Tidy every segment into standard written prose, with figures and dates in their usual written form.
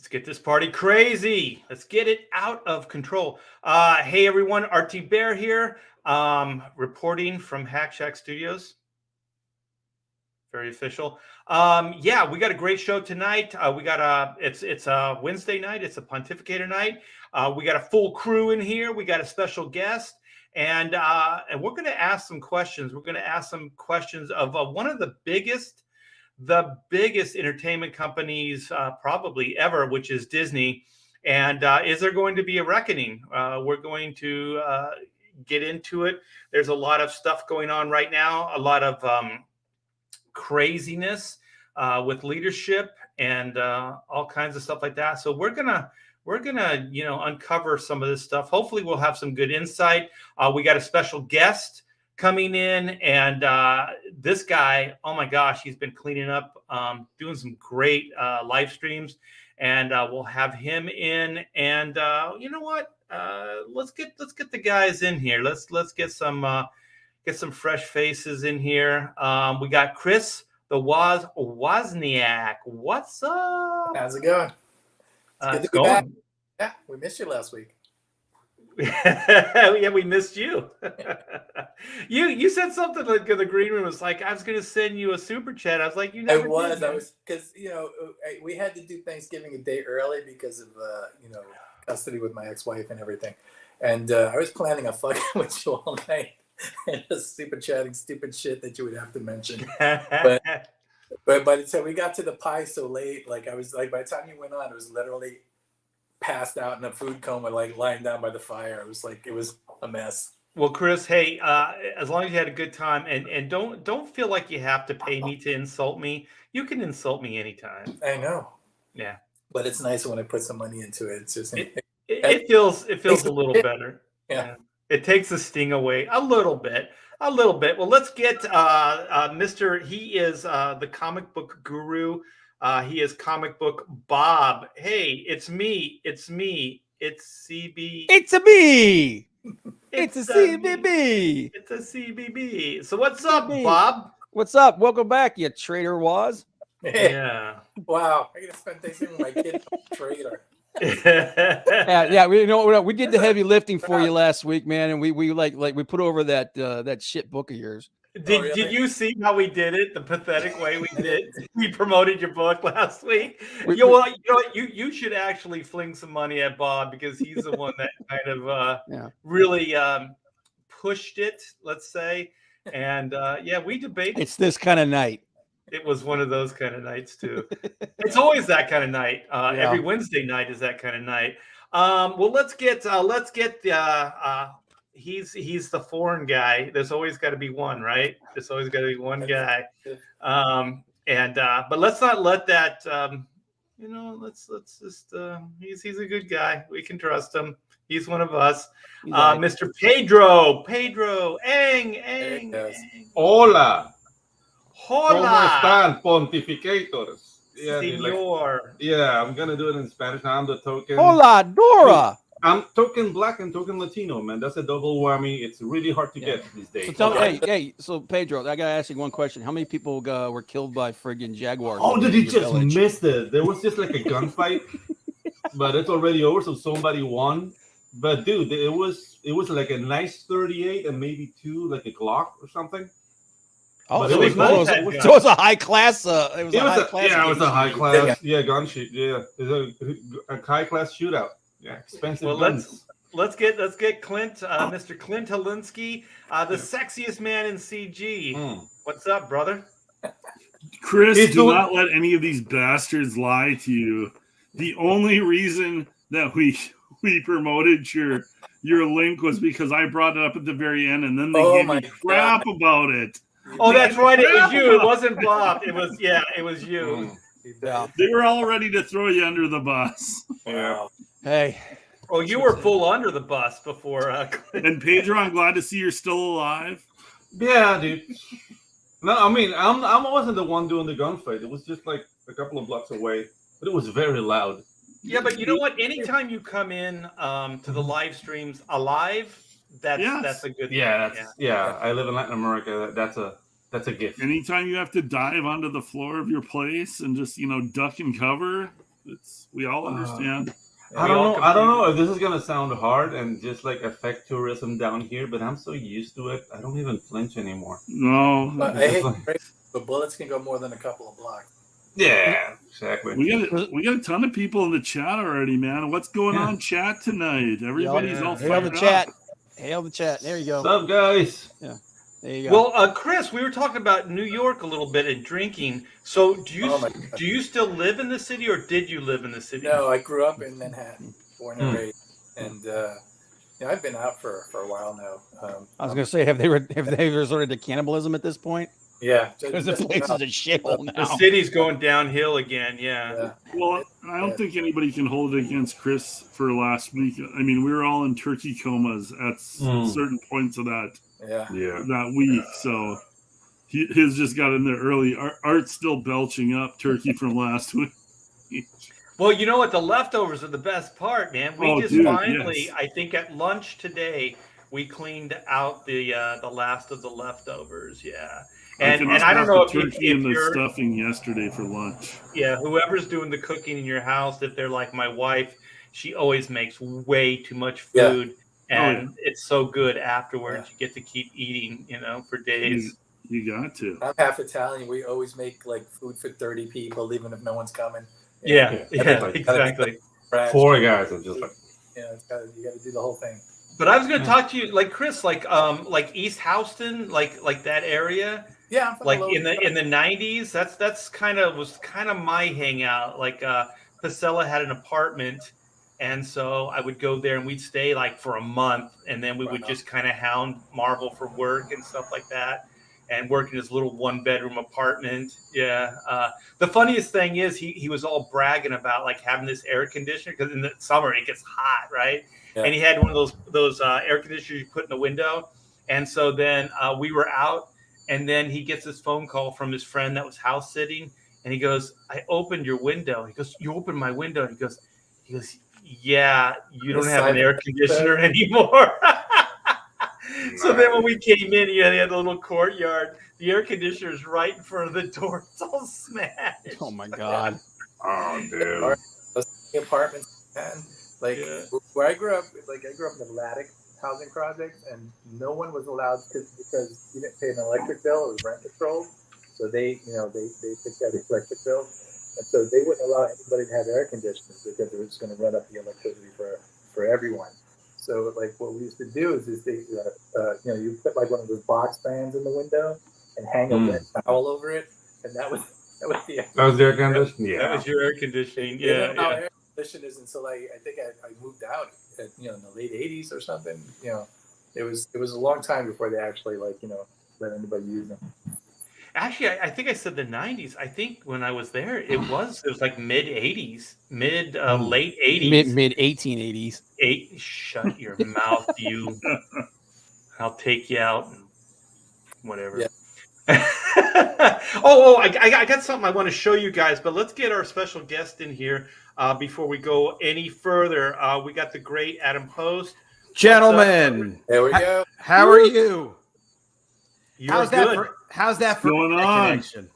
Let's get this party crazy. Let's get it out of control. Hey everyone, RT Bear here, reporting from Hack Shack Studios. Very official. Yeah, we got a great show tonight. We got it's a Wednesday night. It's a Pontificator night. We got a full crew in here. We got a special guest, and we're going to ask some questions. We're going to ask some questions of one of the biggest entertainment companies probably ever, which is Disney. And is there going to be a reckoning? We're going to get into it. There's a lot of stuff going on right now, a lot of craziness with leadership and all kinds of stuff like that. So we're gonna uncover some of this stuff. Hopefully we'll have some good insight. We got a special guest coming in, and this guy, oh my gosh, he's been cleaning up, doing some great live streams, and we'll have him in. And you know what? Let's get the guys in here. Let's get some fresh faces in here. We got Chris the Wozniak. What's up? How's it going? It's going. Yeah, we missed you last week. Yeah, we missed you. You said something like in the green room. Was like, I was going to send you a super chat. I was like, you never did. I was because we had to do Thanksgiving a day early because of custody with my ex-wife and everything, and I was planning on fucking with you all night and just stupid chatting stupid shit that you would have to mention. But by the time we got to the pie so late, like I was like, by the time you went on, it was literally passed out in a food coma, like lying down by the fire. It was a mess. Well, Chris, hey, as long as you had a good time, and don't feel like you have to pay me to insult me. You can insult me anytime. I know. Yeah, but it's nice when I put some money into it. It's just it feels a little better. Yeah. It takes the sting away a little bit. Well, let's get Mr. He is the comic book guru. He is Comic Book Bob. Hey, it's me. It's CB. It's a me. It's a CBB. It's a CBB. So what's up, Bob? What's up? Welcome back, you traitor Woz. Yeah. Wow. I'm gonna spend Thanksgiving with my kid. Traitor. Yeah. We did the heavy lifting for you last week, man, and we put over that shit book of yours. Did you see how we did it? The pathetic way we did. We promoted your book last week. You know what? You should actually fling some money at Bob because he's the one that kind of really pushed it. Let's say, and we debated. It's this kind of night. It was one of those kind of nights too. It's always that kind of night. Every Wednesday night is that kind of night. Well, let's get the. He's the foreign guy. There's always got to be one, right? There's always got to be one guy. But let's not let that. Let's just. He's a good guy. We can trust him. He's one of us. Mr. Pedro. Eng. Hola. ¿Cómo están, Pontificators? Yeah, Señor. I'm gonna do it in Spanish. I'm the token. Hola, Dora. I'm token black and token Latino, man. That's a double whammy. It's really hard to get these days. So so Pedro, I gotta ask you one question. How many people were killed by friggin' jaguars? Oh, did you just miss it? There was just like a gunfight, but it's already over, so somebody won. But dude, it was like a nice 38 and maybe 2 like a Glock or something. Oh, but so it was nice. So it was a high class. It was a high class. Yeah, gun shoot. Yeah, it's a high class shootout. Yeah, expensive. Well, guns. let's get Clint, Mr. Clint Holinsky, the sexiest man in CG. What's up, brother? Chris, do not let any of these bastards lie to you. The only reason that we promoted your link was because I brought it up at the very end, and then they gave me crap about it. Oh, that's right. It was you. It wasn't Bob. It was you. Yeah. They were all ready to throw you under the bus. Yeah. Hey. Oh, you were full under the bus before. And Pedro, I'm glad to see you're still alive. Yeah, dude. No, I mean, I wasn't the one doing the gunfight. It was just like a couple of blocks away, but it was very loud. Yeah, but you know what? Anytime you come in to the live streams alive, that's a good thing. Yeah. I live in Latin America. That's a gift. Anytime you have to dive onto the floor of your place and just duck and cover, We all understand. I don't know if this is gonna sound hard and just like affect tourism down here, but I'm so used to it. I don't even flinch anymore. No, But I hate but bullets can go more than a couple of blocks. Yeah, exactly. we got a ton of people in the chat already, man. What's going on chat tonight? Everybody's all Hail the fired chat. up. Hail the chat. There you go. What's up, guys? Yeah. There you go. Well, Chris, we were talking about New York a little bit and drinking. So, do you still live in the city, or did you live in the city? No, I grew up in Manhattan, born and raised, and I've been out for a while now. I was going to say, have they resorted to cannibalism at this point? Yeah, because the place is a shithole now. The city's going downhill again. Yeah. Well, I don't think anybody can hold it against Chris for last week. I mean, we were all in turkey comas at certain points of that week. So his just got in there early. Art's still belching up turkey from last week. Well, you know what? The leftovers are the best part, man. Finally, I think at lunch today, we cleaned out the last of the leftovers. Yeah. And I don't know if the stuffing yesterday for lunch. Yeah, whoever's doing the cooking in your house, if they're like my wife, she always makes way too much food, and it's so good afterwards. You get to keep eating, for days. You got to. I'm half Italian. We always make like food for 30 people, even if no one's coming. Exactly. 4 guys are just like, you got to do the whole thing. But I was going to talk to you, like Chris, like East Houston, like that area. Yeah, like in the 90s, that's was kind of my hangout. Like Pasella had an apartment, and so I would go there and we'd stay like for a month, and then we would just kind of hound Marvel for work and stuff like that, and work in his little 1-bedroom apartment. Yeah. The funniest thing is he was all bragging about like having this air conditioner because in the summer it gets hot, right? Yeah. And he had one of those air conditioners you put in the window, and so then we were out. And then he gets this phone call from his friend that was house sitting, and he goes, "I opened your window." He goes, "You opened my window?" He goes, "Yeah, you don't have an air conditioner anymore." So then when we came in, he had a little courtyard. The air conditioner is right in front of the door. It's all smashed. Oh my God. Oh, dude. The apartments, man. Where I grew up, I grew up in the attic housing project, and no one was allowed because you didn't pay an electric bill. It was rent controlled, so they took that electric bill, and so they wouldn't allow anybody to have air conditioners because it was going to run up the electricity for everyone. So like what we used to do is you put like one of those box fans in the window and hang a wet towel over it, and that was the air conditioning. Yeah, that was your air conditioning. Yeah. Air conditioners until I think I moved out. In the late 80s or something, it was a long time before they actually let anybody use them. Actually, I think I said the 90s. I think when I was there, it was like mid 80s, late 80s, mid 1880s. Shut your mouth, you! I'll take you out and whatever. Yeah. I got something I want to show you guys, but let's get our special guest in here. Before we go any further, we got the great Adam Post. Gentlemen, there we go. How are you? How's that? How's that for going on? Connection?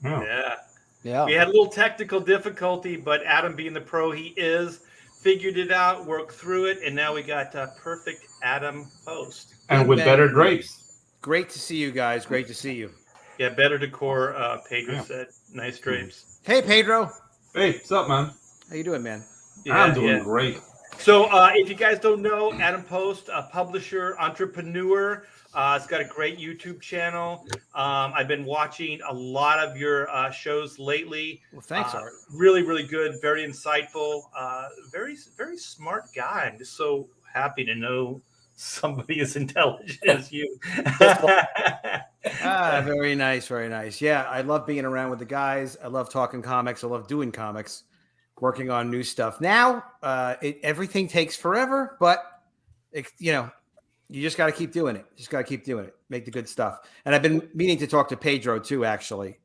Yeah. We had a little technical difficulty, but Adam, being the pro he is, figured it out, worked through it, and now we got perfect Adam Post. And with better drapes. Great to see you guys. Great to see you. Yeah, better decor. Pedro said, nice drapes. Hey, Pedro. Hey, what's up, man? How you doing, man? Yeah, I'm doing great. So if you guys don't know, Adam Post, a publisher, entrepreneur, it's got a great YouTube channel. I've been watching a lot of your shows lately. Well, thanks, Art. Really, really good. Very insightful. Very, very smart guy. I'm just so happy to know somebody as intelligent as you. Very nice, very nice. Yeah, I love being around with the guys. I love talking comics. I love doing comics, working on new stuff. Now, everything takes forever, but you just got to keep doing it. Just got to keep doing it. Make the good stuff. And I've been meaning to talk to Pedro too, actually.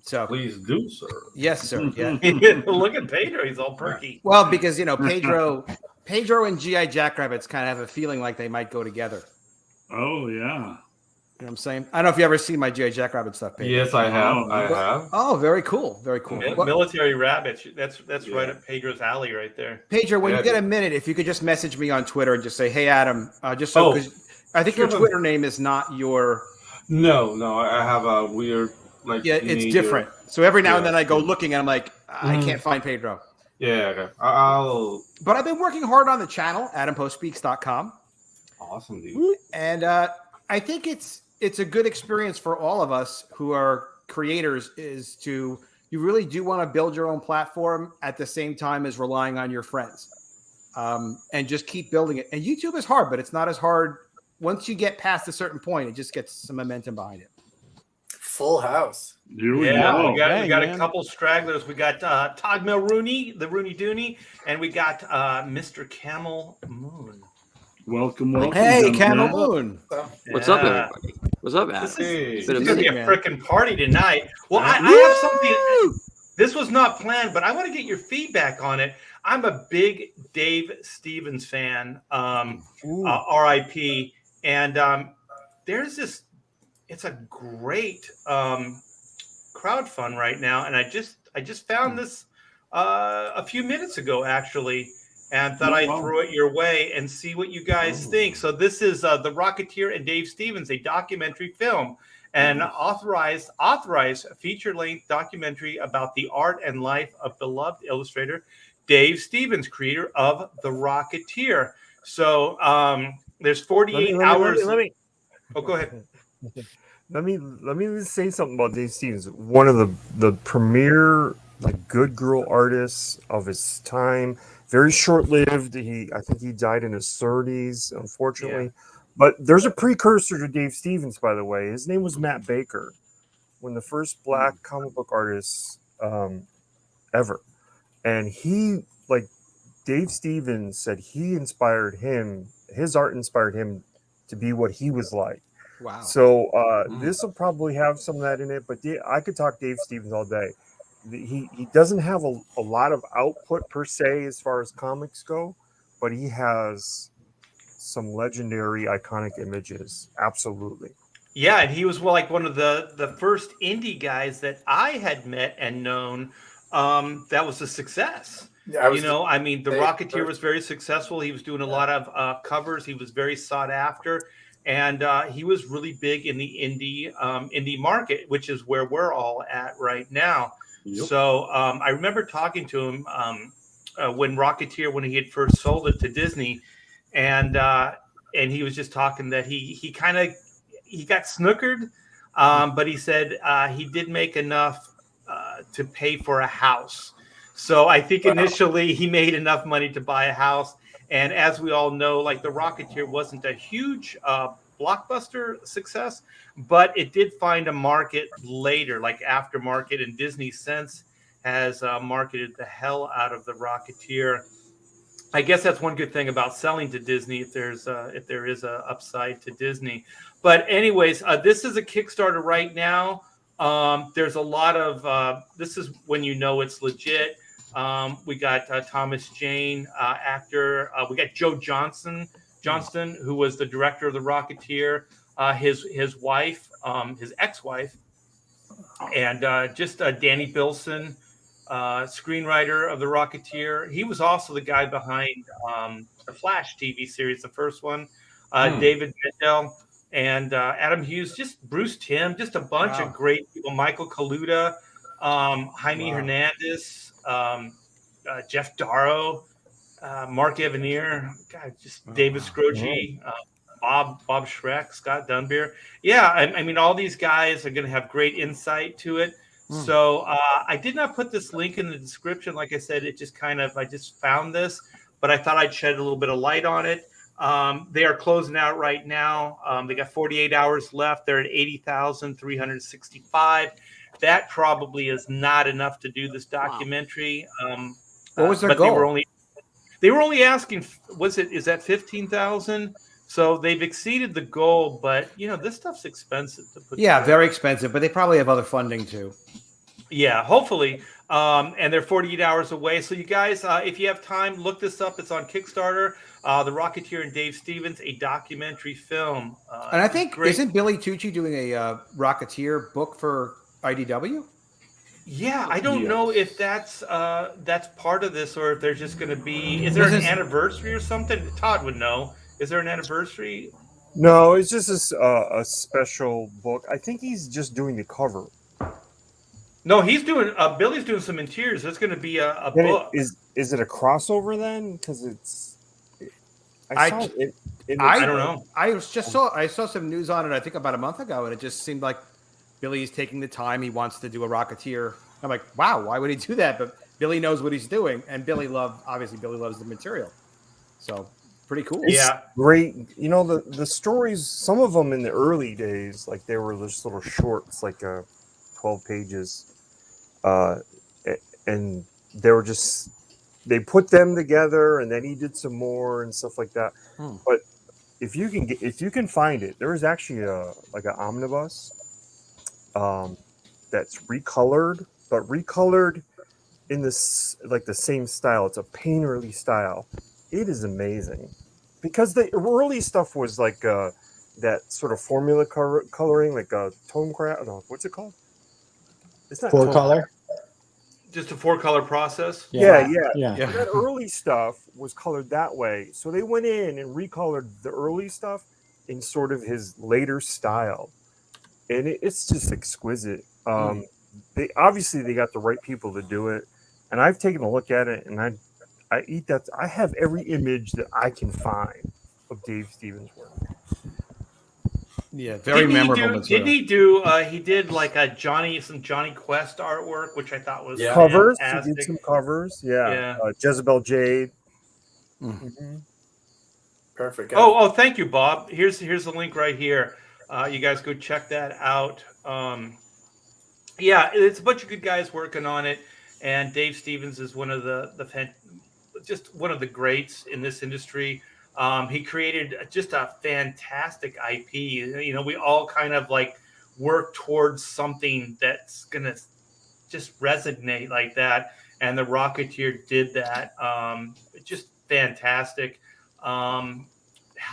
So please do, sir. Yes, sir. Yeah. Look at Pedro; he's all perky. Well, because Pedro and GI Jackrabbits kind of have a feeling like they might go together. Oh yeah. You know what I'm saying? I don't know if you ever seen my J. Jack Rabbit stuff, Pedro. Yes, I have. Oh, I have. Oh, very cool. Very cool. Military rabbits. That's right Yeah. up Pedro's alley right there. Pedro, when Yeah, you get a dude. minute, if you could just message me on Twitter and just say, "Hey, Adam," just so because I think your sure. Twitter name is not your. No, I have a weird like. Yeah, it's teenager. different. So every now and Yeah. then I go looking and I'm like, I can't find Pedro. Yeah, okay. I'll. But I've been working hard on the channel, AdamPostSpeaks.com. Awesome, dude. And I think it's a good experience for all of us who are creators is to you really do want to build your own platform at the same time as relying on your friends and just keep building it. And YouTube is hard, but it's not as hard. Once you get past a certain point, it just gets some momentum behind it. Full house. Here we Yeah, go. we got man. a couple stragglers. We got Todd Mulrooney, the Rooney Dooney, and we got Mr. Camel Moon. Welcome. Hey, gentlemen. Camel Moon. What's up, everybody? What's up, Adam? Hey. It's been a It's gonna be minute. a freaking party tonight. Well, I have something. This was not planned, but I want to get your feedback on it. I'm a big Dave Stevens fan, RIP, and there's this. It's a great crowdfund right now, and I just found this a few minutes ago, actually. And thought I'd throw it your way and see what you guys think. So this is the Rocketeer and Dave Stevens, a documentary film, an authorized feature-length documentary about the art and life of beloved illustrator Dave Stevens, creator of the Rocketeer. So there's 48 hours. Let me. Oh, go ahead. Let me say something about Dave Stevens. One of the premier good girl artists of his time. Very short-lived. I think he died in his 30s, unfortunately. Yeah. But there's a precursor to Dave Stevens, by the way. His name was Matt Baker, one of the first black comic book artists ever. And Dave Stevens said his art inspired him to be what he was like. Wow. So this will probably have some of that in it, but I could talk Dave Stevens all day. He doesn't have a lot of output per se as far as comics go, but he has some legendary, iconic images. Absolutely. Yeah, and he was like one of the first indie guys that I had met and known that was a success. Yeah, The Rocketeer was very successful. He was doing a lot of covers. He was very sought after, and he was really big in the indie market, which is where we're all at right now. Yep. So I remember talking to him when he had first sold it to Disney, and he was just talking that he got snookered, but he said he did make enough to pay for a house. So I think initially he made enough money to buy a house, and as we all know, the Rocketeer wasn't a huge blockbuster success, but it did find a market later, aftermarket, and Disney since has marketed the hell out of the Rocketeer. I guess that's one good thing about selling to Disney, if there is a upside to Disney. But anyways, this is a Kickstarter right now. There's a lot of this is when you know it's legit. We got Thomas Jane, actor. We got Joe Johnston, who was the director of the Rocketeer. His wife, his ex-wife, and Danny Bilson, screenwriter of the Rocketeer. He was also the guy behind the Flash TV series, the first one. David Mendel and Adam Hughes, just Bruce Timm, just a bunch of great people. Michael Kaluta, Jaime Hernandez, Jeff Darrow, Mark Evanier, David Scroce, Bob Schreck, Scott Dunbier. Yeah, I mean, all these guys are going to have great insight to it. So I did not put this link in the description. Like I said, it just I just found this, but I thought I'd shed a little bit of light on it. They are closing out right now. They got 48 hours left. They're at 80,365. That probably is not enough to do this documentary. What was their goal? They were only asking, is that 15,000? So they've exceeded the goal, but this stuff's expensive to put together. Very expensive, but they probably have other funding too. Yeah, hopefully. And they're 48 hours away. So you guys, if you have time, look this up. It's on Kickstarter. The Rocketeer and Dave Stevens, a documentary film. And I think great. isn't Billy Tucci doing a Rocketeer book for IDW? Yeah, I don't Yes. know if that's part of this or if there's just going to be. Is there an This is- anniversary or something? Todd would know. Is there an anniversary? No, it's just a special book. I think he's just doing the cover. No, he's doing. Billy's doing some interiors. There's going to be a Then book. Is it a crossover then? Because it's. I- saw it. I don't know. I saw some news on it. I think about a month ago, and it just seemed like Billy's taking the time. He wants to do a Rocketeer. I'm like, wow, why would he do that? But Billy knows what he's doing, and Billy loves the material. So pretty cool. Yeah. Great. You know, the stories, some of them in the early days, like they were just little shorts, like 12 pages. And they were just, they put them together and then he did some more and stuff like that. But if you can find it, there is actually like an omnibus that's recolored, but recolored in this like the same style. It's a painterly style. It is amazing because the early stuff was like that sort of formula coloring, like a tone craft. No, what's it called? It's not Four tone color. craft. Just a 4-color process. Yeah. That early stuff was colored that way, so they went in and recolored the early stuff in sort of his later style, and it's just exquisite. They got the right people to do it, and I've taken a look at it, and I eat that. I have every image that I can find of Dave Stevens' work. Yeah, very memorable. Didn't he do? He did like some Johnny Quest artwork, which I thought was Covers. fantastic. He did some covers. Yeah. Jezebel Jade. Mm-hmm. Perfect. Oh, thank you, Bob. Here's the link right here. You guys go check that out. Yeah, it's a bunch of good guys working on it, and Dave Stevens is one of just one of the greats in this industry. He created just a fantastic IP. You know, we all kind of like work towards something that's gonna just resonate like that, and the Rocketeer did that. Just fantastic. How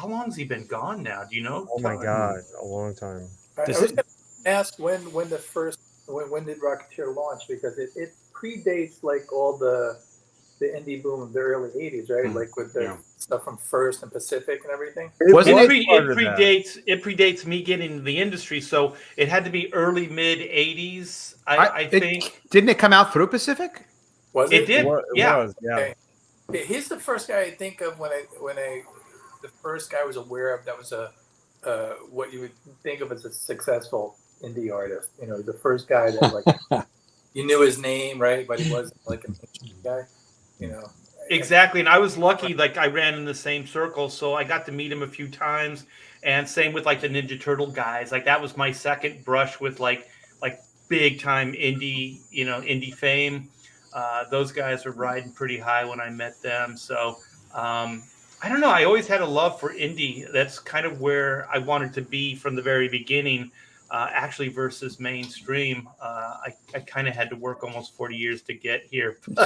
long's he been gone now? Do you know? Oh my God, a long time. I was going to ask when did Rocketeer launch, because it predates like all the indie boom of the early 80s, right? Like with the stuff from First and Pacific and everything. It predates me getting into the industry, so it had to be early mid 80s. I think. Didn't it come out through Pacific? Was it? It did. Yeah. Okay. He's the first guy I think of when the first guy I was aware of that was what you would think of as a successful indie artist. You know, the first guy that like you knew his name, right? But he wasn't like a mainstream guy. You know. Exactly, and I was lucky. Like I ran in the same circle, so I got to meet him a few times. And same with like the Ninja Turtle guys. Like that was my second brush with like big time indie fame. Those guys were riding pretty high when I met them. So I don't know. I always had a love for indie. That's kind of where I wanted to be from the very beginning. Actually, versus mainstream, I kind of had to work almost 40 years to get here. It's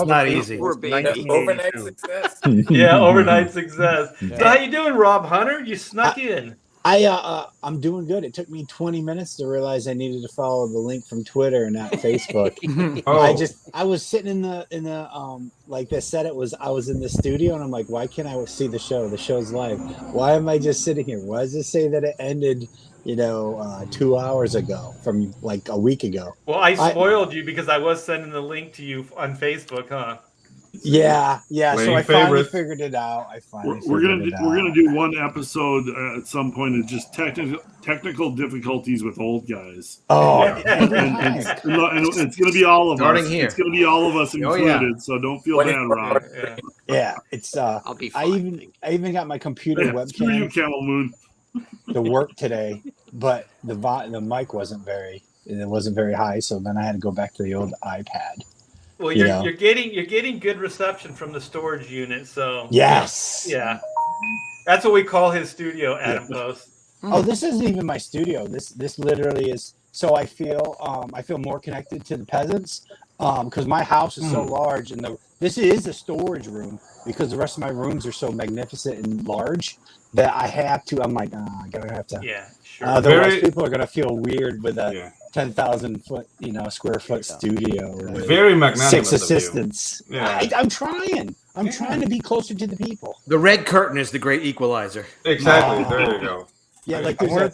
not easy. Overnight success. Yeah, overnight success. So how you doing, Rob Hunter? You snuck in. I'm doing good. It took me 20 minutes to realize I needed to follow the link from Twitter and not Facebook. I was sitting in the like they said it was, I was in the studio and I'm like, why can't I see the show? The show's live. Why am I just sitting here? Why does it say that it ended, 2 hours ago from like a week ago? Well, I spoiled you because I was sending the link to you on Facebook, huh? Yeah. So I finally figured it out. We're gonna do one episode at some point of just technical difficulties with old guys. Oh, and it's gonna be all of Starting us. Here. It's gonna be all of us included. So don't feel bad, Rob. Yeah, it's. I'll be fine. I even got my computer Screw you, webcam Camel Moon. to work today, but the mic wasn't very high, so then I had to go back to the old iPad. Well, you're getting good reception from the storage unit, so yes, yeah, that's what we call his studio, Adam Post. Oh, this isn't even my studio. This literally is. So I feel more connected to the peasants because my house is so large, and this is a storage room because the rest of my rooms are so magnificent and large that I have to. I'm like, I'm gonna have to. Yeah, sure. Otherwise, people are gonna feel weird with a Yeah. 10,000 foot, square foot studio with Very magnanimous 6 of you. assistants. Yeah. I'm trying. I'm trying to be closer to the people. The red curtain is the great equalizer. Exactly. There you go. Yeah, like there's an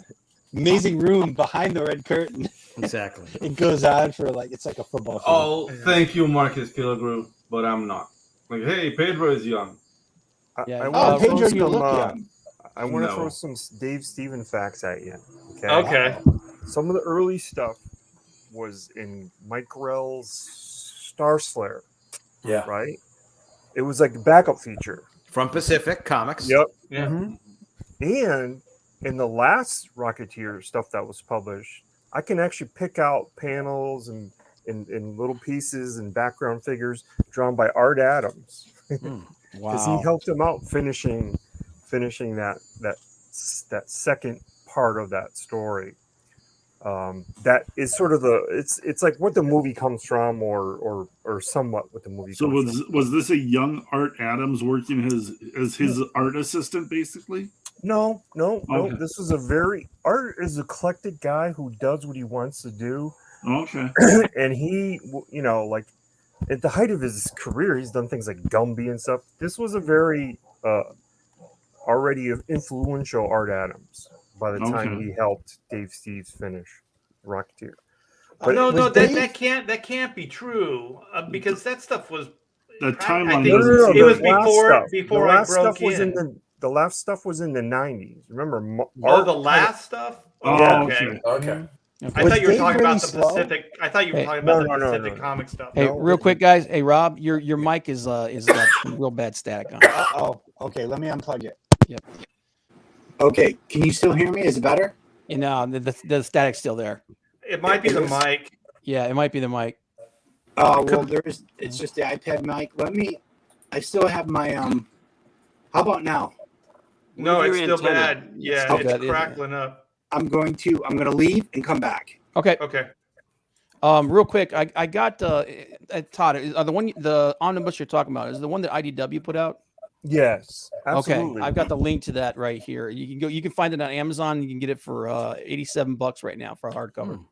amazing room behind the red curtain. Exactly. It goes on for it's like a football field. Oh, thank you, Marcus Kilgrew, but I'm not. Like, hey, Pedro is young. I Oh, want to Pedro, throw you look some. young. I want to No. throw some Dave Steven facts at you. Okay. Some of the early stuff was in Mike Grell's Star Slayer. Yeah. Right. It was like a backup feature From Pacific Comics. Yep. Yeah. Mhm. And in the last Rocketeer stuff that was published, I can actually pick out panels and little pieces and background figures drawn by Art Adams. Because he helped him out finishing that second part of that story. That is sort of it's like what the movie comes from, or somewhat what the movie. So comes from. was this a young Art Adams working as his art assistant, basically? No. Okay. This was Art is a eclectic guy who does what he wants to do. Okay. And he, like at the height of his career, he's done things like Gumby and stuff. This was a very already influential Art Adams by the time he helped Dave Steves finish Rocketeer. But no, that can't be true because that stuff was the timeline. I think it was before I broke in. The last stuff was in the 90s. Remember? The last stuff. Yeah. Okay. I thought you were talking about the Pacific. I thought you were talking about the Pacific comic stuff. Hey, real quick, guys. Hey, Rob, your mic is got real bad static on. Oh, okay. Let me unplug it. Yep. Okay. Can you still hear me? Is it better? The static's still there. It might be the mic. Yeah, it might be the mic. Well, it's just the iPad mic. I still have my How about now? No, Move it's your still antenna. bad. Yeah, still it's bad, crackling up. I'm going to leave and come back. Okay. Okay. Real quick, I got Todd. The omnibus you're talking about is the one that IDW put out. Yes, absolutely. Okay, I've got the link to that right here. You can find it on Amazon. You can get it for $87 right now for a hardcover.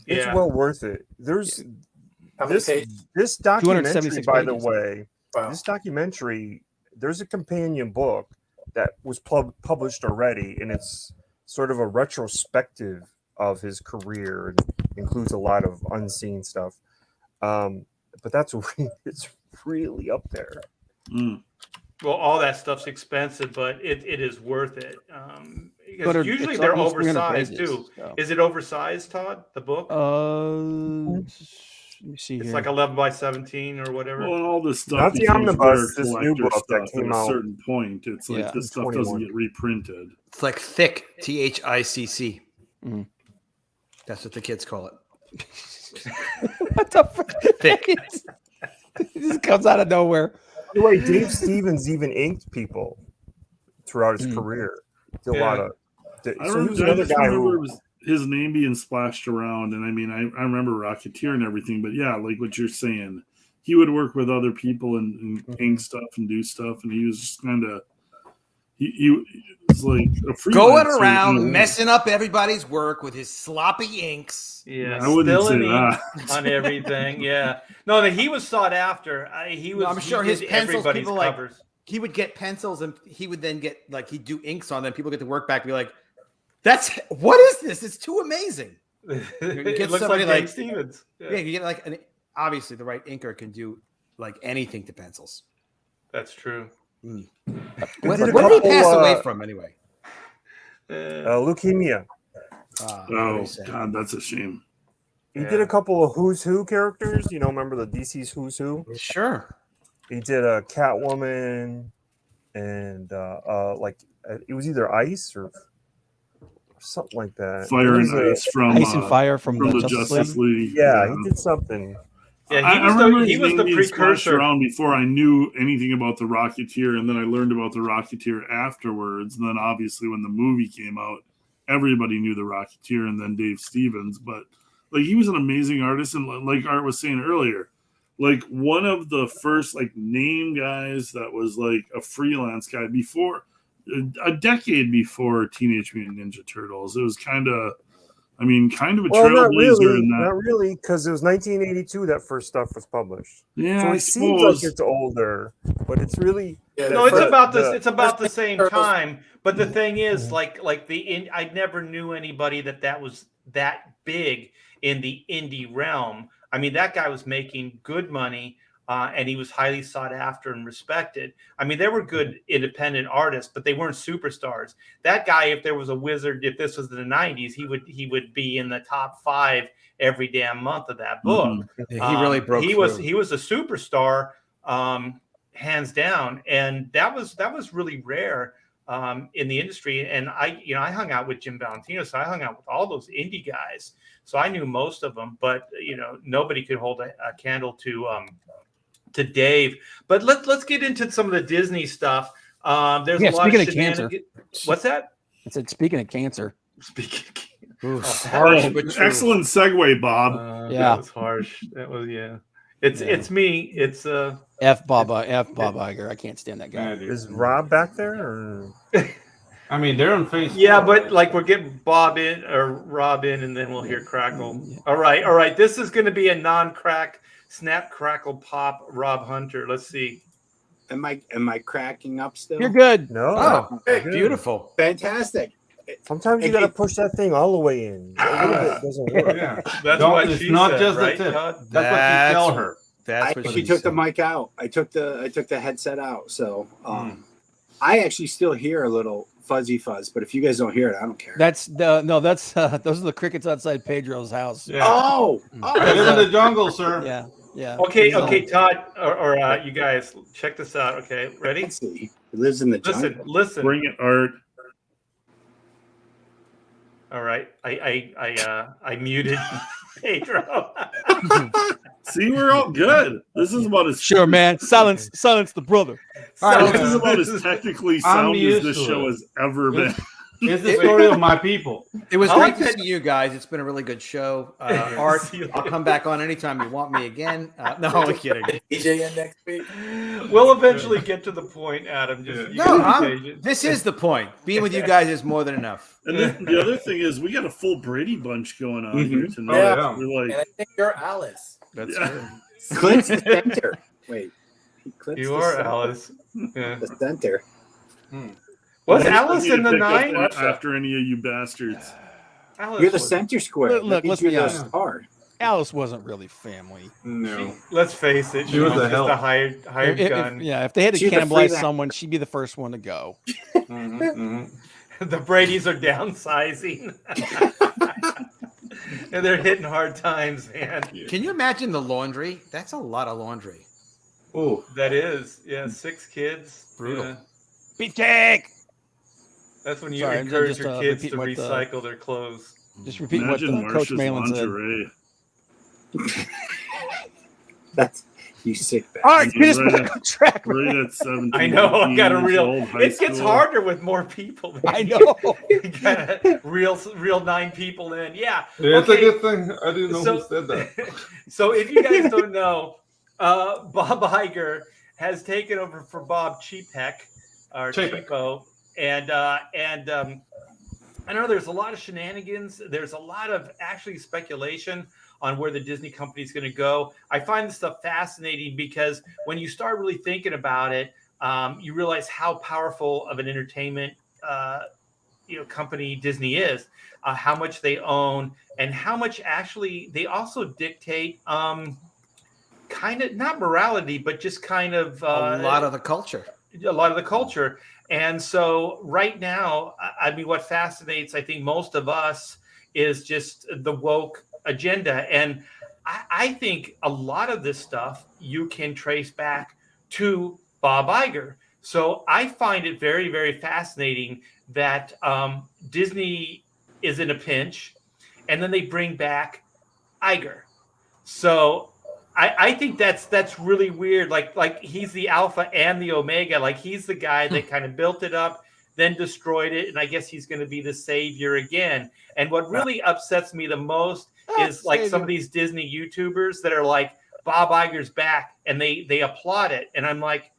It's well worth it. There's How many pages? this documentary, 276 by the pages. way. Wow. This documentary, there's a companion book that was published already, and it's sort of a retrospective of his career and includes a lot of unseen stuff. But it's really up there. Well, all that stuff's expensive, but it is worth it. Because But usually it's they're almost 300 oversized pages, too. so. Is it oversized, Todd? The book? Let me see It's here. like 11 by 17 or whatever. Well, all this stuff. Not the is omnibus, rare this new collector book that stuff came at a out. certain point. It's like this stuff 21. doesn't get reprinted. It's like thick, THICC. Mhm. That's what the kids call it. What the fuck? Thick. It just comes out of nowhere. By the way, Dave Stevens even inked people throughout his career. Did a lot of. So he was another guy who. His name being splashed around, and I mean, I remember Rocketeer and everything, but yeah, like what you're saying, he would work with other people and ink stuff and do stuff, and he was just kind of he was like a freelancer, Going around messing up everybody's work with his sloppy inks. Yeah, I wouldn't say spilling ink that. on everything. Yeah, no, he was sought after. I'm sure he his did pencils, everybody's people covers. He would get pencils and he would then get he'd do inks on them. People get to work back and be like, what is this? It's too amazing. It looks like Dave Stevens. Yeah, you get obviously the right inker can do anything to pencils. That's true. What did he pass away from anyway? Leukemia. Oh God, that's a shame. He did a couple of Who's Who characters. Remember the DC's Who's Who? Sure. He did a Catwoman, and it was either Ice or something like that. Fire and Ice from Ice and Fire from the Justice League. Yeah, he did something. Yeah, I remember he was the precursor around before I knew anything about the Rocketeer, and then I learned about the Rocketeer afterwards. And then obviously when the movie came out, everybody knew the Rocketeer, and then Dave Stevens. But like he was an amazing artist, and like Art was saying earlier, like one of the first like name guys that was like a freelance guy before a decade before Teenage Mutant Ninja Turtles. It was kind of a Well, trailblazer in that. not really, because it was 1982 that first stuff was published. Yeah, So I it seems like suppose. it's older, but it's really No, it's about this. the- It's about the same Turtles- time. But the thing is, I never knew anybody that was that big in the indie realm. I mean, that guy was making good money, and he was highly sought after and respected. I mean, there were good independent artists, but they weren't superstars. That guy, if there was a wizard, if this was the '90s, he would be in the top 5 every damn month of that book. He really broke He through. was a superstar, hands down, and that was really rare in the industry. And I hung out with Jim Valentino, so I hung out with all those indie guys, so I knew most of them. But nobody could hold a candle to Dave. But let's get into some of the Disney stuff. There's a lot speaking of of cancer. What's that? I said, speaking of cancer. Speaking of Harsh, but excellent segue, Bob. Yeah. That was harsh. That was It's me. It's F Bob Iger. I can't stand that guy. Is Rob back there? Or? I mean, they're on Facebook. Yeah, but like we're getting Bob in or Rob in, and then we'll hear Crackle. Yeah. All right. This is going to be a non-crack, snap, crackle, pop. Rob Hunter. Let's see. Am I cracking up still? You're good. No. Oh, Good. beautiful. Fantastic. Sometimes you gotta push that thing all the way in. A little bit doesn't work. Yeah. That's Don't- what it's she not said, just right, the tip. Todd? That's what you tell her. That's I what actually she took the said. mic out. I took the headset out. So I actually still hear a little fuzzy fuzz, but if you guys don't hear it, I don't care. That's those are the crickets outside Pedro's house. Yeah. Oh, I live in the jungle, sir. Yeah. Yeah. Okay, Todd, or you guys, check this out. Okay, ready? let's see. He lives in the jungle. Listen. Bring it, Art. All right, I muted Pedro. See, we're all good. This is about as Sure, man. Silence the brother. This is about as technically sound as used this to show it. has ever been. It's the story of my people. It was I great like to that- see you guys. It's been a really good show. Art, See you I'll later. come back on anytime you want me again. No, I'm kidding. DJ in next week. We'll eventually get to the point, Adam. Just you No, gotta be patient. this is the point. Being with you guys is more than enough. And then the other thing is, we got a full Brady bunch going on here tonight. Yeah. We're And like, I think you're Alice. That's Yeah. true. Clint's the center. Wait. Clint's You the are center. Alice. Yeah. The center. Was I Alice need in to the pick up nine? that after any of you bastards. Alice You're the was- center square. Look, That means let's you're be the honest. star. Alice wasn't really family. No. Let's face it, she She was was a just help. a hired gun. If they had to She's a cannibalize freelance- someone, she'd be the first one to go. The Brady's are downsizing. And they're hitting hard times, man. Can you imagine the laundry? That's a lot of laundry. Oh, That is, 6 kids. Brutal. Yeah. Beefcake. That's when you Sorry, encourage just, your kids to repeating what, recycle their clothes. Just repeat Imagine what Coach Marsha's Malin said. lingerie. That's you sick bastard. All right, get us Right back at- on track. Right at 17. I know. I got a 18 years real. old, high It gets school. harder with more people. Man. I know. You got real 9 people in. Yeah. it's Okay. a good thing. I didn't know So- who said that. So if you guys don't know, Bob Iger has taken over for Bob Chapek, or Chapek. Cheapo, and I know there's a lot of shenanigans. There's a lot of actually speculation on where the Disney company is going to go. I find this stuff fascinating because when you start really thinking about it, you realize how powerful of an entertainment company Disney is, how much they own, and how much actually they also dictate kind of not morality, but just kind of A lot of the culture. And so right now, I mean, what fascinates, I think, most of us is just the woke agenda. And I think a lot of this stuff you can trace back to Bob Iger. So I find it very, very fascinating that Disney is in a pinch and then they bring back Iger. So I think that's really weird. Like he's the alpha and the omega. Like he's the guy that kind of built it up, then destroyed it, and I guess he's going to be the savior again. And what really upsets me the most is like some of Savior. these Disney YouTubers that are like, Bob Iger's back, and they applaud it, and I'm like,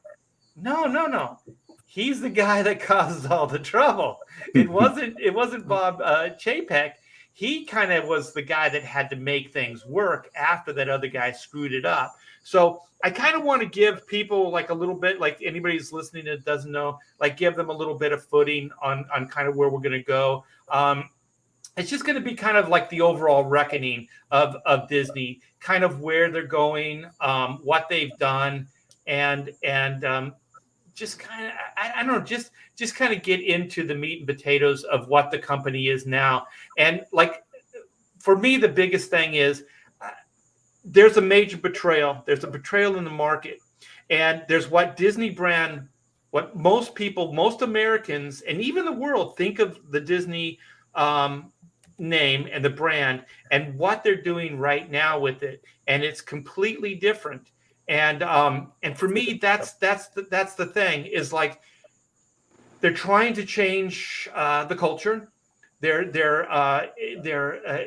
no, he's the guy that causes all the trouble. It wasn't Bob Chapek. He kind of was the guy that had to make things work after that other guy screwed it up. So I kind of want to give people like a little bit, like anybody who's listening that doesn't know, like give them a little bit of footing on kind of where we're going to go. It's just going to be kind of like the overall reckoning of Disney, kind of where they're going, what they've done, and just kind of, I don't know, just kind of get into the meat and potatoes of what the company is now. And like, for me, the biggest thing is there's a major betrayal. There's a betrayal in the market. And there's what Disney brand, what most people, most Americans, and even the world think of the Disney name and the brand and what they're doing right now with it. And it's completely different. And for me, that's the thing is like they're trying to change the culture. They're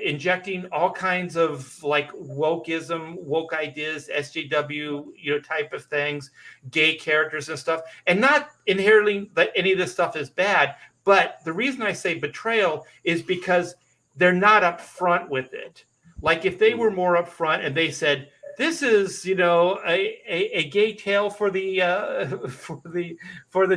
injecting all kinds of like wokeism, woke ideas, SJW, type of things, gay characters and stuff, and not inherently that any of this stuff is bad. But the reason I say betrayal is because they're not upfront with it. Like if they were more upfront and they said, this is, a gay tale for the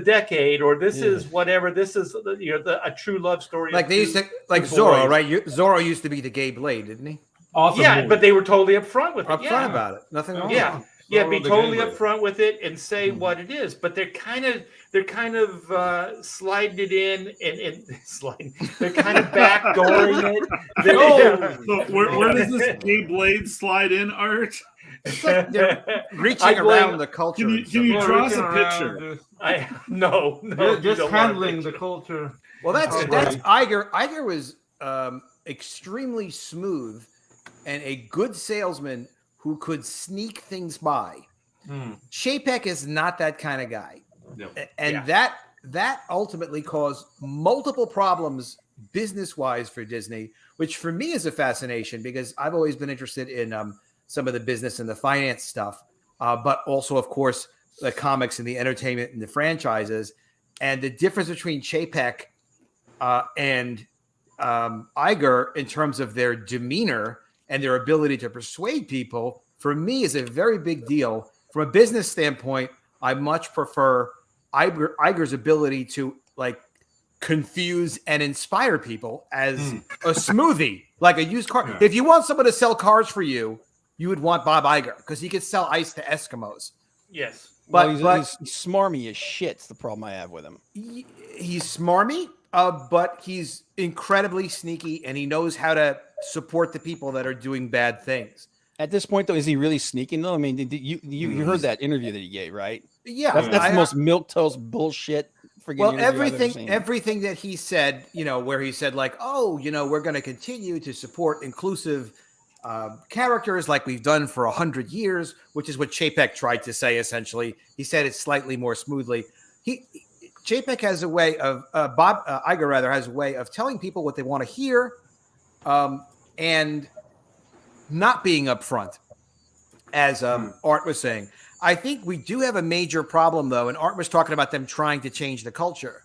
decade, or this is whatever. This is a true love story. Like they used to, like Zorro, right? Zorro used to be the gay Blade, didn't he? Awesome. Yeah, movie. but they were totally upfront with it. Upfront about it. Nothing wrong. Yeah. with it. Yeah, be Zorro the totally Gay Blade. upfront with it and say what it is. But they're kind of sliding it in and sliding. They're kind of backdooring it. So where does this gay blade slide in, Art? It's like they're reaching around the culture. Can you draw us a picture? No, Just handling the culture. Well, that's Iger. Iger was extremely smooth and a good salesman who could sneak things by. Chapek is not that kind of guy. And that ultimately caused multiple problems business-wise for Disney, which for me is a fascination because I've always been interested in some of the business and the finance stuff, but also, of course, the comics and the entertainment and the franchises. And the difference between Chapek and Iger in terms of their demeanor and their ability to persuade people, for me, is a very big deal. From a business standpoint, I much prefer Iger's ability to like confuse and inspire people as a smoothie, like a used car. Yeah. If you want someone to sell cars for you, you would want Bob Iger because he could sell ice to Eskimos. Yes. But he's smarmy as shit. It's the problem I have with him. He's smarmy, but he's incredibly sneaky, and he knows how to support the people that are doing bad things. At this point, though, is he really sneaking, though? I mean, you heard that interview that he gave, right? Yeah. That's the most milquetoast bullshit. Well, everything that he said, where he said like, oh, we're going to continue to support inclusive characters like we've done for 100 years, which is what Chapek tried to say. Essentially, he said it slightly more smoothly. Chapek has a way of Bob Iger rather has a way of telling people what they want to hear, and not being upfront, as Art was saying. I think we do have a major problem, though, and Art was talking about them trying to change the culture.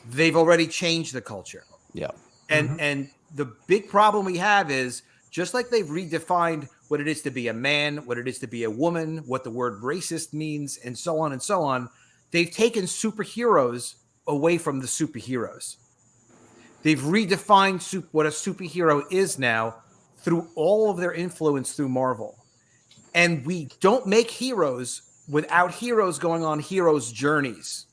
They've already changed the culture. Yeah. And the big problem we have is, just like they've redefined what it is to be a man, what it is to be a woman, what the word racist means, and so on, they've taken superheroes away from the superheroes. They've redefined what a superhero is now through all of their influence through Marvel. And we don't make heroes without heroes going on heroes' journeys.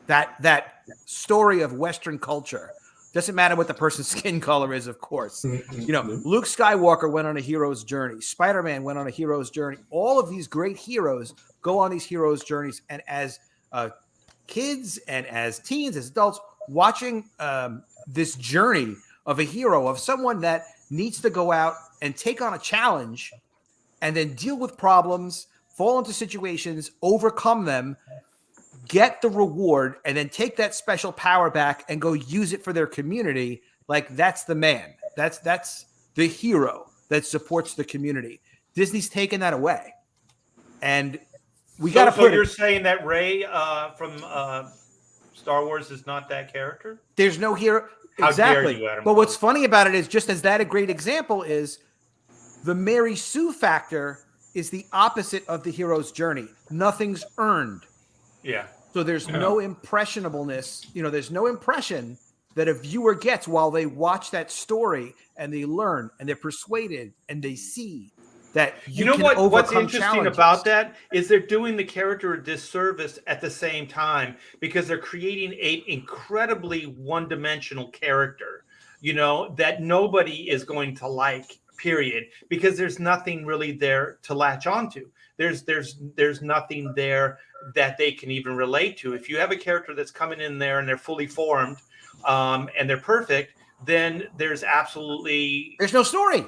That story of Western culture. Doesn't matter what the person's skin color is, of course. Luke Skywalker went on a hero's journey. Spider-Man went on a hero's journey. All of these great heroes go on these hero's journeys. And as kids and as teens, as adults, watching this journey of a hero, of someone that needs to go out and take on a challenge and then deal with problems, fall into situations, overcome them, get the reward, and then take that special power back and go use it for their community. Like, that's the man. That's the hero that supports the community. Disney's taken that away. And we got to So put you're it, saying that Rey from Star Wars is not that character? there's no hero. How Exactly. dare you, Adam But what's Cole? funny about it is, just as that a great example is, the Mary Sue factor is the opposite of the hero's journey. Nothing's earned. Yeah. So there's no impressionableness. There's no impression that a viewer gets while they watch that story and they learn and they're persuaded and they see that You know can what? What's overcome interesting challenges. about that is they're doing the character a disservice at the same time, because they're creating an incredibly one-dimensional character, that nobody is going to like. Period. Because there's nothing really there to latch onto. There's nothing there that they can even relate to. If you have a character that's coming in there and they're fully formed, and they're perfect, then there's no story.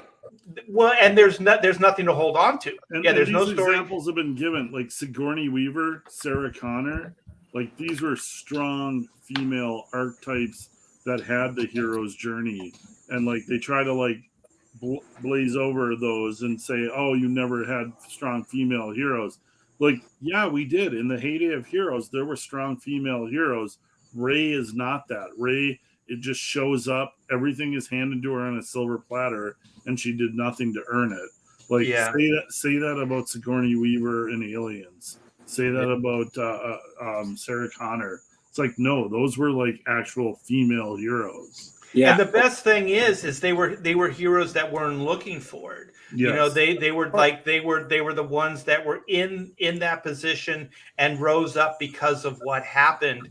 Well, and there's nothing to hold on to. And There's these no story. examples have been given, like Sigourney Weaver, Sarah Connor. Like, these were strong female archetypes that had the hero's journey, and like they try to like blaze over those and say, oh, you never had strong female heroes. Like, yeah, we did. In the heyday of heroes, there were strong female heroes. Rey is not that. Rey, it just shows up. Everything is handed to her on a silver platter, and she did nothing to earn it. Like, say that about Sigourney Weaver in Aliens. Say that about Sarah Connor. It's like, no, those were like actual female heroes. Yeah. And the best thing is they were heroes that weren't looking for it. Yes. They were like they were the ones that were in that position and rose up because of what happened.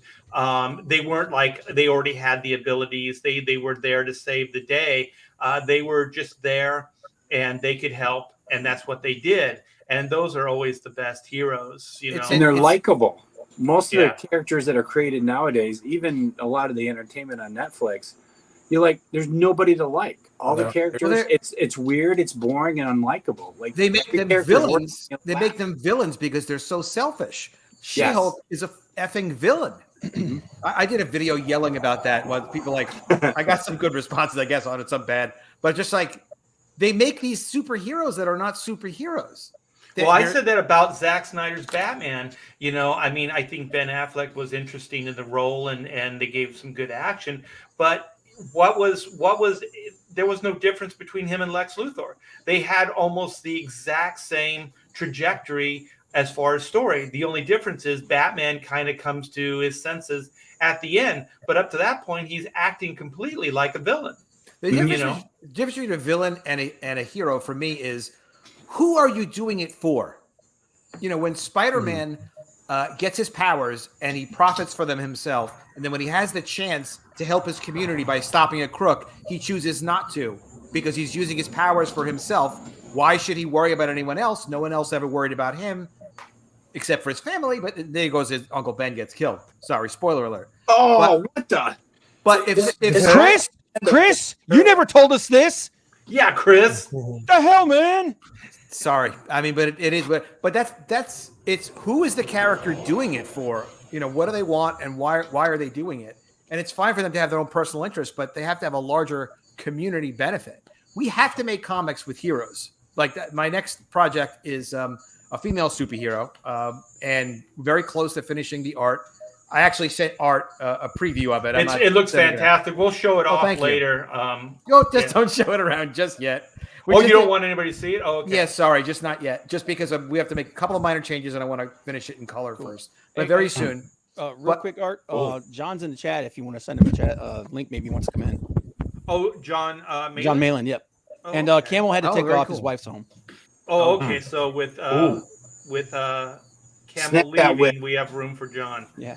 They weren't like they already had the abilities. They were there to save the day. They were just there and they could help, and that's what they did. And those are always the best heroes, And they're likable. Most of the characters that are created nowadays, even a lot of the entertainment on Netflix, you're like, there's nobody to like. All the characters, it's weird, it's boring, and unlikable. Like, they make them villains. They make them villains because they're so selfish. She-Hulk is a effing villain. I did a video yelling about that. When people like, I got some good responses, I guess, on it, some bad, but just like they make these superheroes that are not superheroes. Well, I said that about Zack Snyder's Batman. I think Ben Affleck was interesting in the role, and they gave some good action, but there was no difference between him and Lex Luthor. They had almost the exact same trajectory as far as story. The only difference is Batman kind of comes to his senses at the end, but up to that point, he's acting completely like a villain. The difference between a villain and a hero for me is, who are you doing it for? When Spider-Man gets his powers and he profits for them himself, and then when he has the chance to help his community by stopping a crook, he chooses not to because he's using his powers for himself. Why should he worry about anyone else? No one else ever worried about him except for his family, but there goes his Uncle Ben gets killed. Sorry, spoiler alert. What the? But if Chris, you never told us this. Yeah, Chris. The hell, man. Sorry. I mean, but it is, but that's it's who is the character doing it for? What do they want and why are they doing it? And it's fine for them to have their own personal interests, but they have to have a larger community benefit. We have to make comics with heroes. Like that. My next project is a female superhero, and very close to finishing the art. I actually sent Art a preview of it. It looks fantastic. We'll show it off later. Don't show it around just yet. You don't want anybody to see it? Oh, okay. Yeah, sorry, just not yet. Just because we have to make a couple of minor changes, and I want to finish it in color first. But very soon. Real quick, Art. John's in the chat. If you want to send him a chat link, maybe he wants to come in. Oh, John Malin? John Malin, yep. Oh, and Camel had to take off. His wife's home. Oh, okay. So with Camel leaving, we have room for John. Yeah.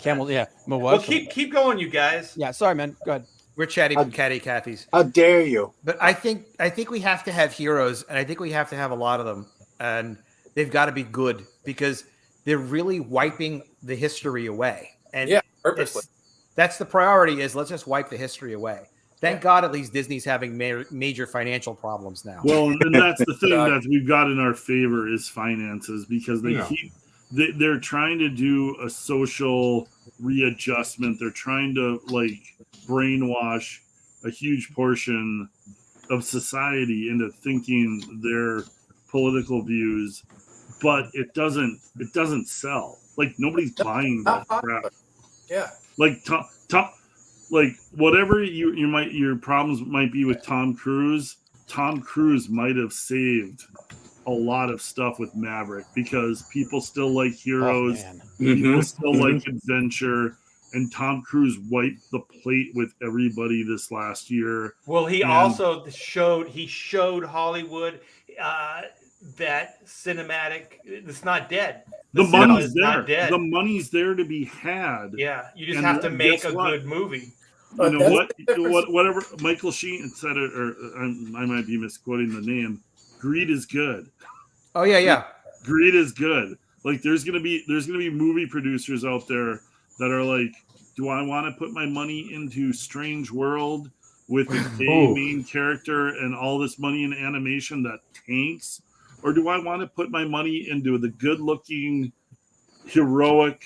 Camel. Yeah. Well, keep going, you guys. Yeah. Sorry, man. Go ahead. We're chatting with Catty Cathy's. How dare you? But I think we have to have heroes, and I think we have to have a lot of them, and they've got to be good because they're really wiping the history away. And purposely. That's the priority. Is let's just wipe the history away. Thank God, at least Disney's having major financial problems now. Well, and that's the thing that we've got in our favor is finances, because they're trying to do a social readjustment. They're trying to brainwash a huge portion of society into thinking their political views, but it doesn't sell. Like nobody's buying that crap. Yeah. Like like whatever your problems might be with Tom Cruise might have saved a lot of stuff with Maverick because people still like heroes, people still like adventure, and Tom Cruise wiped the plate with everybody this last year. Well, he also showed Hollywood that cinematic. It's not dead. The money's there. Not dead. The money's there to be had. Yeah, you just have to make a good movie. You know whatever Michael Sheen said it, or I might be misquoting the name. Greed is good. Oh yeah. Greed is good. Like there's gonna be movie producers out there that are like, do I want to put my money into Strange World with a gay main character and all this money in animation that tanks, or do I want to put my money into the good-looking, heroic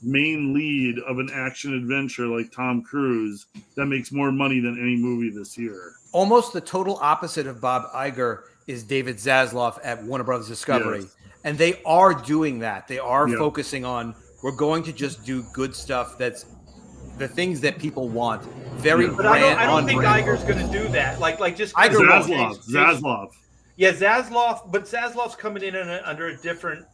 main lead of an action adventure like Tom Cruise that makes more money than any movie this year? Almost the total opposite of Bob Iger is David Zaslav at Warner Brothers Discovery. Yes. And they are doing that. They are focusing on, we're going to just do good stuff that's the things that people want. But I don't think Iger's going to do that. Like just Zaslav. Yeah, Zaslav, but Zaslav's coming in under a different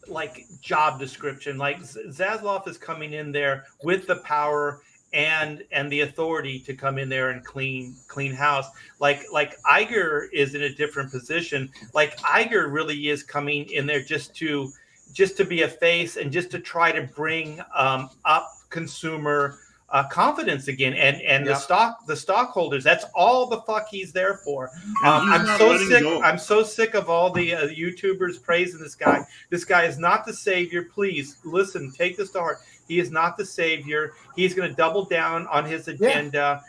like job description. Like Zaslav is coming in there with the power and the authority to come in there and clean house. Like Iger is in a different position. Like Iger really is coming in there just to be a face and just to try to bring up consumer confidence again and the stockholders. That's all the fuck he's there for. I'm so sick of all the YouTubers praising this guy. This guy is not the savior. Please listen, take this to heart. He is not the savior. He's going to double down on his agenda.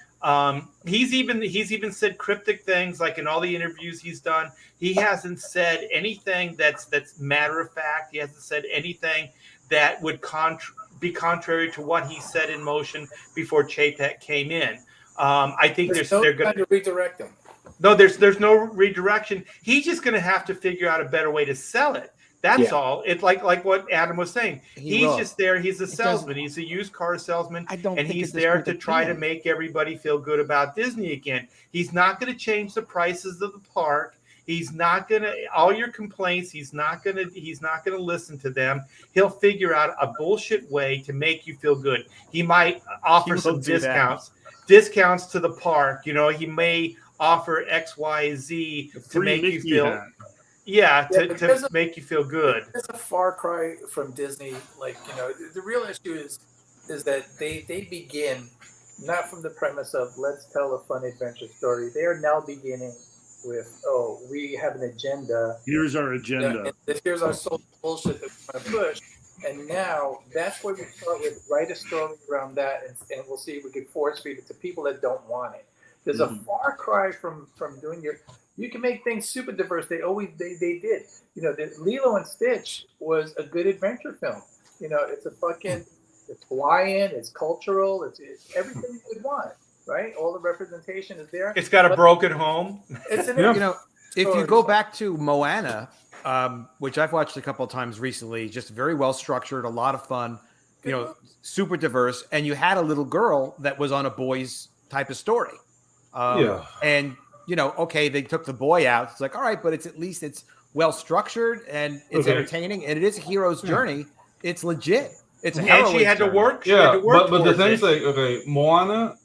He's even said cryptic things, like in all the interviews he's done. He hasn't said anything that's matter of fact. He hasn't said anything that would be contrary to what he set in motion before Chapek came in. I think they're going to redirect him. No, there's no redirection. He's just going to have to figure out a better way to sell it. That's all. It's like what Adam was saying. He's just there. He's a salesman. He's a used car salesman. And he's there to try to make everybody feel good about Disney again. He's not going to change the prices of the park. He's not going to, all your complaints, he's not going to listen to them. He'll figure out a bullshit way to make you feel good. He might offer some discounts to the park. You know, he may offer X, Y, Z to make you feel. To make you feel good. It's a far cry from Disney. Like, you know, the real issue is that they begin not from the premise of let's tell a fun adventure story. They are now beginning with, we have an agenda. Here's our agenda. Here's our social bullshit that we want to push. And now that's where we start with, write a story around that, and we'll see if we can force feed it to people that don't want it. There's a far cry from doing you can make things super diverse. They did. You know, Lilo and Stitch was a good adventure film. You know, it's Hawaiian, it's cultural, it's everything you would want, right? All the representation is there. It's got a broken home. You know, if you go back to Moana, which I've watched a couple of times recently, just very well structured, a lot of fun, you know, super diverse, and you had a little girl that was on a boys type of story. And you know, okay, they took the boy out. It's like, all right, but it's well structured and it's entertaining, and it is a hero's journey. It's legit. It's and she had to work. But the thing is, like, okay, Moana,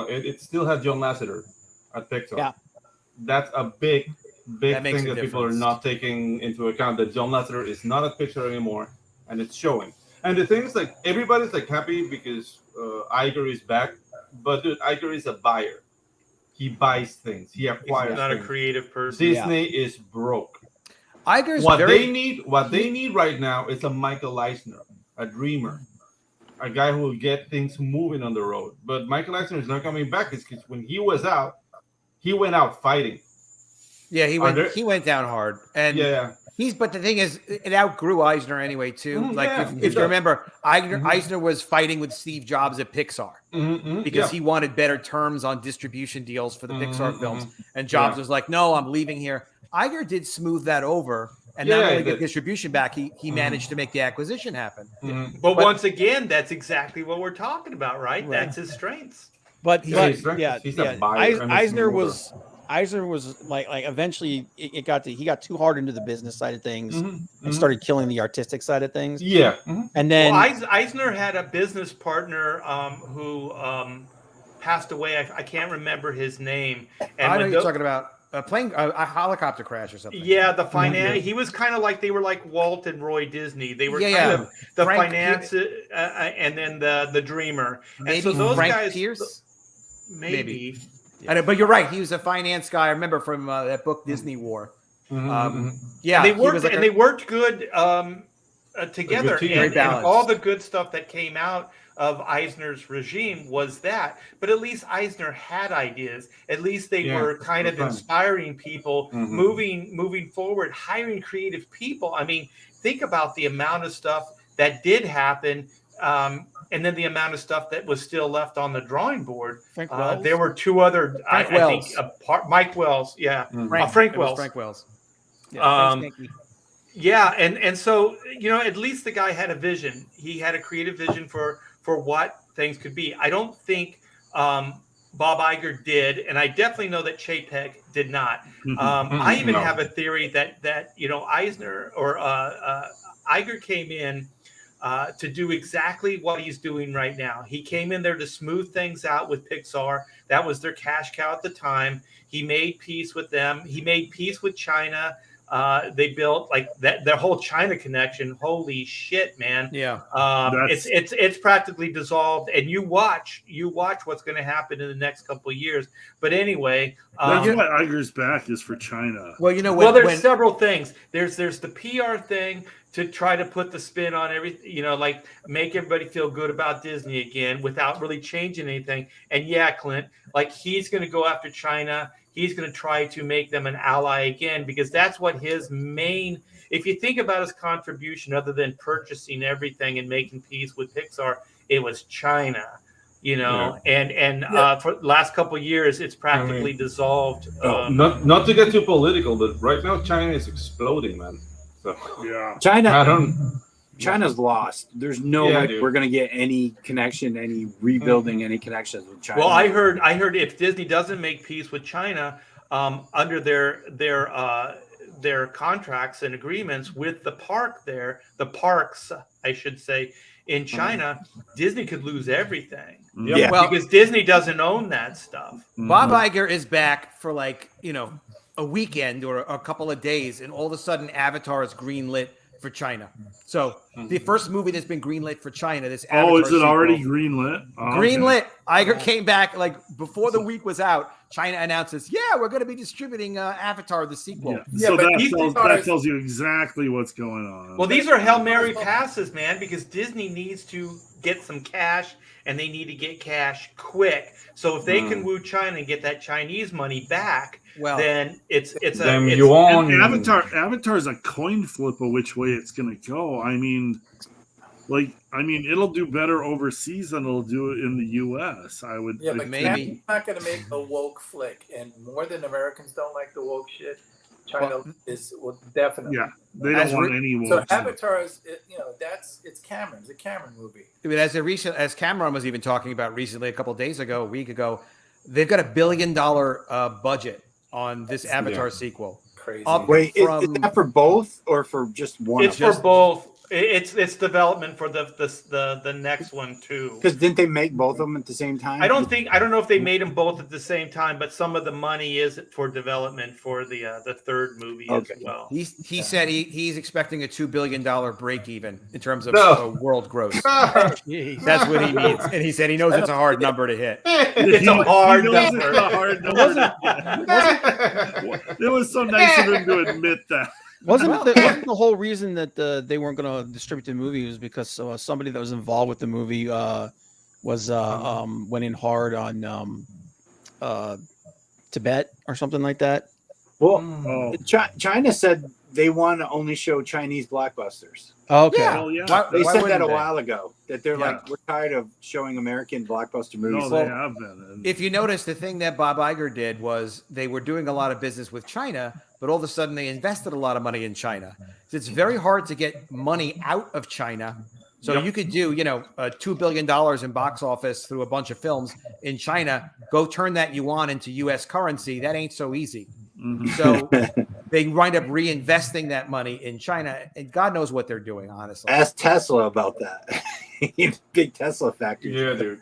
it still had John Lasseter at Pixar. Yeah, that's a big thing that people are not taking into account. That John Lasseter is not at Pixar anymore, and it's showing. And the thing is, like, everybody's like happy because Iger is back, but dude, Iger is a buyer. He buys things. He acquires. He's not things. A creative person. Disney is broke. Iger's what they need right now is a Michael Eisner, a dreamer, a guy who will get things moving on the road. But Michael Eisner is not coming back. It's because when he was out, he went out fighting. Yeah, he went down hard. And But the thing is, it outgrew Eisner anyway too. Like yeah, if you remember, Mhm. Eisner was fighting with Steve Jobs at Pixar because he wanted better terms on distribution deals for the Pixar films, and Jobs was like, "No, I'm leaving here." Iger did smooth that over, and not only get distribution back, he managed to make the acquisition happen. But once again, that's exactly what we're talking about, right? That's his strengths. But He's a buyer, and it's Eisner was like eventually he got too hard into the business side of things and started killing the artistic side of things. Yeah. And then Eisner had a business partner who passed away. I can't remember his name. And I know you're talking about a plane, a helicopter crash or something. Yeah, the finance. He was kind of like they were like Walt and Roy Disney. They were kind of the finance, and then the dreamer. Maybe and so those Frank guys, Pierce. maybe. I know, but you're right. He was a finance guy. I remember from that book Disney War. Yeah, and they worked good together. And all the good stuff that came out of Eisner's regime was that. But at least Eisner had ideas. At least they were kind of inspiring people, moving forward, hiring creative people. I mean, think about the amount of stuff that did happen. And then the amount of stuff that was still left on the drawing board. There were two other, I think, Mike Wells, Frank Wells. Frank Wells. And so, at least the guy had a vision. He had a creative vision for what things could be. I don't think Bob Iger did, and I definitely know that Chapek did not. I even have a theory that Eisner or Iger came in to do exactly what he's doing right now. He came in there to smooth things out with Pixar. That was their cash cow at the time. He made peace with them. He made peace with China. They built like that. Their whole China connection. Holy shit, man! Yeah, it's practically dissolved. And you watch what's going to happen in the next couple of years. But anyway, that's why Iger's back is for China. Well, there's several things. There's the PR thing to try to put the spin on everything, like make everybody feel good about Disney again without really changing anything. And Clint, like he's going to go after China. He's going to try to make them an ally again, because that's what his main, if you think about his contribution, other than purchasing everything and making peace with Pixar, it was China, and for the last couple of years, it's practically dissolved. Not to get too political, but right now China is exploding, man. So China's lost. There's no way we're going to get any connection, any rebuilding, any connections with China. Well, I heard if Disney doesn't make peace with China, under their contracts and agreements with the parks, I should say, in China, Disney could lose everything. Yeah, because Disney doesn't own that stuff. Bob Iger is back for a weekend or a couple of days, and all of a sudden Avatar is greenlit for China. So the first movie that's been greenlit for China, this Avatar is it already greenlit? Greenlit. Iger came back before the week was out. China announces, we're going to be distributing Avatar, the sequel. So that tells you exactly what's going on. Well, these are Hail Mary passes, man, because Disney needs to get some cash, and they need to get cash quick. So if they can woo China and get that Chinese money back, then Avatar is a coin flip of which way it's going to go. I mean, it'll do better overseas than it'll do it in the U.S. I would. Yeah, but maybe not going to make a woke flick, and more than Americans don't like the woke shit. China will definitely. Yeah, they don't want any woke. So Avatar is, it's Cameron's a Cameron movie. I mean, as Cameron was even talking about recently, a week ago, they've got $1 billion budget on this Avatar sequel. Crazy. Wait, is that for both or for just one? It's for both. It's development for the next one too. Because didn't they make both of them at the same time? I don't know if they made them both at the same time, but some of the money is for development for the third movie as well. He said he's expecting a $2 billion break even in terms of world gross. That's what he needs, and he said he knows it's a hard number to hit. It's a hard number. It was so nice of him to admit that. Wasn't the whole reason that they weren't going to distribute the movie was because somebody that was involved with the movie went in hard on Tibet or something like that? Well, China said they want to only show Chinese blockbusters. Okay. Yeah. Well, yeah. Why- They why said that wouldn't a they? while ago. That they're Yeah. like, we're tired of showing American blockbuster movies. No, they have been. And If you notice, the thing that Bob Iger did was they were doing a lot of business with China, but all of a sudden they invested a lot of money in China. So it's very hard to get money out of China. So you could do, $2 billion in box office through a bunch of films in China. Go turn that yuan into U.S. currency. That ain't so easy. Mhm. So they wind up reinvesting that money in China, and God knows what they're doing, honestly. Ask Tesla about that. Big Tesla factory. Yeah, dude.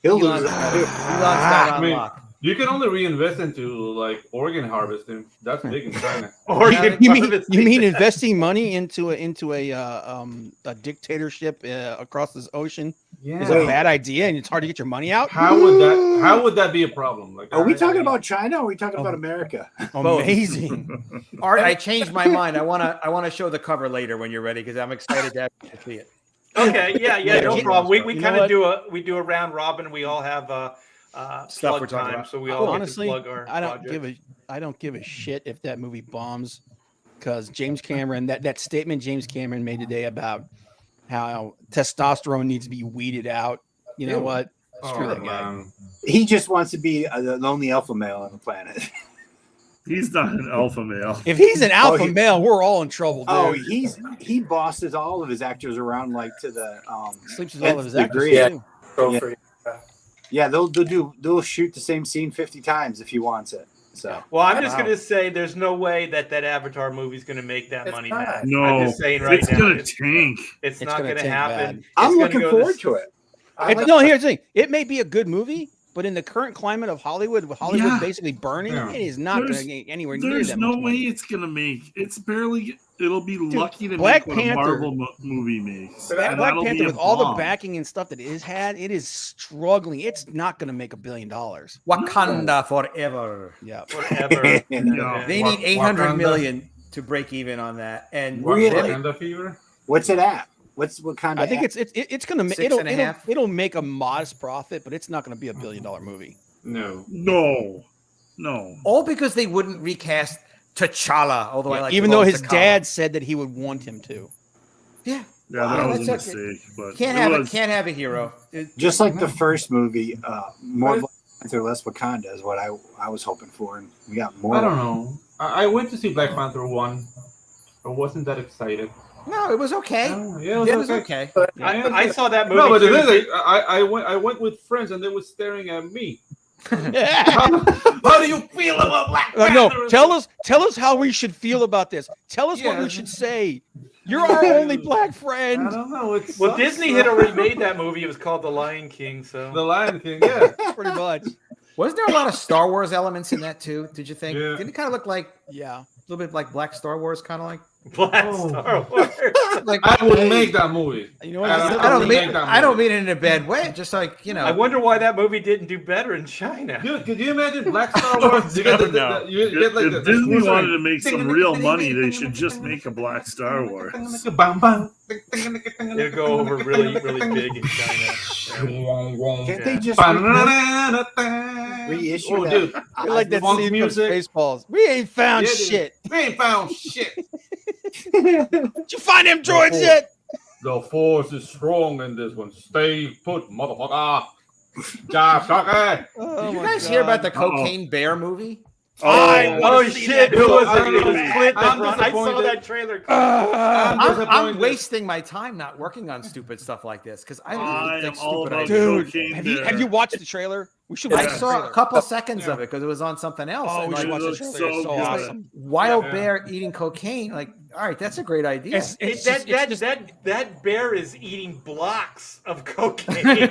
He'll Elon's lose. got Elon's got I mean, unlock. you can only reinvest into like organ harvesting. That's big in China. Organ You mean harvesting. investing money into a dictatorship across this ocean is a Wait. bad idea, and it's hard to get your money out? How would that be a problem? Like, Are we talking about China or are we talking about America? Amazing. Art, I changed my mind. I wanna show the cover later when you're ready because I'm excited to see it. Okay, yeah, no problem. We You know kind of what? do a round robin. We all have Stuff plug we're talking time, about. so we all Honestly, get to plug our I don't projects. give a shit if that movie bombs, because James Cameron, that statement James Cameron made today about how testosterone needs to be weeded out. You know Ew. what? Screw Oh, that guy. man. He just wants to be the only alpha male on the planet. He's not an alpha male. If he's an alpha he- male, we're all in trouble, dude. Oh, he bosses all of his actors around like to the Sleeps with all of his nth actors degree. Yeah. too. Go Yeah. for it. Yeah, they'll shoot the same scene 50 times if he wants it. So Well, I'm just Wow. going to say there's no way that Avatar movie is going to make that It's money not. back. No, I'm just saying right it's now. gonna tank. It's It's not gonna going to tank happen. bad. It's I'm gonna looking go forward to it. No, here's the thing. It may be a good movie, but in the current climate of Hollywood, with Hollywood Yeah. basically burning, Yeah. it is not going There's- to get anywhere near There's that no much way money. it's gonna make. It's barely. It'll be lucky to Black make what Panther- a Marvel movie makes. But And Black that'll be Panther, a with all the bomb. backing and stuff that it has had, it is struggling. It's not going to make $1 billion. Wakanda forever. Yeah. forever. Yeah. They need 800 Wakanda. million to break even on that. And Really? Wakanda fever. What's it at? What kind of? I think it's going to 6.5. it'll make a modest profit, but it's not going to be $1 billion movie. No. No. all because they wouldn't recast T'Challa, although I like to Even call though it his T'Challa. dad said that he would want him to. Yeah, Yeah, Wow, that was a that's okay. mistake. But can't have a hero. Just like the first movie, more Black Panther, less Wakanda is what I was hoping for, and we got more. I don't know. I went to see Black Panther 1. I wasn't that excited. No, it was okay. Oh, Yeah, yeah, it was okay. But I saw that movie. No, but too. the thing is, I went with friends and they were staring at me. Yeah. How do you feel about Black Panther? No, tell us how we should feel about this. Tell us what Yeah. we should say. You're our only black I friend. don't know. It's Well, Disney had already made that movie. It was called The Lion King. So The Lion King. Yeah. Pretty much. Wasn't there a lot of Star Wars elements in that too? Did you think? Yeah. Didn't it kind of look like Yeah. a little bit like Black Star Wars, kind of like? Black Oh. Star Wars. Like I would make that movie. You know what? I don't make mean that I don't movie. mean it in a bad way. Just like I wonder why that movie didn't do better in China. Dude, could you imagine Black Star Wars? You get No. you get like If Disney wanted to make some real money, they should just make a Black Star Wars. It'll go over really, really big in China. Can't they just reissue Oh, that? dude. I like that Funk scene from music. Spaceballs. We ain't found Yeah, dude. shit. We ain't found shit. Did you find them droids yet? The force is strong in this one. Stay put, motherfucker. Job, sucker. Oh Did you my guys hear about the Uh-oh. Cocaine Bear movie? Oh shit! Who was it? It was Clint I'm that I saw disappointed. that trailer. I'm disappointed. wasting my time not working on stupid stuff like this because I I really am think all stupid about ideas. Dude, Cocaine have you Bear. watched the trailer? We should watch I the saw trailer. a couple seconds of it because it was on something else. Oh, and we like, should watch the looks trailer. It's so so good. awesome. wild Yeah. bear eating cocaine. Like, all right, that's a great idea. That bear is eating blocks of cocaine.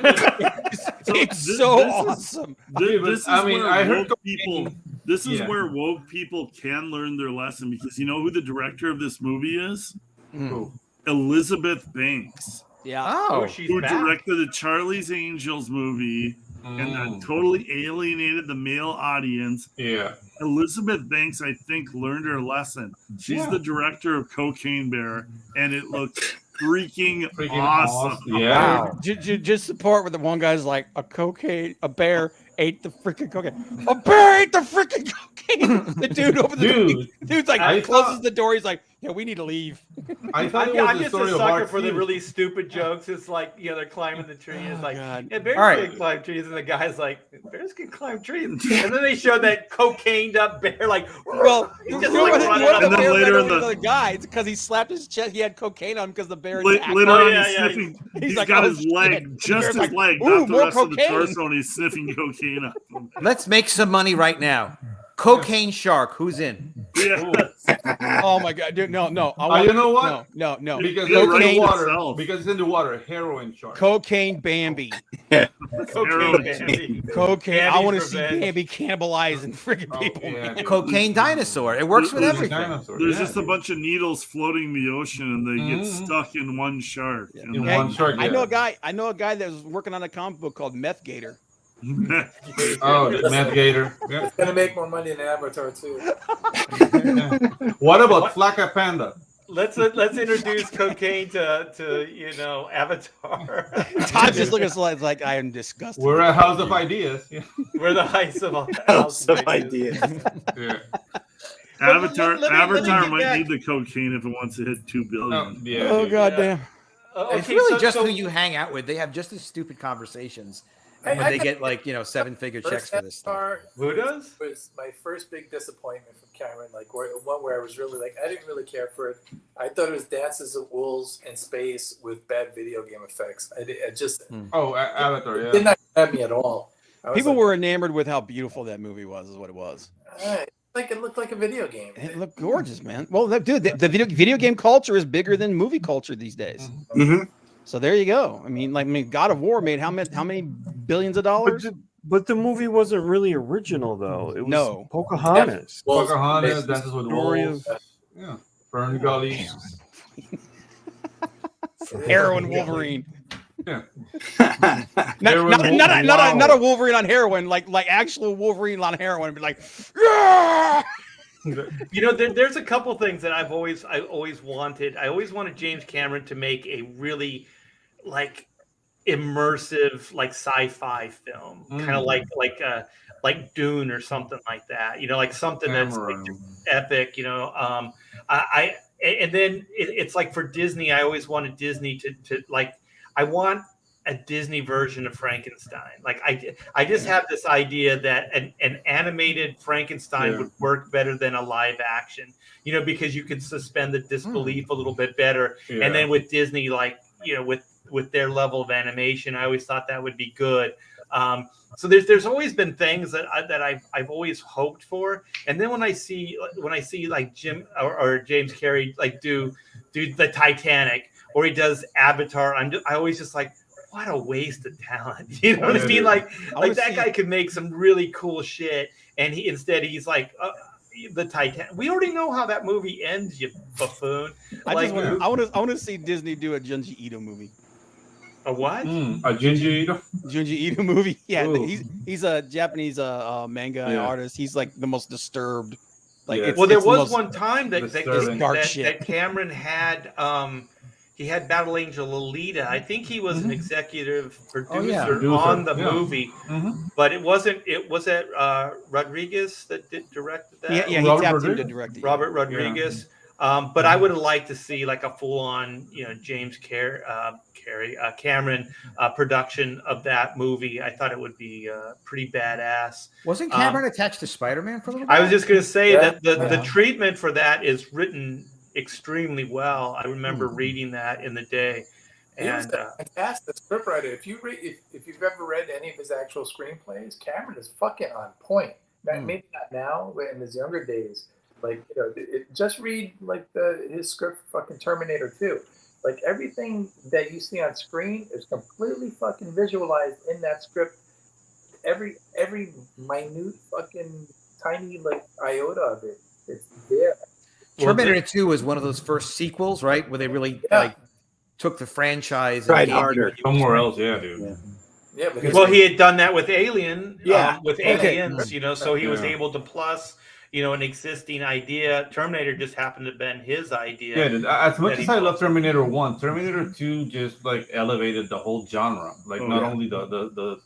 It's so awesome. Dude, but, This is I mean, where I heard woke people. This is Yeah. where woke people can learn their lesson, because you know who the director of this movie is? Cool. Elizabeth Banks, Yeah. Oh, she's who back. directed the Charlie's Angels movie and that totally alienated the male audience. Yeah. Elizabeth Banks, I think, learned her lesson. She's Yeah. the director of Cocaine Bear, and it looks freaking Freaking awesome. Yeah. wow. Just support with the one guy's like a bear ate the freaking cocaine. A bear ate the freaking cocaine. The dude over the dude's like closes the door. He's like, yeah, we need to leave. I thought I'm just a sucker for the really stupid jokes. It's like, they're climbing the tree. And it's like, yeah, bears can climb trees. And the guy's like, bears can climb trees. And then they showed that cocained up bear, like, well, he's just like running up. And then later in the guy, because he slapped his chest, he had cocaine on because the bear. Later on, he's sniffing. He's like, got his leg, just his leg, not the rest of the torso, and he's sniffing cocaine up. Let's make some money right now. Cocaine shark, who's in? Yeah. Oh my god, dude! No. You know what? No. Because it's in the water. Because it's in the water. Heroin shark. Cocaine Bambi. Cocaine. I want to see Bambi cannibalizing freaking people. Yeah. Cocaine dinosaur. It works with everything. There's just a bunch of needles floating in the ocean, and they get stuck in one shark. One shark. I know a guy that was working on a comic book called Meth Gator. Meth Gator. Yeah. It's gonna make more money than Avatar too. What about Flacca Panda? Let's introduce cocaine to Avatar. Todd just looking like I am disgusted. We're a house of ideas. Yeah. We're the house of ideas. Yeah. Avatar might need the cocaine if it wants to hit 2 billion. Oh goddamn! It's really just who you hang out with. They have just as stupid conversations. When they get 7-figure checks for this stuff. Who does? Was my first big disappointment from Cameron. One where I was really I didn't really care for it. I thought it was Dances of Wolves in space with bad video game effects. Avatar. Yeah. It did not grab me at all. People were enamored with how beautiful that movie was. Is what it was. It looked like a video game. It looked gorgeous, man. Well, dude, the video game culture is bigger than movie culture these days. Mm-hmm. So there you go. I mean, God of War made how many billions of dollars? But the movie wasn't really original, though. It was Pocahontas. Pocahontas, Dances with Wolves. Yeah. Fern Gully. Heroin Wolverine. Yeah. Not a Wolverine on heroin, like actual Wolverine on heroin. Be like, yeah! There's a couple things that I always wanted. I always wanted James Cameron to make a really immersive sci-fi film, kind of like Dune or something like that. Something that's epic. And then it's like for Disney, I always wanted Disney to I want a Disney version of Frankenstein. I just have this idea that an animated Frankenstein would work better than a live action, because you could suspend the disbelief a little bit better. Yeah. And then with Disney, with their level of animation, I always thought that would be good. So there's always been things that I've always hoped for. And then when I see Jim or James Carrey do the Titanic, or he does Avatar, I always just what a waste of talent. You know what I mean? That guy could make some really cool shit, and he's the Titanic. We already know how that movie ends, you buffoon. I want to see Disney do a Junji Ito movie. A what? A Junji Ito? Junji Ito movie. Yeah, he's a Japanese manga artist. He's the most disturbed. There was one time that Cameron had. He had Battle Angel Alita. I think he was an executive producer on the movie, but it wasn't. It was Rodriguez that directed that. Yeah, he tapped him to direct it. Robert Rodriguez. Yeah. But I would have liked to see a full-on, James Cameron production of that movie. I thought it would be pretty badass. Wasn't Cameron attached to Spider-Man for a little bit? I was just going to say that the treatment for that is written extremely well. I remember reading that in the day. He was a fantastic scriptwriter. If you've ever read any of his actual screenplays, Cameron is fucking on point. Maybe not now, but in his younger days. Just read his script for fucking Terminator 2. Everything that you see on screen is completely fucking visualized in that script. Every minute fucking tiny iota of it, it's there. Terminator 2 was one of those first sequels, right? Where they really took the franchise and tried harder somewhere else. Yeah, dude. Yeah, he had done that with Alien. Aliens, so he was able to plus, an existing idea. Terminator just happened to have been his idea. Yeah, dude, as much as I love Terminator 1, Terminator 2 just elevated the whole genre. Not only the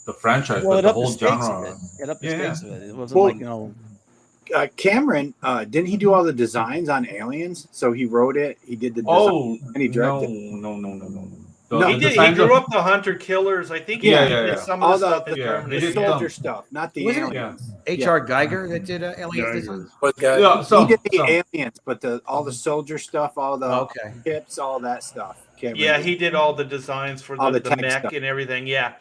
the franchise, Well, but it the up the whole stakes of genre. it. It up the Yeah, stakes of it. It wasn't Well, like, you know. Cameron, didn't he do all the designs on Aliens? So he wrote it, he did the design, Oh and he directed. no. No, He The did. He designs drew of- up the hunter killers. I think he Yeah, did yeah. some All of the stuff the in yeah, Terminator. he the did soldier some. stuff, not the Wasn't it aliens. H.R. Geiger that did Aliens Geiger. design? What guy? Yeah, He some. did the aliens, but all the soldier stuff, all the Okay. ships, all that stuff. Cameron Yeah, did. he did all the designs for All the, the the tech mech stuff. and everything. Yeah.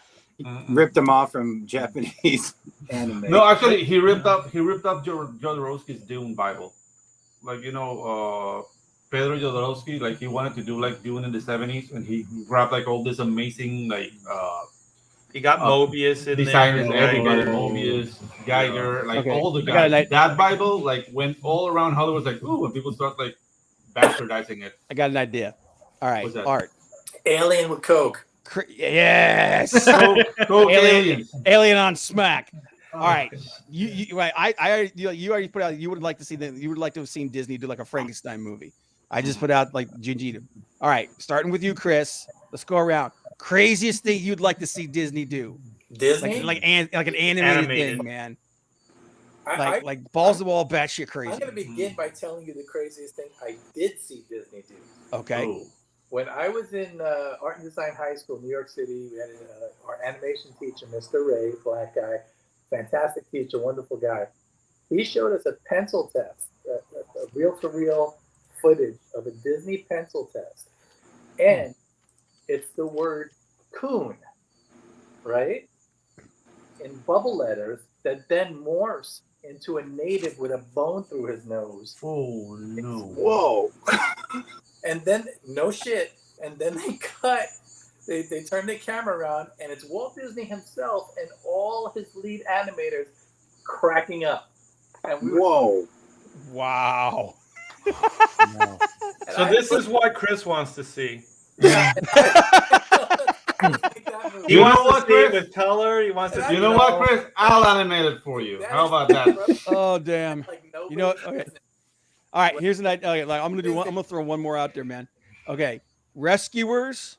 Ripped them off from Japanese anime. No, actually, he ripped up Jodorowsky's Dune Bible. Like Pedro Jodorowsky, like he wanted to do like Dune in the 70s, and he grabbed like all this amazing like He got Mobius in designers, there. everybody, Oh, Mobius, Geiger, like Okay, all the I got guys. an That Bible like went all around Hollywood, like ooh, and people start like bastardizing it. I got an idea. All right, What's that? Art. Alien with Coke. Yes. Go aliens. Alien on smack. All right, you right. You already put out. You would like to see you would like to have seen Disney do like a Frankenstein movie. I just put out like Jinji. All right, starting with you, Chris. Let's go around. Craziest thing you'd like to see Disney do? Disney? Like an animated thing, man. Like balls to the wall, batshit crazy. I'm going to begin by telling you the craziest thing I did see Disney do. Okay. Oh. When I was in Art and Design High School, New York City, we had our animation teacher, Mr. Ray, black guy, fantastic teacher, wonderful guy. He showed us a pencil test, a reel-to-reel footage of a Disney pencil test. And it's the word coon, right? In bubble letters that then morphs into a native with a bone through his nose. Oh no! Whoa! And then no shit. And then they turn the camera around, and it's Walt Disney himself and all his lead animators cracking up. And Whoa! Wow. So this is what Chris wants to see. Yeah. He You wants know to what, see it Chris? with color. He wants to see. You know what, Chris? I'll animate it for you. How about that? Oh damn. You know what? Okay. All right, here's an idea. Okay, like I'm gonna throw one more out there, man. Okay, Rescuers,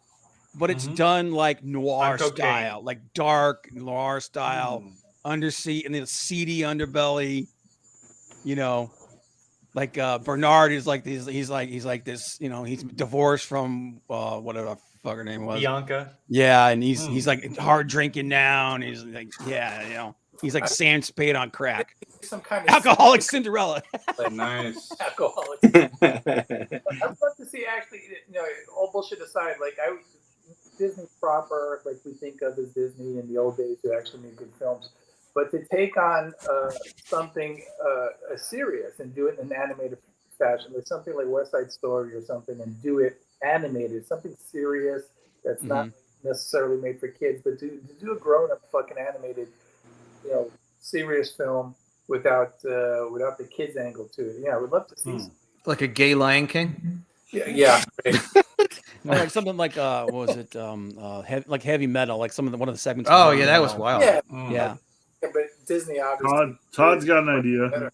but it's done like noir style, like dark noir style, undersea and the seedy underbelly. You know, like Bernard is like this. He's like this. You know, he's divorced from whatever the fuck her name was, Bianca. Yeah, and he's like hard drinking now, and he's like, yeah, you know, he's like Sam Spade on crack. Some kind of alcoholic Cinderella. Nice. Alcoholic. I'd love to see actually, you know, all bullshit aside, like Disney proper, like we think of as Disney in the old days who actually made good films, but to take on something serious and do it in an animated fashion, like something like West Side Story or something, and do it animated, something serious that's not necessarily made for kids, but to do a grown-up fucking animated, you know, serious film without the kids angle to it. Yeah, I would love to see like a gay Lion King. Yeah. No, like something like what was it? Like heavy metal, like one of the segments. Oh yeah, that was wild. Yeah. Yeah. But Disney obviously. Todd's got an idea.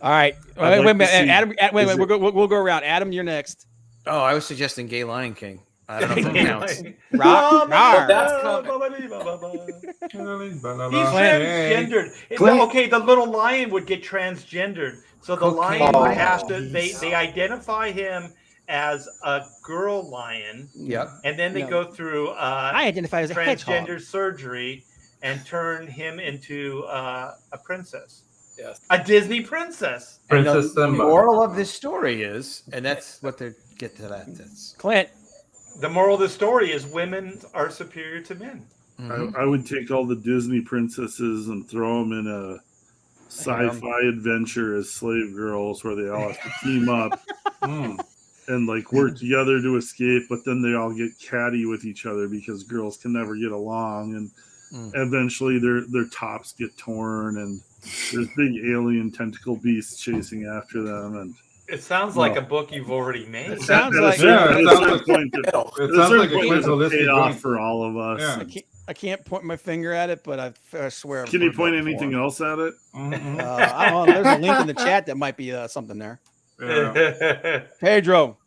All right. Wait a minute. Adam, wait. We'll go around. Adam, you're next. Oh, I was suggesting gay Lion King. I don't know if that counts. He's transgendered. Okay, the little lion would get transgendered. So the lion would have to. They identify him as a girl lion. Yep. And then they go through I identify as a transgender hedgehog. surgery and turn him into a princess. Yes. A Disney princess. Princess The Simba. moral of this story is, and that's what they get to that. That's Clint. The moral of the story is women are superior to men. I would take all the Disney princesses and throw them in a sci-fi adventure as slave girls where they all have to team up and like work together to escape, but then they all get catty with each other because girls can never get along, and eventually their tops get torn and there's big alien tentacle beasts chasing after them, and It sounds like a book you've already made. It sounds like a quiz payoff for all of us. Yeah. I can't point my finger at it, but I swear. Can you point anything else at it? I don't know, there's a link in the chat that might be something there. Yeah. Pedro.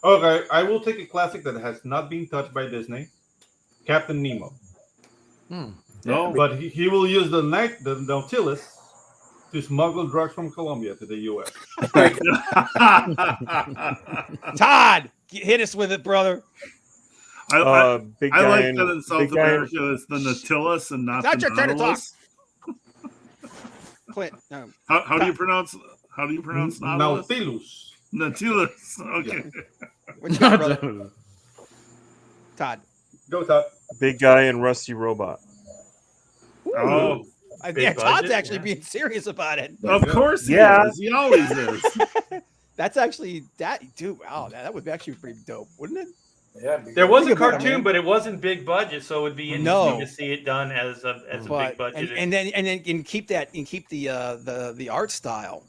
Okay, I will take a classic that has not been touched by Disney. Captain Nemo. No, but he will use the Nautilus to smuggle drugs from Colombia to the U.S. Todd, hit us with it, brother. I Big like guy that in South America it's the Nautilus and not It's the not your turn to talk. Nautilus. Clint, no. How do you pronounce Nautilus? Nautilus. Nautilus. Okay. What you got, brother? Todd. Go, Todd. Big guy and Rusty Robot. Oh, Yeah, Todd's actually being serious about it. of course he Yeah. is. He always is. That's actually dude. Wow, that would actually be pretty dope, wouldn't it? Yeah, There was a Think about it, cartoon, man. but it wasn't big budget, so it would be interesting to see it done as a big budget. And then keep the art style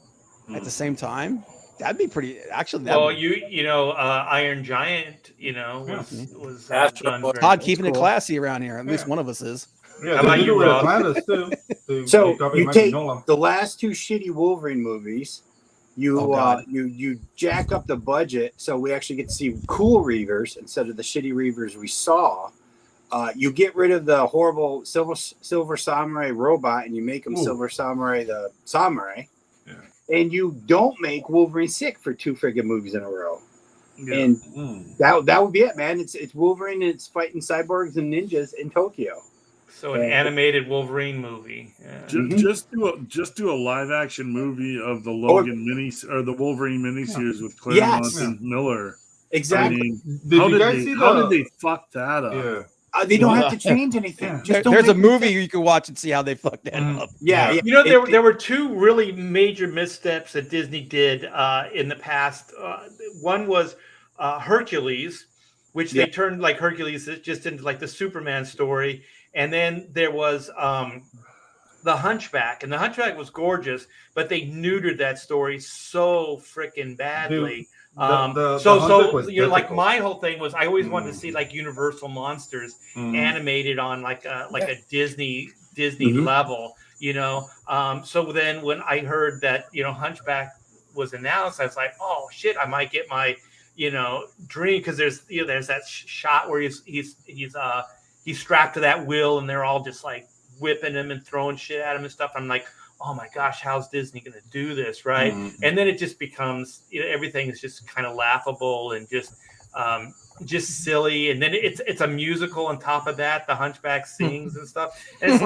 at the same time. That'd be pretty. Actually, well, Iron Giant, was done very Todd keeping it classy around here. At least one of us is. Yeah, How about you, Rob? Atlantis too. So copy you Mikey take Nolan. the last two shitty Wolverine movies, you jack up the budget so we actually get to see cool Reavers instead of the shitty Reavers we saw. You get rid of the horrible Silver Samurai robot and you make him Silver Samurai the Samurai. Yeah. And you don't make Wolverine sick for 2 friggin' movies in a row. Yeah. And that would be it, man. It's Wolverine and it's fighting cyborgs and ninjas in Tokyo. So an animated Wolverine movie. Yeah. Just do a live action movie of the Logan or the Wolverine miniseries with Claremont and Miller. Exactly. I mean, Did how did they fuck that up? Yeah. They don't have to change anything. Just don't There's a make movie you can watch and see how they fucked that up. Yeah. There were two really major missteps that Disney did in the past. One was Hercules, which they turned like Hercules just into like the Superman story. And then there was the Hunchback, and the Hunchback was gorgeous, but they neutered that story so freaking badly. Dude, Like my whole thing was I always wanted to see like Universal monsters animated on like a Disney level, So then when I heard that Hunchback was announced, I was like, oh shit, I might get my dream, because there's that shot where he's strapped to that wheel and they're all just like whipping him and throwing shit at him and stuff. I'm like, oh my gosh, how's Disney going to do this? Right. And then it just becomes, everything is just kind of laughable and just silly. And then it's a musical on top of that. The Hunchback sings and stuff. And it's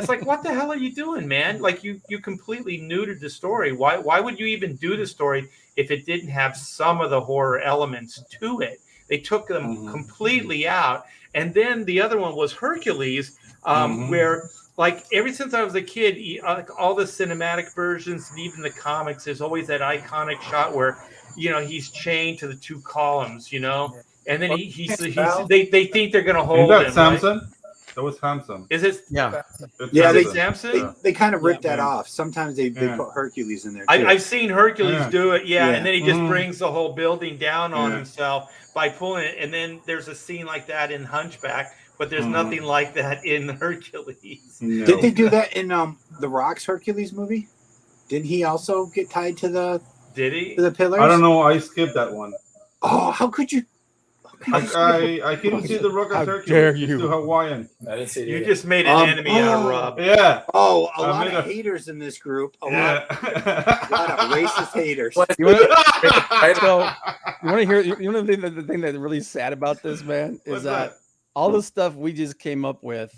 like, what the hell are you doing, man? Like you completely neutered the story. Why would you even do the story if it didn't have some of the horror elements to it? They took them completely out. And then the other one was Hercules, where like ever since I was a kid, like all the cinematic versions and even the comics, there's always that iconic shot where, he's chained to the 2 columns, and then they think they're going to hold him. Is that Samson? Right? That was Samson. Is it? Yeah. Samson? They kind of rip that off. Sometimes they put Hercules in there too. I've seen Hercules do it. Yeah. And then he just brings the whole building down on himself by pulling it. And then there's a scene like that in Hunchback, but there's nothing like that in Hercules. No. Did they do that in The Rock's Hercules movie? Didn't he also get tied to the pillars? I don't know. I skipped that one. Oh, how could you? I couldn't see the Rock as Hercules. Dare you? It's too Hawaiian. I didn't see it. You just made an enemy out of Rob. Yeah. Oh, a lot of haters in this group. A lot of racist haters. You want to hear? You know the thing that's really sad about this, man, is that all the stuff we just came up with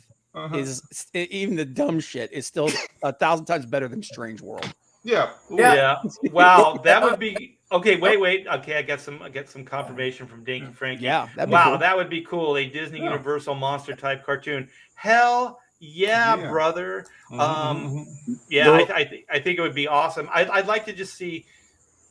is even the dumb shit is still 1,000 times better than Strange World. Yeah. Wow, that would be okay. Wait. Okay, I get some confirmation from Dinky Frankie. Yeah. Wow, that would be cool. A Disney Universal monster type cartoon. Hell yeah, brother. I think it would be awesome. I'd like to just see.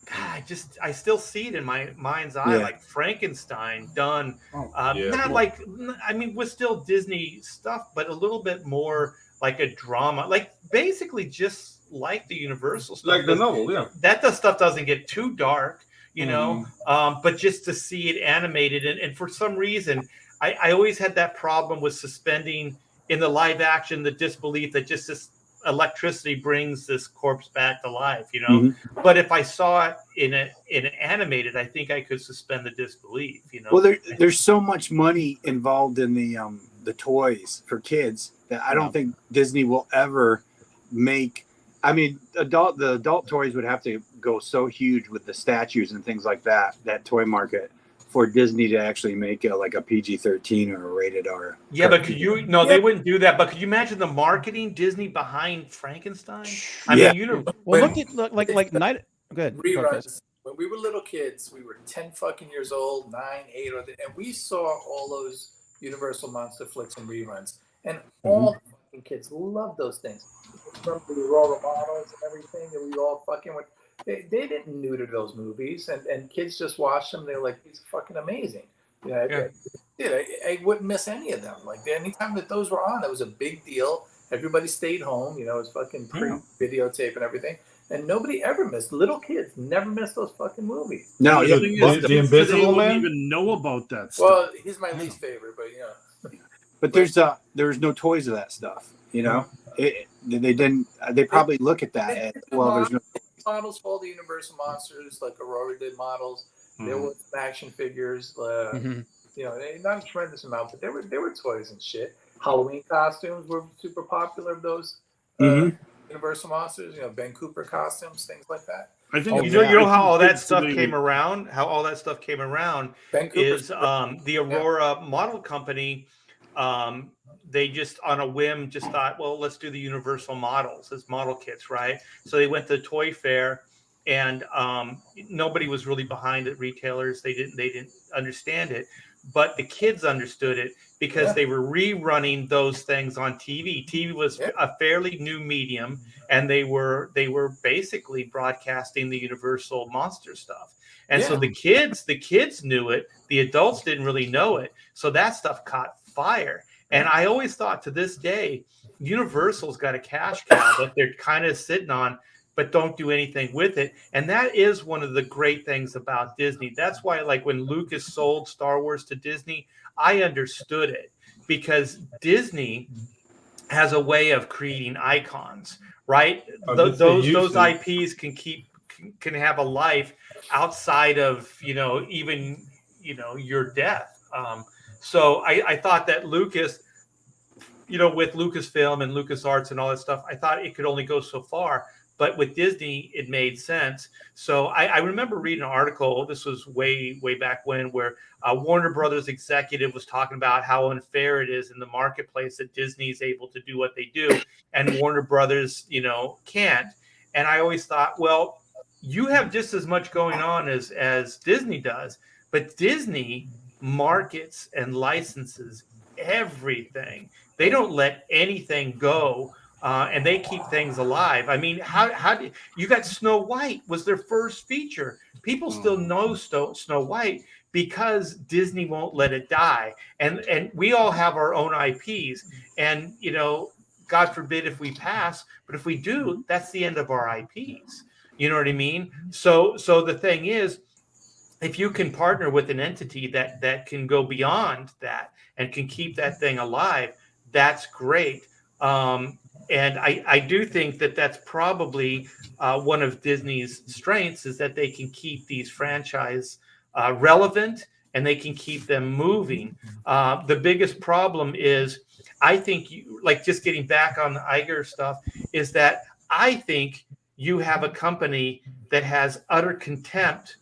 God, I still see it in my mind's eye, like Frankenstein done. Not like, with still Disney stuff, but a little bit more like a drama, like basically just like the Universal stuff, like the novel. That stuff doesn't get too dark, but just to see it animated, and for some reason, I always had that problem with suspending in the live action the disbelief that just this electricity brings this corpse back to life, But if I saw it in an animated, I think I could suspend the disbelief, Well, there's so much money involved in the the toys for kids that I don't think Disney will ever make. I mean, the adult toys would have to go so huge with the statues and things like that toy market, for Disney to actually make like a PG-13 or a rated R. Yeah, but could you? No, they wouldn't do that. But could you imagine the marketing Disney behind Frankenstein? I mean, well, look like night. Good. Reruns. When we were little kids, we were 10 fucking years old, 9, 8, and we saw all those Universal monster flicks and reruns, and all the fucking kids loved those things. Remember the Aurora models and everything that we all fucking went. They didn't neuter those movies, and kids just watched them. They were like, these are fucking amazing. I wouldn't miss any of them. Like anytime that those were on, it was a big deal. Everybody stayed home. It was fucking pre-videotape and everything. And nobody ever missed. Little kids never missed those fucking movies. No, the Invisible Man. Even know about that stuff. Well, he's my least favorite, but yeah. But there's no toys of that stuff. They didn't. They probably look at that as well. There's no models for all the Universal monsters, like Aurora did models. There were action figures. Not a tremendous amount, but there were toys and shit. Halloween costumes were super popular of those Universal monsters. Ben Cooper costumes, things like that. I think you know how all that stuff came around. How all that stuff came around is the Aurora Model Company. They just on a whim just thought, well, let's do the Universal models as model kits, right? So they went to the toy fair, and nobody was really behind it. Retailers, they didn't understand it, but the kids understood it because they were rerunning those things on TV. TV was a fairly new medium, and they were basically broadcasting the Universal monster stuff. And so the kids knew it. The adults didn't really know it. So that stuff caught fire. And I always thought, to this day, Universal's got a cash cow that they're kind of sitting on, but don't do anything with it. And that is one of the great things about Disney. That's why, like, when Lucas sold Star Wars to Disney, I understood it, because Disney has a way of creating icons, right? Those IPs can have a life outside of even your death. So I thought that Lucas, with Lucasfilm and LucasArts and all that stuff, I thought it could only go so far. But with Disney, it made sense. So I remember reading an article, this was way back when, where Warner Brothers executive was talking about how unfair it is in the marketplace that Disney is able to do what they do and Warner Brothers, can't. And I always thought, well, you have just as much going on as Disney does, but Disney markets and licenses everything. They don't let anything go. And they keep things alive. I mean, how did you got Snow White was their first feature? People still know Snow White because Disney won't let it die. And we all have our own IPs. And God forbid if we pass, but if we do, that's the end of our IPs. You know what I mean? So the thing is, if you can partner with an entity that can go beyond that and can keep that thing alive, that's great. And I do think that that's probably one of Disney's strengths, is that they can keep these franchise relevant and they can keep them moving. The biggest problem is, I think, just getting back on the Iger stuff, is that I think you have a company that has utter contempt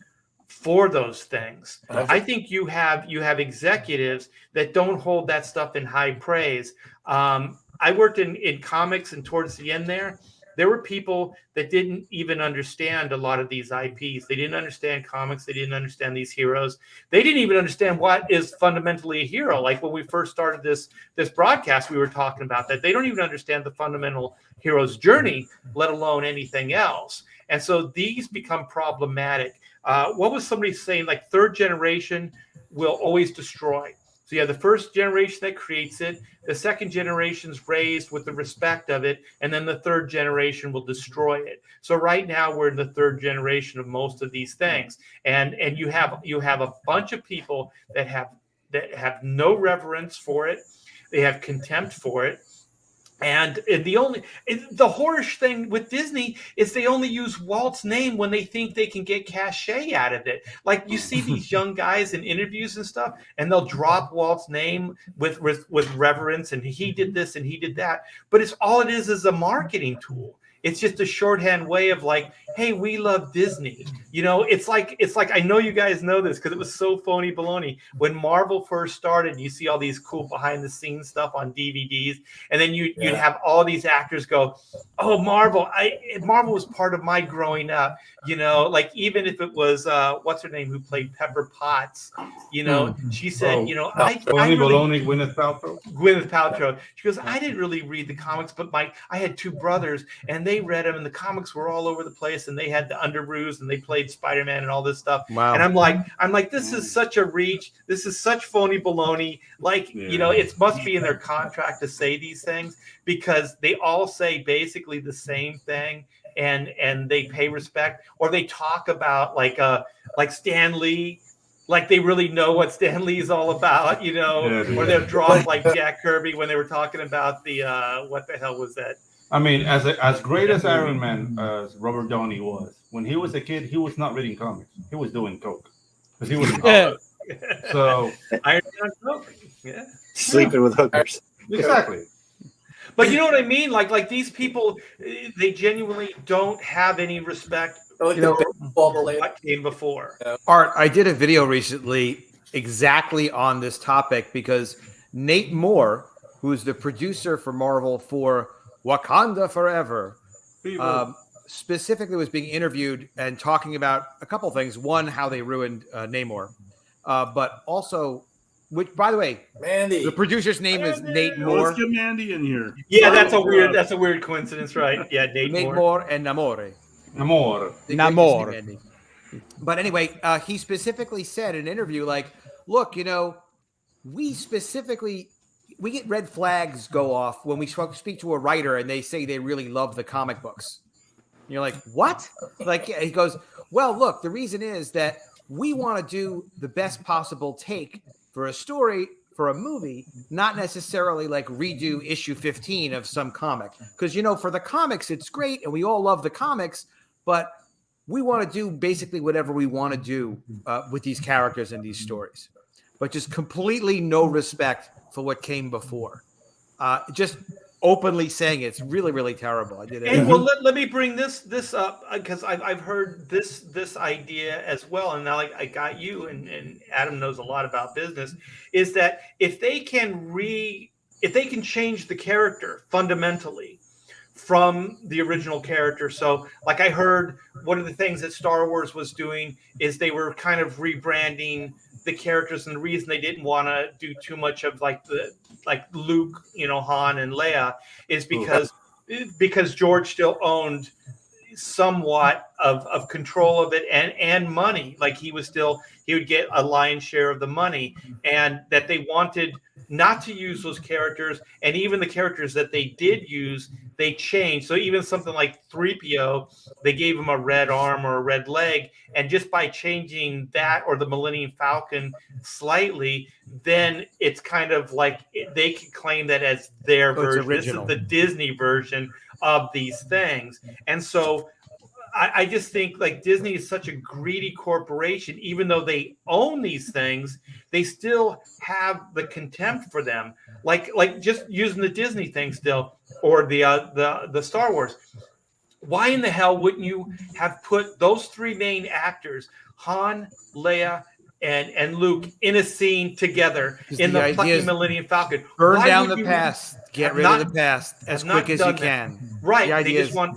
for those things. I think you have executives that don't hold that stuff in high praise. I worked in comics, and towards the end there were people that didn't even understand a lot of these IPs. They didn't understand comics. They didn't understand these heroes. They didn't even understand what is fundamentally a hero. Like when we first started this broadcast, we were talking about that. They don't even understand the fundamental hero's journey, let alone anything else. And so these become problematic. What was somebody saying? Like, third generation will always destroy. So you have the first generation that creates it, the second generation's raised with the respect of it, and then the third generation will destroy it. So right now we're in the third generation of most of these things, and you have a bunch of people that have no reverence for it, they have contempt for it, And the horrorish thing with Disney is they only use Walt's name when they think they can get cachet out of it. Like you see these young guys in interviews and stuff, and they'll drop Walt's name with reverence, and he did this and he did that. But it's all it is a marketing tool. It's just a shorthand way of like, hey, we love Disney. You know, it's like I know you guys know this because it was so phony baloney. When Marvel first started, you see all these cool behind the scenes stuff on DVDs, and then you'd have all these actors go, oh, Marvel was part of my growing up. You know, like even if it was what's her name who played Pepper Potts, you know, she said, you know, I really, Gwyneth Paltrow. Gwyneth Paltrow. She goes, I didn't really read the comics, but I had two brothers and they read them, and the comics were all over the place, and they had the Underoos and they played Spider-Man and all this stuff. Wow. And I'm like, this is such a reach. This is such phony baloney. Like, you know, it must be in their contract to say these things because they all say basically the same thing. And they pay respect, or they talk about like Stan Lee, like they really know what Stan Lee is all about, you know, or they'll drop like Jack Kirby when they were talking about the what the hell was that? I mean, as great as Iron Man as Robert Downey was, when he was a kid, he was not reading comics. He was doing coke because he was in college. So Iron Man coke, sleeping with hookers. Exactly. But you know what I mean? Like these people, they genuinely don't have any respect for what came before. Art, I did a video recently exactly on this topic because Nate Moore, who's the producer for Marvel for Wakanda Forever, specifically was being interviewed and talking about a couple things. One, how they ruined Namor, but also, which, by the way, Mandy. The producer's name is Nate Moore. Let's get Mandy in here. Yeah, that's a weird coincidence, right? Yeah, Nate Moore and Namor. Namor. But anyway, he specifically said in an interview, like, look, you know, we get red flags go off when we speak to a writer and they say they really love the comic books. And you're like, what? Like, he goes, well, look, the reason is that we want to do the best possible take for a story, for a movie, not necessarily like redo issue 15 of some comic. Because, you know, for the comics, it's great and we all love the comics, but we want to do basically whatever we want to do with these characters and these stories. But just completely no respect for what came before. Just openly saying it's really, really terrible. I did it. And well, let me bring this up because I've heard this idea as well, and now I got you and Adam knows a lot about business. Is that if they can change the character fundamentally from the original character. So, like I heard, one of the things that Star Wars was doing is they were kind of rebranding the characters, and the reason they didn't want to do too much of like Luke, you know, Han and Leia is because George still owned somewhat of control of it and money. Like he would get a lion's share of the money, and that they wanted not to use those characters, and even the characters that they did use, they changed. So even something like 3PO, they gave him a red arm or a red leg, and just by changing that or the Millennium Falcon slightly, then it's kind of like they can claim that as their version. This is the Disney version of these things. And so I just think like Disney is such a greedy corporation. Even though they own these things, they still have the contempt for them. Like just using the Disney thing still, or the Star Wars. Why in the hell wouldn't you have put those three main actors, Han, Leia, and Luke, in a scene together in the fucking Millennium Falcon? Burn down the past, get rid of the past as quick as you can. Right. They just want.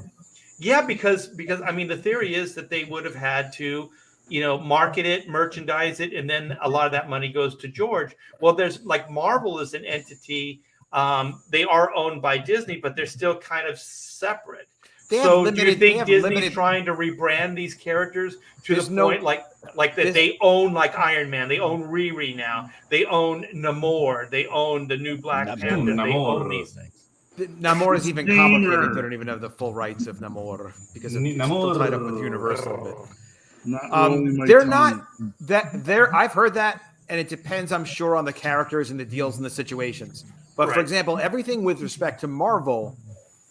Yeah, because I mean, the theory is that they would have had to, you know, market it, merchandise it, and then a lot of that money goes to George. Well, there's like Marvel is an entity. They are owned by Disney, but they're still kind of separate. So do you think Disney's trying to rebrand these characters to the point like that they own like Iron Man, they own Riri now, they own Namor, they own the new Black Panther, they own these things. Namor is even complicated. They don't even have the full rights of Namor because it's still tied up with Universal. They're not that. I've heard that, and it depends, I'm sure, on the characters and the deals and the situations. But for example, everything with respect to Marvel,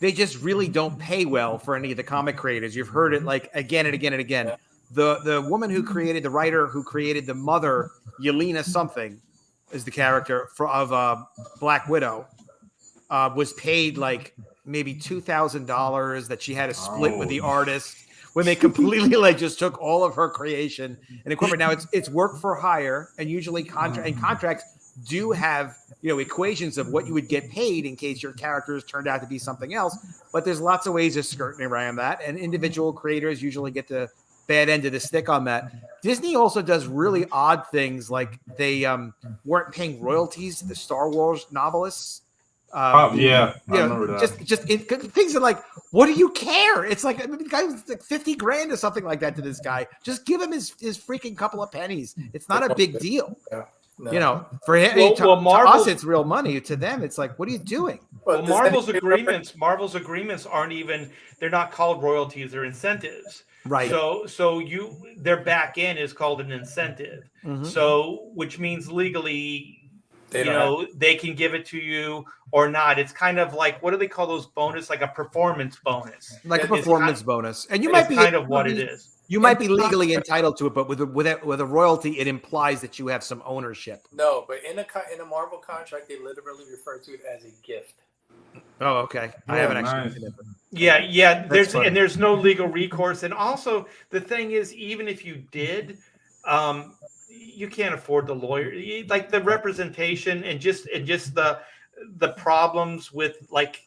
they just really don't pay well for any of the comic creators. You've heard it like again and again and again. Yeah. The woman who created, the writer who created the mother, Yelena something, is the character of Black Widow, was paid like maybe $2,000 that she had to split with the artist when they completely like just took all of her creation and incorporated. Now it's work for hire, and usually contracts do have equations of what you would get paid in case your characters turned out to be something else. But there's lots of ways of skirting around that, and individual creators usually get the bad end of the stick on that. Disney also does really odd things, like they weren't paying royalties to the Star Wars novelists. I remember that. Just things that like, what do you care? It's like, the guy was like 50 grand or something like that to this guy. Just give him his freaking couple of pennies. It's not a big deal. Yeah. No. For him, to us, it's real money. To them, it's like, what are you doing? Well, Marvel's agreements aren't even, they're not called royalties, they're incentives. Right. So their back end is called an incentive. Mm-hmm. So, which means legally, they can give it to you or not. It's kind of like, what do they call those bonus? Like a performance bonus. Like a performance bonus. And you might be kind of what it is. You might be legally entitled to it, but with a royalty, it implies that you have some ownership. No, but in a Marvel contract, they literally refer to it as a gift. Oh, okay. I haven't actually seen it. Yeah. There's no legal recourse, and also the thing is, even if you did, you can't afford the lawyer, like the representation, and just the problems with like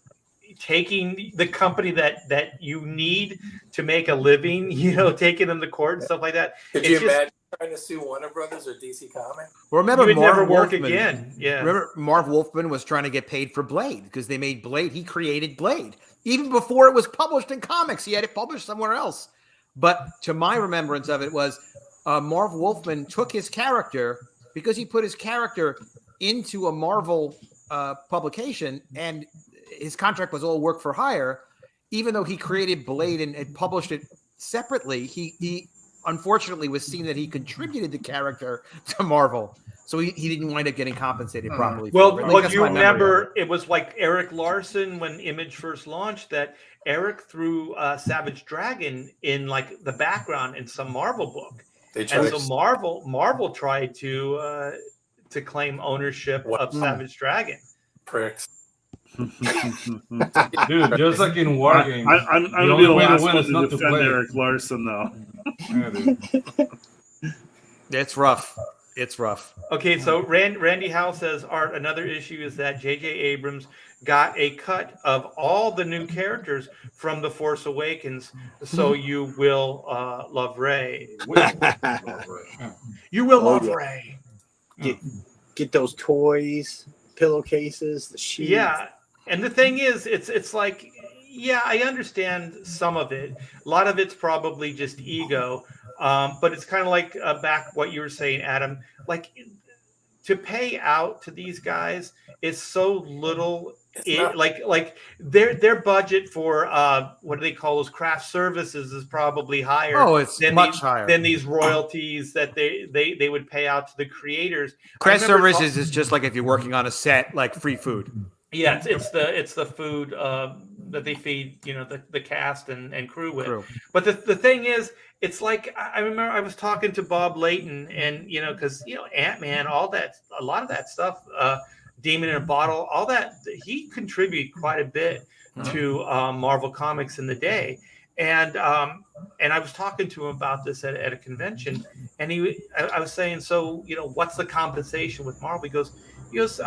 taking the company that you need to make a living, taking them to court and stuff like that. Could you imagine trying to sue Warner Brothers or DC Comics? Well, remember, you would Marv never work Wolfman, again. Yeah. Remember, Marv Wolfman was trying to get paid for Blade because they made Blade. He created Blade even before it was published in comics. He had it published somewhere else. But to my remembrance of it was Marv Wolfman took his character because he put his character into a Marvel publication, and his contract was all work for hire. Even though he created Blade and published it separately, he unfortunately was seen that he contributed the character to Marvel. So he didn't wind up getting compensated properly. But you remember, it was like Eric Larson when Image first launched, that Eric threw Savage Dragon in like the background in some Marvel book. So Marvel tried to claim ownership of Savage Dragon. Pricks. Dude, just like in War Games. I'm going to be the last one to defend Eric Larson, though. It's rough. It's rough. Okay, so Randy Howe says, Art, another issue is that J.J. Abrams got a cut of all the new characters from The Force Awakens, so you will love Rey. You will love Rey. Get those toys, pillowcases, the sheets. Yeah, and the thing is, it's like, yeah, I understand some of it. A lot of it's probably just ego, but it's kind of like back what you were saying, Adam. Like, to pay out to these guys is so little. Like their budget for what do they call those, craft services is probably higher. Oh, it's much higher than these royalties that they would pay out to the creators. Craft services is just like if you're working on a set, like free food. Yeah, it's the food that they feed the cast and crew with. But the thing is, it's like, I remember I was talking to Bob Layton, and because Ant-Man, all that, a lot of that stuff, Demon in a Bottle, all that, he contributed quite a bit to Marvel Comics in the day. And I was talking to him about this at a convention, and I was saying, so what's the compensation with Marvel? He goes, it's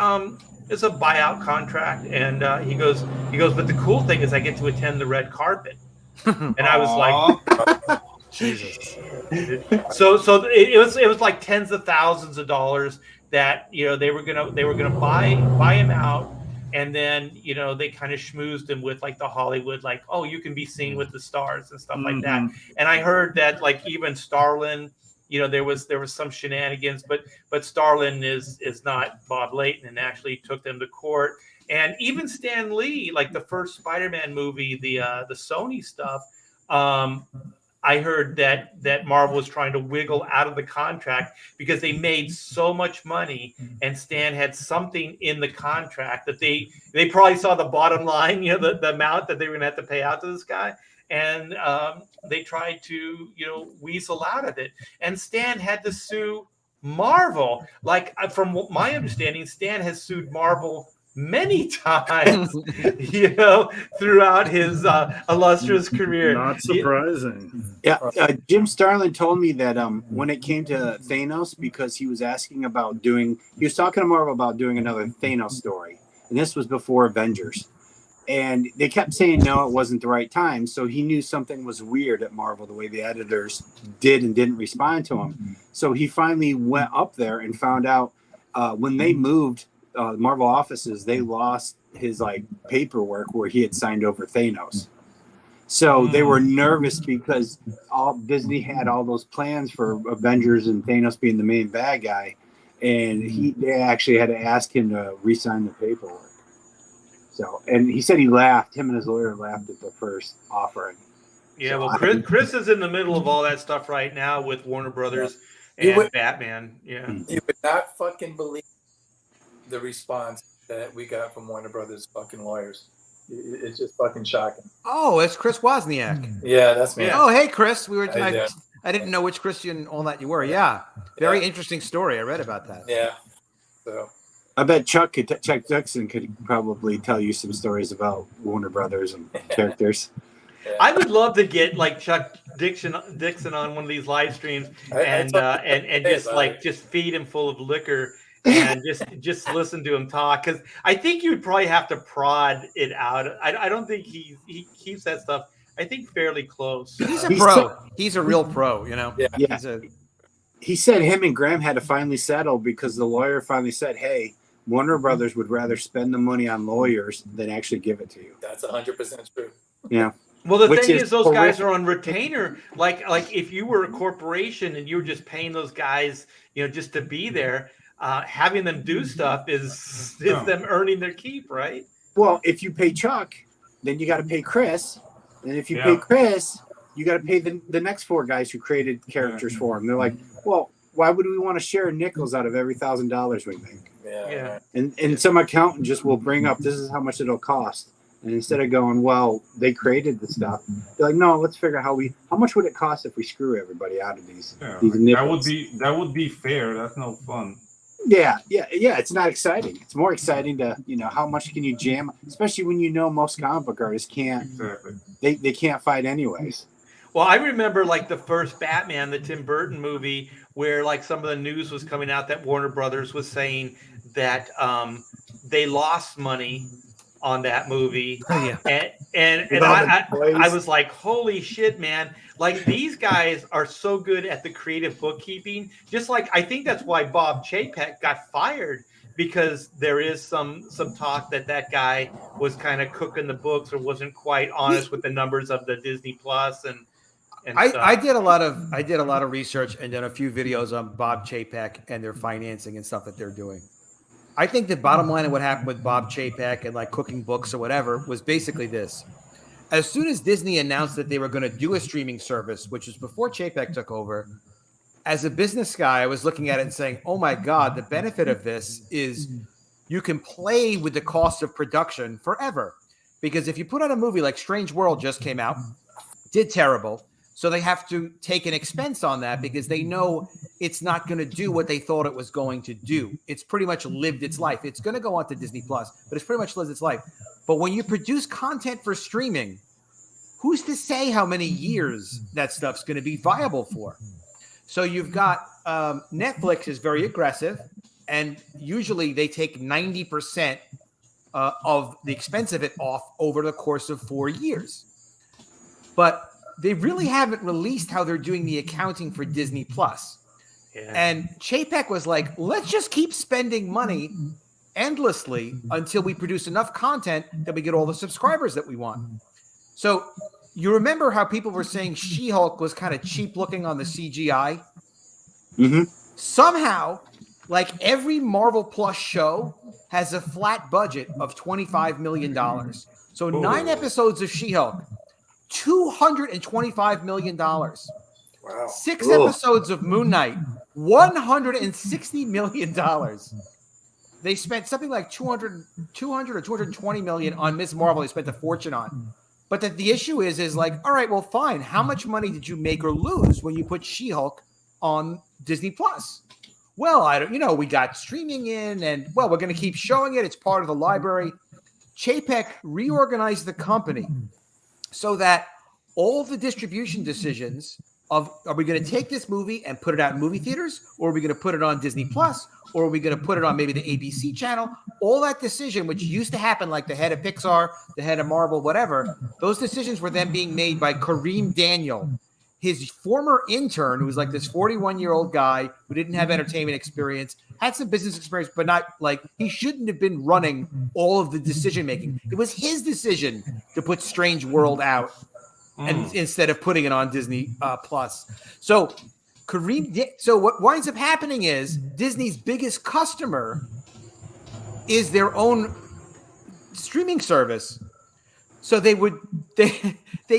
a buyout contract, and he goes, but the cool thing is I get to attend the red carpet. And I was like, Jesus. So it was like tens of thousands of dollars that they were gonna buy him out, and then they kind of schmoozed him with like the Hollywood, like, oh, you can be seen with the stars and stuff like that. And I heard that like even Starlin, there was some shenanigans, but Starlin is not Bob Layton, and actually took them to court. And even Stan Lee, like the first Spider-Man movie, the Sony stuff, I heard that Marvel was trying to wiggle out of the contract because they made so much money, and Stan had something in the contract that they probably saw the bottom line, the amount that they were going to have to pay out to this guy, and they tried to weasel out of it. And Stan had to sue Marvel. Like from my understanding, Stan has sued Marvel many times, throughout his illustrious career. Not surprising. Yeah, Jim Starlin told me that when it came to Thanos, because he was talking to Marvel about doing another Thanos story, and this was before Avengers, and they kept saying no, it wasn't the right time. So he knew something was weird at Marvel, the way the editors did and didn't respond to him. So he finally went up there and found out when they moved Marvel offices, they lost his paperwork where he had signed over Thanos. So they were nervous because Disney had all those plans for Avengers and Thanos being the main bad guy, and they actually had to ask him to re-sign the paperwork. So, and he said he laughed. Him and his lawyer laughed at the first offering. Yeah, well, Chris is in the middle of all that stuff right now with Warner Brothers and Batman. Yeah, you would not fucking believe the response that we got from Warner Brothers fucking lawyers. It's just fucking shocking. Oh, it's Chris Wozniak. Yeah, that's me. Oh, hey, Chris. I didn't know which Christian all that you were. Yeah, very interesting story. I read about that. Yeah. So I bet Chuck Dixon could probably tell you some stories about Warner Brothers and characters. I would love to get Chuck Dixon on one of these live streams and just feed him full of liquor and just listen to him talk, because I think you'd probably have to prod it out. I don't think he keeps that stuff, I think, fairly close. He's a pro. He's a real pro, Yeah. He said him and Graham had to finally settle because the lawyer finally said, hey, Warner Brothers would rather spend the money on lawyers than actually give it to you. That's 100% true. Yeah. Well, the thing is, those guys are on retainer. Like if you were a corporation and you were just paying those guys, just to be there, having them do stuff is them earning their keep, right? Well, if you pay Chuck, then you got to pay Chris, and if you pay Chris, you got to pay the next four guys who created characters for him. They're like, well, why would we want to share nickels out of every $1,000 we make? Yeah. And some accountant just will bring up, this is how much it'll cost. And instead of going, well, they created the stuff, they're like, no, let's figure out how much would it cost if we screw everybody out of these nickels? That would be fair. That's no fun. Yeah. It's not exciting. It's more exciting to, how much can you jam, especially when most comic book artists can't. Exactly. They can't fight anyways. Well, I remember the first Batman, the Tim Burton movie, where some of the news was coming out that Warner Brothers was saying that they lost money on that movie. And I was like, holy shit, man. These guys are so good at the creative bookkeeping. Just I think that's why Bob Chapek got fired, because there is some talk that guy was kind of cooking the books or wasn't quite honest with the numbers of the Disney Plus and I did a lot of research and done a few videos on Bob Chapek and their financing and stuff that they're doing. I think the bottom line of what happened with Bob Chapek and cooking books or whatever was basically this. As soon as Disney announced that they were going to do a streaming service, which was before Chapek took over, as a business guy, I was looking at it and saying, oh my God, the benefit of this is you can play with the cost of production forever. Because if you put on a movie like Strange World just came out, did terrible. So they have to take an expense on that because they know it's not going to do what they thought it was going to do. It's pretty much lived its life. It's going to go on to Disney Plus, but it's pretty much lived its life. But when you produce content for streaming, who's to say how many years that stuff's going to be viable for? So you've got Netflix is very aggressive, and usually they take 90% of the expense of it off over the course of 4 years. But they really haven't released how they're doing the accounting for Disney Plus. Yeah. And Chapek was like, let's just keep spending money endlessly until we produce enough content that we get all the subscribers that we want. So you remember how people were saying She-Hulk was kind of cheap looking on the CGI? Mm-hmm. Somehow, every Marvel Plus show has a flat budget of $25 million. So 9 episodes of She-Hulk, $225 million. Wow. 6 episodes of Moon Knight, $160 million. They spent something like 200 or 220 million on Ms. Marvel. They spent a fortune on. But the issue is like, all right, well, fine. How much money did you make or lose when you put She-Hulk on Disney Plus? Well, I don't, we got streaming in, and well, we're going to keep showing it. It's part of the library. Chapek reorganized the company so that all the distribution decisions of, are we going to take this movie and put it out in movie theaters, or are we going to put it on Disney Plus, or are we going to put it on maybe the ABC channel? All that decision, which used to happen like the head of Pixar, the head of Marvel, whatever, those decisions were then being made by Kareem Daniel, his former intern, who was like this 41-year-old guy who didn't have entertainment experience, had some business experience, but not like, he shouldn't have been running all of the decision making. It was his decision to put Strange World out and instead of putting it on Disney Plus. So what winds up happening is Disney's biggest customer is their own streaming service. So they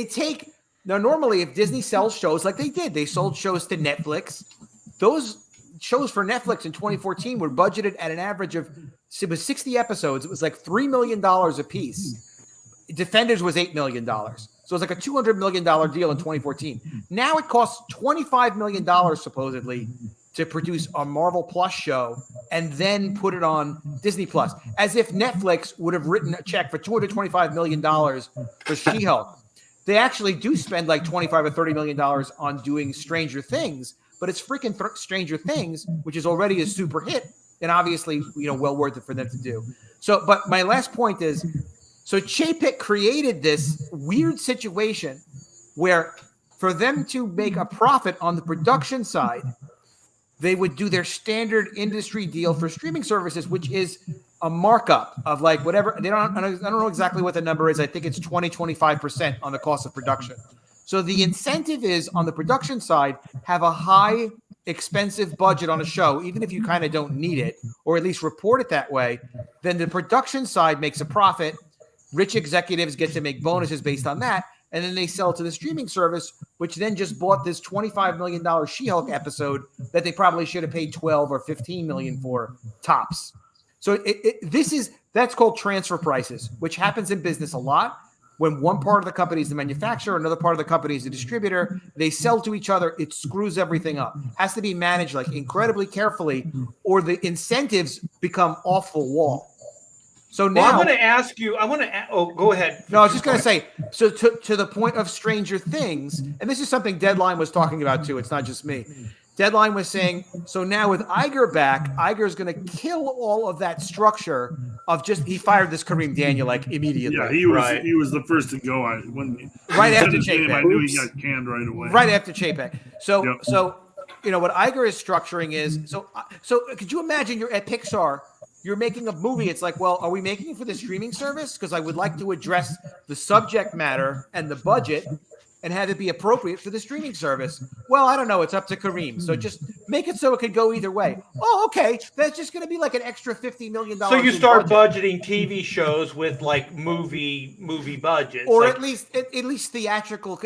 take. Now, normally, if Disney sells shows like they did, they sold shows to Netflix. Those shows for Netflix in 2014 were budgeted at an average of, it was 60 episodes. It was like $3 million a piece. Defenders was $8 million. So it was like a $200 million deal in 2014. Now it costs $25 million, supposedly, to produce a Marvel Plus show and then put it on Disney Plus, as if Netflix would have written a check for $225 million for She-Hulk. They actually do spend like $25 or $30 million on doing Stranger Things, but it's freaking Stranger Things, which is already a super hit, and obviously, well worth it for them to do. So, but my last point is, so Chapek created this weird situation where for them to make a profit on the production side, they would do their standard industry deal for streaming services, which is a markup of like whatever. I don't know exactly what the number is. I think it's 25% on the cost of production. So the incentive is on the production side, have a high expensive budget on a show, even if you kind of don't need it, or at least report it that way. Then the production side makes a profit. Rich executives get to make bonuses based on that. And then they sell to the streaming service, which then just bought this $25 million She-Hulk episode that they probably should have paid $12 or $15 million for tops. So that's called transfer prices, which happens in business a lot. When one part of the company is the manufacturer, another part of the company is the distributor, they sell to each other. It screws everything up. Has to be managed like incredibly carefully, or the incentives become off the wall. So now I'm going to ask you. Go ahead. No, I was just going to say. So to the point of Stranger Things, and this is something Deadline was talking about too. It's not just me. Deadline was saying, so now with Iger back, Iger is going to kill all of that structure of just, he fired this Kareem Daniel like immediately. Yeah, he was the first to go. Right after Chapek. I knew he got canned right away. Right after Chapek. So what Iger is structuring is, so could you imagine you're at Pixar, you're making a movie. It's like, well, are we making it for the streaming service? Because I would like to address the subject matter and the budget and have it be appropriate for the streaming service. Well, I don't know. It's up to Kareem. So just make it so it could go either way. Oh, okay. That's just going to be like an extra $50 million. So you start budgeting TV shows with like movie budgets, or like, at least theatrical.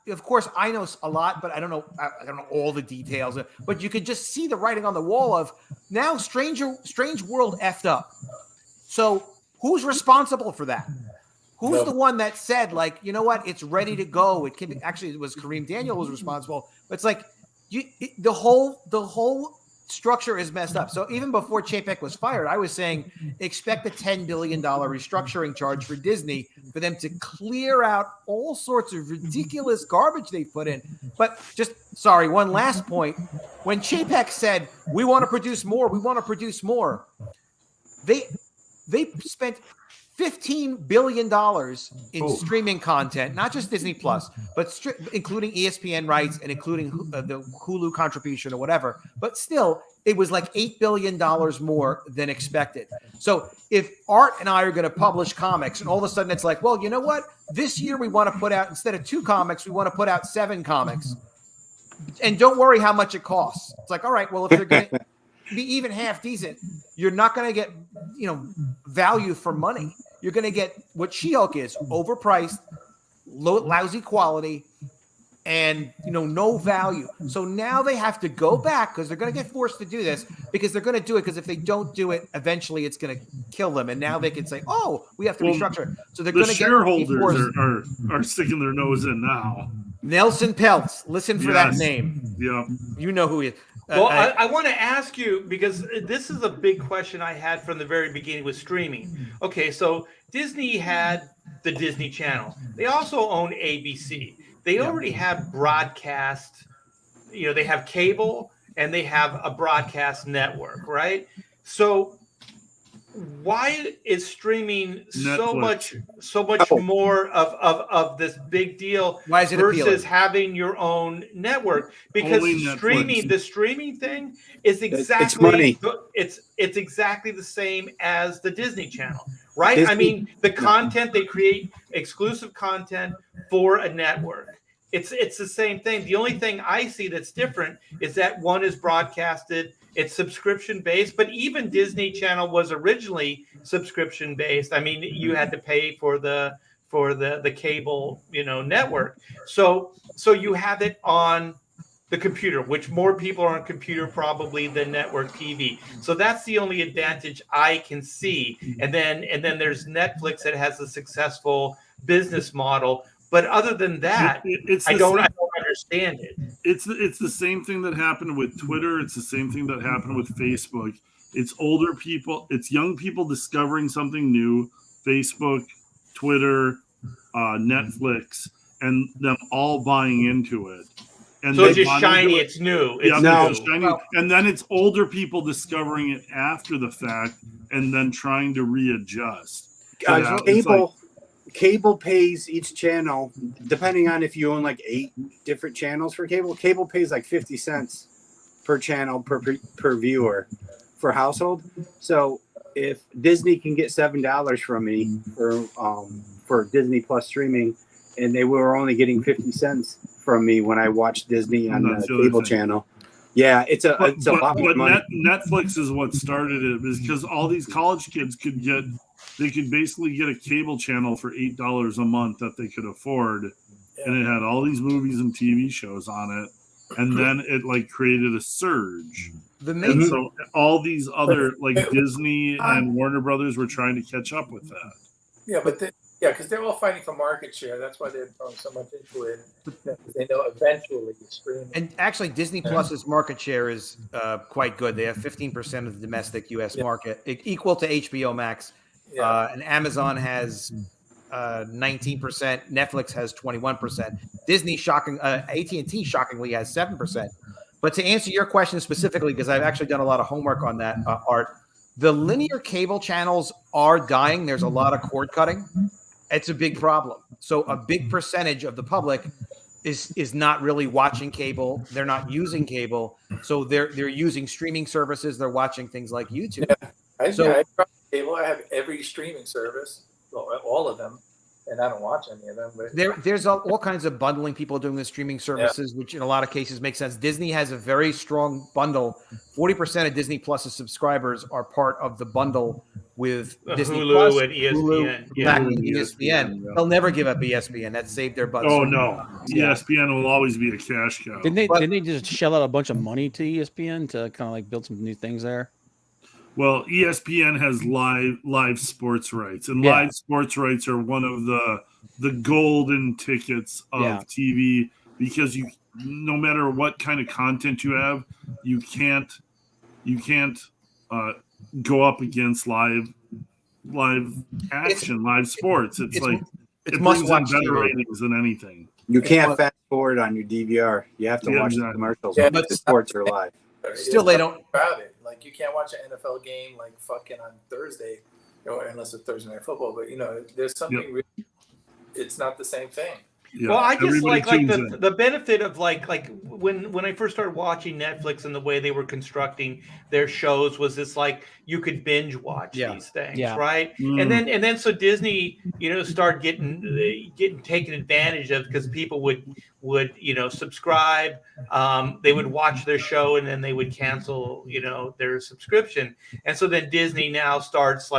Of course, I know a lot, but I don't know all the details. But you could just see the writing on the wall of now Strange World effed up. So who's responsible for that? Who's the one that said, like, you know what, it's ready to go? It was Kareem Daniel was responsible. But it's like the whole structure is messed up. So even before Chapek was fired, I was saying expect a $10 billion restructuring charge for Disney for them to clear out all sorts of ridiculous garbage they put in. But one last point. When Chapek said, we want to produce more, they spent $15 billion in streaming content, not just Disney Plus, but including ESPN rights and including the Hulu contribution or whatever. But still, it was like $8 billion more than expected. So if Art and I are going to publish comics and all of a sudden it's like, well, you know what? This year we want to put out, instead of 2 comics, we want to put out 7 comics. And don't worry how much it costs. It's like, all right, well, if you're going to be even half decent, you're not going to get, value for money. You're going to get what She-Hulk is, overpriced, lousy quality, and no value. So now they have to go back because they're going to get forced to do this because they're going to do it because if they don't do it, eventually it's going to kill them. And now they can say, "Oh, we have to restructure." So they're going to get shareholders are sticking their nose in now. Nelson Peltz, listen for that name. Yeah, you know who he is. Well, I want to ask you because this is a big question I had from the very beginning with streaming. Okay, so Disney had the Disney Channel. They also own ABC. They already have broadcast, they have cable and they have a broadcast network, right? So why is streaming Netflix. so much more of this big deal Why is it versus appealing? having your own network? Because Only the streaming thing is It's money. it's exactly the same as the Disney Channel, right? Disney- I mean, the content they create, exclusive content for a network. It's the same thing. The only thing I see that's different is that one is broadcasted, it's subscription based, but even Disney Channel was originally subscription based. I mean, you had to pay for the cable, network. So you have it on the computer, which more people are on computer probably than network TV. So that's the only advantage I can see. And then there's Netflix that has a successful business model. But other than that, I don't understand it. It's the same thing that happened with Twitter. It's the same thing that happened with Facebook. It's older people. It's young people discovering something new. Facebook, Twitter, Netflix, and them all buying into it. And so it's just shiny. It's new. It's shiny. And then it's older people discovering it after the fact and then trying to readjust. Cable pays each channel, depending on if you own like 8 different channels for cable. Cable pays like 50 cents per channel per viewer for household. So if Disney can get $7 from me for Disney Plus streaming, and they were only getting 50 cents from me when I watched Disney on the cable channel. Yeah, it's a lot more money. Netflix is what started it, because all these college kids could basically get a cable channel for $8 a month that they could afford, and it had all these movies and TV shows on it, and then it created a surge. And so all these other Disney and Warner Brothers were trying to catch up with that. Yeah, but because they're all fighting for market share. That's why they're throwing so much into it. They know eventually streaming. And actually, Disney Plus's market share is quite good. They have 15% of the domestic U.S. market, equal to HBO Max. Yeah. And Amazon has 19%. Netflix has 21%. Disney, AT&T shockingly has 7%. But to answer your question specifically, because I've actually done a lot of homework on that, Art, the linear cable channels are dying. There's a lot of cord cutting. It's a big problem. So a big percentage of the public is not really watching cable. They're not using cable. So they're using streaming services. They're watching things like YouTube. Yeah. I have cable. I have every streaming service, all of them, and I don't watch any of them. But there's all kinds of bundling people doing the streaming services, which in a lot of cases makes sense. Disney has a very strong bundle. 40% of Disney Plus's subscribers are part of the bundle with Disney Hulu Plus, and ESPN. ESPN. They'll never give up ESPN. That saved their butts. Oh no, ESPN will always be a cash cow. Didn't they just shell out a bunch of money to ESPN to kind of build some new things there? Well, ESPN has live sports rights, and live sports rights are one of the golden tickets of TV, because no matter what kind of content you have, you can't go up against live action, live sports. It brings in better ratings than anything. You can't fast forward on your DVR. You have to watch the commercials. Yeah, but the sports are live. Still, they don't. About it. You can't watch an NFL game fucking on Thursday, unless it's Thursday Night Football. But there's something. Really, it's not the same thing. Yeah. Well, I just like the benefit of when I first started watching Netflix and the way they were constructing their shows was this you could binge watch these things, right? And then so Disney started getting taken advantage of, because people would subscribe, they would watch their show and then they would cancel their subscription, and so then Disney now starts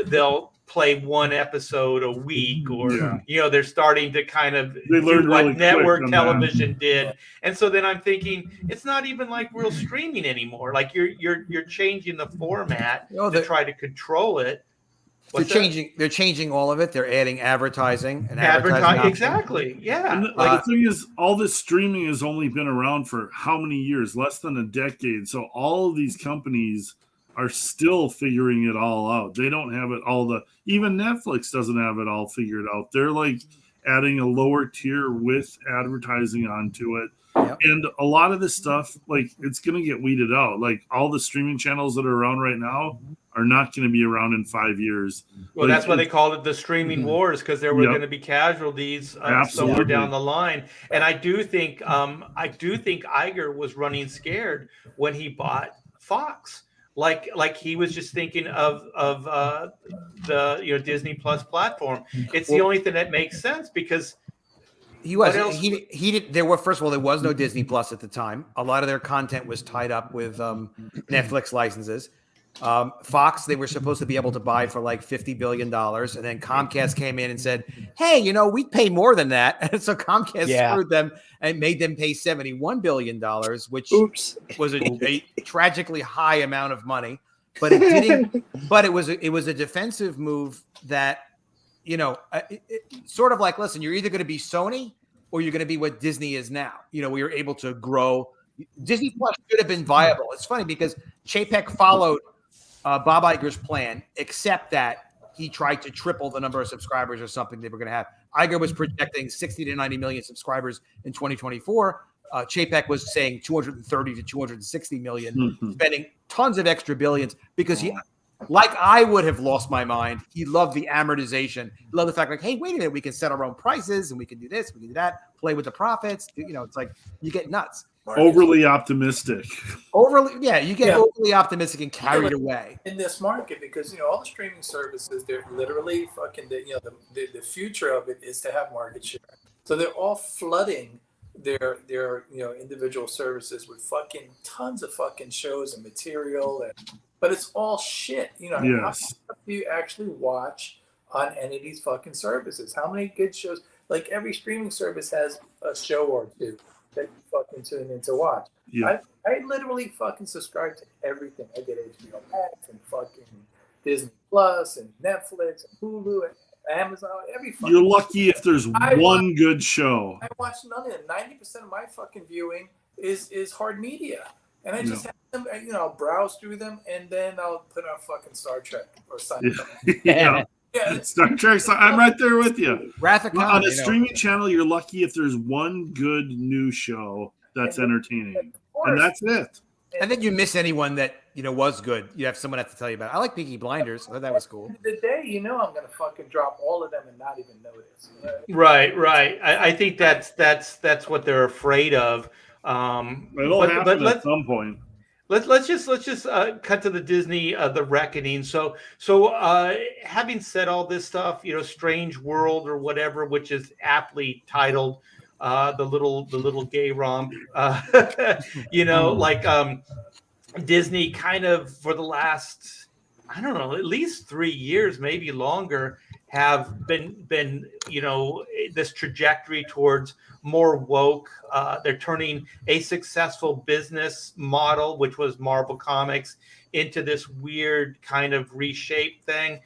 they'll play one episode a week, or Yeah. they're starting to kind of They do learned what really quick network on television did. And so then I'm thinking it's not even like real streaming anymore. Like you're changing the format to try to control it. They're changing all of it. They're adding advertising and advertising. Exactly. Yeah. And the thing is, all this streaming has only been around for how many years? Less than a decade. So all of these companies are still figuring it all out. They don't have it all. Even Netflix doesn't have it all figured out. They're like adding a lower tier with advertising onto it. Yep. And a lot of this stuff, like, it's going to get weeded out. Like, all the streaming channels that are around right now are not going to be around in 5 years. Well, that's why they called it the streaming wars, because there were going to be casualties somewhere down the line. And I do think Iger was running scared when he bought Fox. Like he was just thinking of the Disney Plus platform. It's the only thing that makes sense, because he did. There was no Disney Plus at the time. A lot of their content was tied up with Netflix licenses. Fox, they were supposed to be able to buy for like $50 billion. And then Comcast came in and said, hey, we'd pay more than that. And so Comcast screwed them and made them pay $71 billion, which was a tragically high amount of money. But it didn't. But it was a defensive move that, sort of like, listen, you're either going to be Sony or you're going to be what Disney is now. We were able to grow. Disney Plus should have been viable. It's funny because Chapek followed Bob Iger's plan, except that he tried to triple the number of subscribers or something they were going to have. Iger was projecting 60 to 90 million subscribers in 2024. Chapek was saying 230 to 260 million, spending tons of extra billions because he, like I would have lost my mind. He loved the amortization. He loved the fact, like, hey, wait a minute, we can set our own prices and we can do this, we can do that, play with the profits. It's like you get nuts. Overly optimistic. You get overly optimistic and carried away in this market, because all the streaming services, they're literally fucking the future of it is to have market share. So they're all flooding their individual services with fucking tons of fucking shows and material, but it's all shit. How many do you actually watch on any of these fucking services? How many good shows? Like, every streaming service has a show or two that you fucking tune in to watch. Yeah. I literally fucking subscribe to everything. I get HBO Max and fucking Disney Plus and Netflix and Hulu and Amazon. Every fucking. You're lucky if there's one good show. I watch none of it. 90% of my fucking viewing is hard media, and I just have them. I'll browse through them and then I'll put on fucking Star Trek or something. Yeah, Star Trek. I'm right there with you. Wrath of Khan, on a streaming channel, you're lucky if there's one good new show that's entertaining, and that's it. And then you miss anyone that was good. You have someone have to tell you about it. I like Peaky Blinders. I thought that was cool. The day I'm gonna fucking drop all of them and not even notice. Right. I think that's what they're afraid of. It'll happen at some point. Let's just cut to the Disney the Reckoning. So having said all this stuff, Strange World or whatever, which is aptly titled the little gay romp, Disney kind of for the last, I don't know, at least 3 years, maybe longer, have been this trajectory towards more woke. They're turning a successful business model, which was Marvel Comics, into this weird kind of reshaped thing.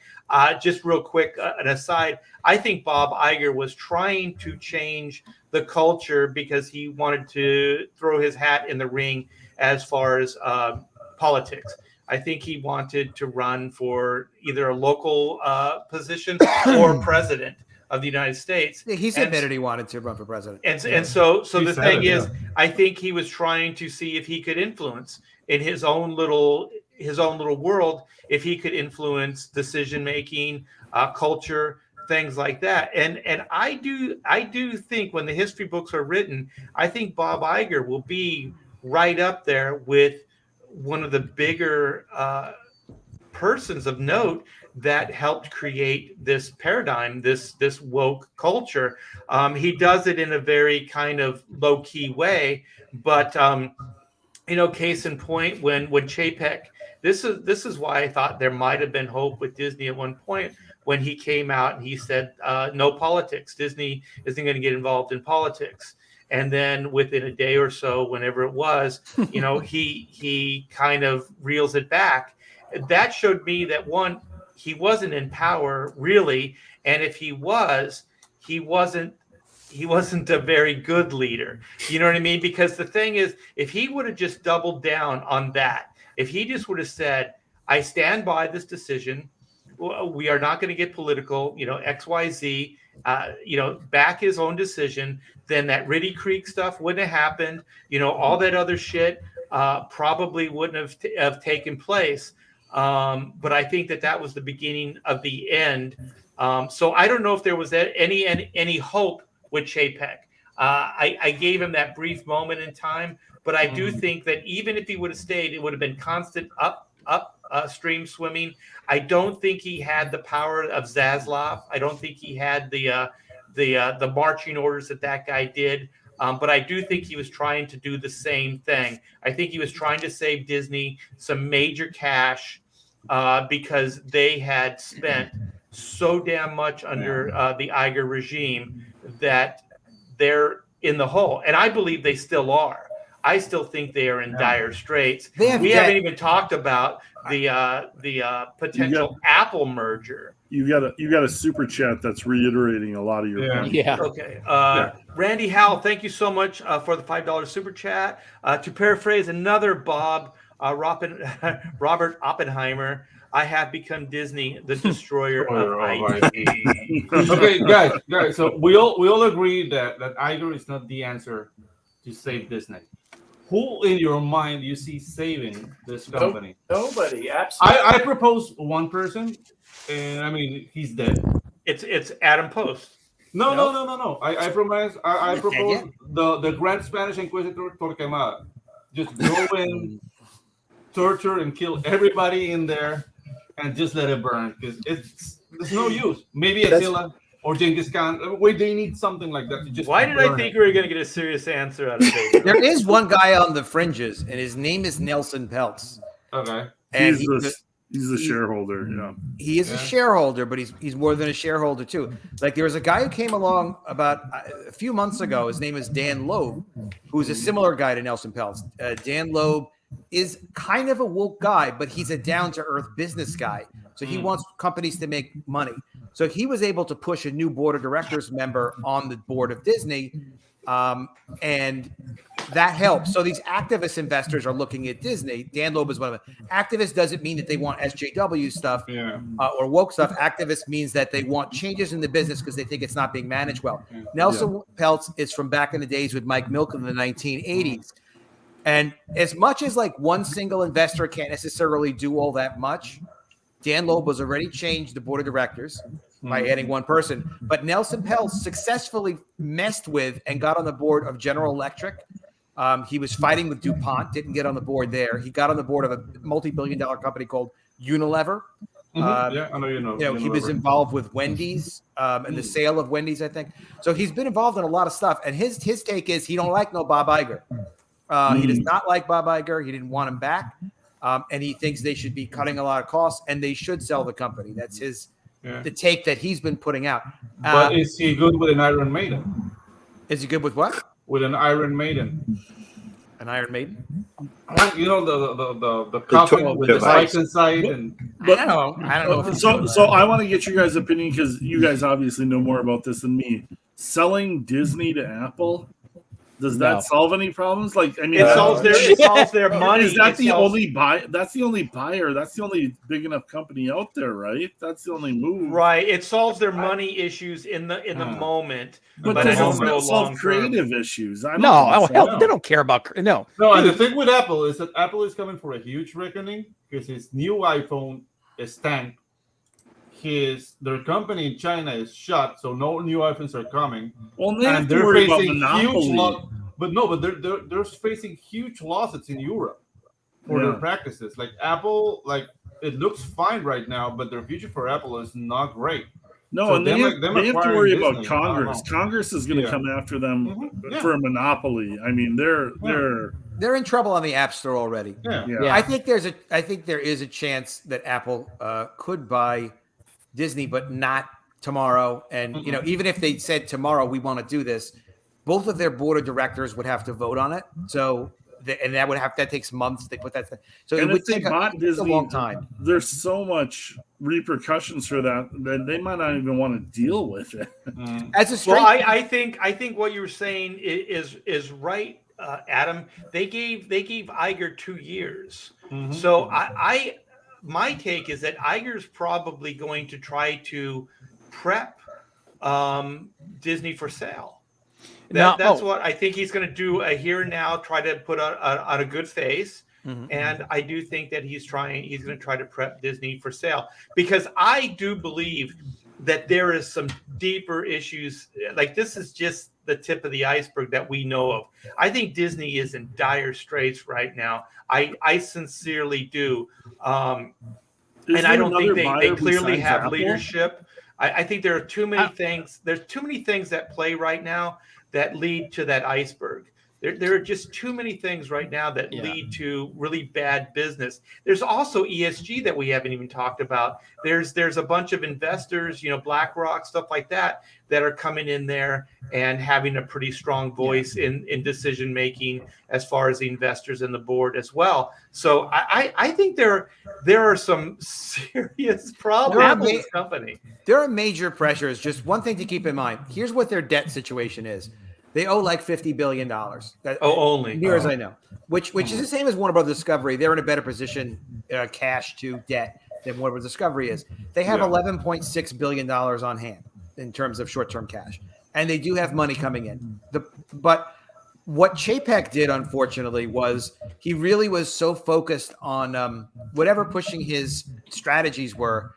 Just real quick, an aside, I think Bob Iger was trying to change the culture because he wanted to throw his hat in the ring as far as politics. I think he wanted to run for either a local position or president of the United States. Yeah, he's admitted he wanted to run for president. And so the thing is, I think he was trying to see if he could influence in his own little world, if he could influence decision making, culture, things like that. And I do think when the history books are written, I think Bob Iger will be right up there with one of the bigger persons of note that helped create this paradigm, this woke culture. He does it in a very kind of low key way, but case in point, when Chapek, this is why I thought there might have been hope with Disney at one point. when he came out and he said, no politics. Disney isn't going to get involved in politics. And then within a day or so, whenever it was, he kind of reels it back. That showed me that, one, he wasn't in power really, and if he was, he wasn't a very good leader. You know what I mean? Because the thing is, if he would have just doubled down on that, if he just would have said, I stand by this decision, we are not going to get political, XYZ, back his own decision, then that Riddy Creek stuff wouldn't have happened. All that other shit probably wouldn't have taken place. But I think that was the beginning of the end. So I don't know if there was any hope with Chapek. I gave him that brief moment in time, but I do think that even if he would have stayed, it would have been constant upstream swimming. I don't think he had the power of Zaslav. I don't think he had the marching orders that guy did. But I do think he was trying to do the same thing. I think he was trying to save Disney some major cash because they had spent so damn much under the Iger regime that they're in the hole. And I believe they still are. I still think they are in dire straits. We haven't even talked about the potential Apple merger. You got a super chat that's reiterating a lot of your points. Yeah. Okay. Randy Howell, thank you so much for the $5 super chat. To paraphrase another Bob, Robert Oppenheimer, I have become Disney, the destroyer of IP. Okay, guys. So we all agree that Iger is not the answer to save Disney. Who in your mind you see saving this company? Nobody, absolutely. I propose one person, and I mean he's dead. It's Adam Post. No. I propose the Grand Spanish Inquisitor Torquemada. Just go in, torture and kill everybody in there, and just let it burn because there's no use. Maybe Attila or Genghis Khan. Wait, they need something like that to just. Why did I think we were going to get a serious answer out of it? There is one guy on the fringes, and his name is Nelson Peltz. Okay. And he's a shareholder. Yeah. He is a shareholder, but he's more than a shareholder too. Like there was a guy who came along about a few months ago. His name is Dan Loeb, who's a similar guy to Nelson Peltz. Dan Loeb is kind of a woke guy, but he's a down-to-earth business guy. So he wants companies to make money. So he was able to push a new board of directors member on the board of Disney, and that helps. So these activist investors are looking at Disney. Dan Loeb is one of them. Activist doesn't mean that they want SJW stuff or woke stuff. Activist means that they want changes in the business because they think it's not being managed well. Nelson Peltz is from back in the days with Mike Milken in the 1980s. And as much as like one single investor can't necessarily do all that much, Dan Loeb has already changed the board of directors by adding one person. But Nelson Peltz successfully messed with and got on the board of General Electric. He was fighting with DuPont, didn't get on the board there. He got on the board of a multi-billion-dollar company called Unilever. I know he was involved with Wendy's and the sale of Wendy's, I think. So he's been involved in a lot of stuff. And his take is he don't like no Bob Iger. He does not like Bob Iger. He didn't want him back. And he thinks they should be cutting a lot of costs and they should sell the company. That's the take that he's been putting out. But is he good with an Iron Maiden? Is he good with what? With an Iron Maiden. An Iron Maiden? You know the coffin with the spikes inside, and I don't know. So I want to get your guys' opinion because you guys obviously know more about this than me. Selling Disney to Apple. Does that solve any problems? Like, I mean, it solves their money. Is that the only buy? That's the only buyer. That's the only big enough company out there, right? That's the only move, right? It solves their money issues in the moment, but does it solve creative issues? They don't care about No, and the thing with Apple is that Apple is coming for a huge reckoning because his new iPhone is tanked. Their company in China is shut, so no new iPhones are coming. Well, and they're facing they're facing huge losses in Europe for their practices. Like Apple, it looks fine right now, but their future for Apple is not great. No, so and they have to worry about Congress. Congress is going to come after them for a monopoly. I mean, they're in trouble on the App Store already. Yeah. I think there is a chance that Apple could buy Disney, but not tomorrow. And you know, even if they said tomorrow we want to do this, both of their board of directors would have to vote on it. So that takes months. They put that. So and it would if they take bought Disney, a long time. There's so much repercussions for that they might not even want to deal with it. As a well, I think what you were saying is right, Adam. They gave Iger 2 years. So my take is that Iger's probably going to try to prep Disney for sale. That's what I think he's going to do here and now, try to put on a good face. And I do think that he's going to try to prep Disney for sale, because I do believe that there is some deeper issues. Like, this is just the tip of the iceberg that we know of. I think Disney is in dire straits right now. I sincerely do. And I don't think they clearly have Apple? Leadership. I think there are too many things. There's too many things that play right now that lead to that iceberg. There are just too many things right now that lead to really bad business. There's also ESG that we haven't even talked about. There's a bunch of investors, BlackRock, stuff like that are coming in there and having a pretty strong voice in decision making as far as the investors and the board as well. So I think there are some serious problems with this company. There are major pressures. Just one thing to keep in mind. Here's what their debt situation is. They owe like $50 billion. Only. Near as I know. Which is the same as Warner Bros. Discovery. They're in a better position, cash to debt, than Warner Bros. Discovery is. They have $11.6 billion on hand in terms of short-term cash. And they do have money coming in. But what Chapek did, unfortunately, was he really was so focused on whatever pushing his strategies were.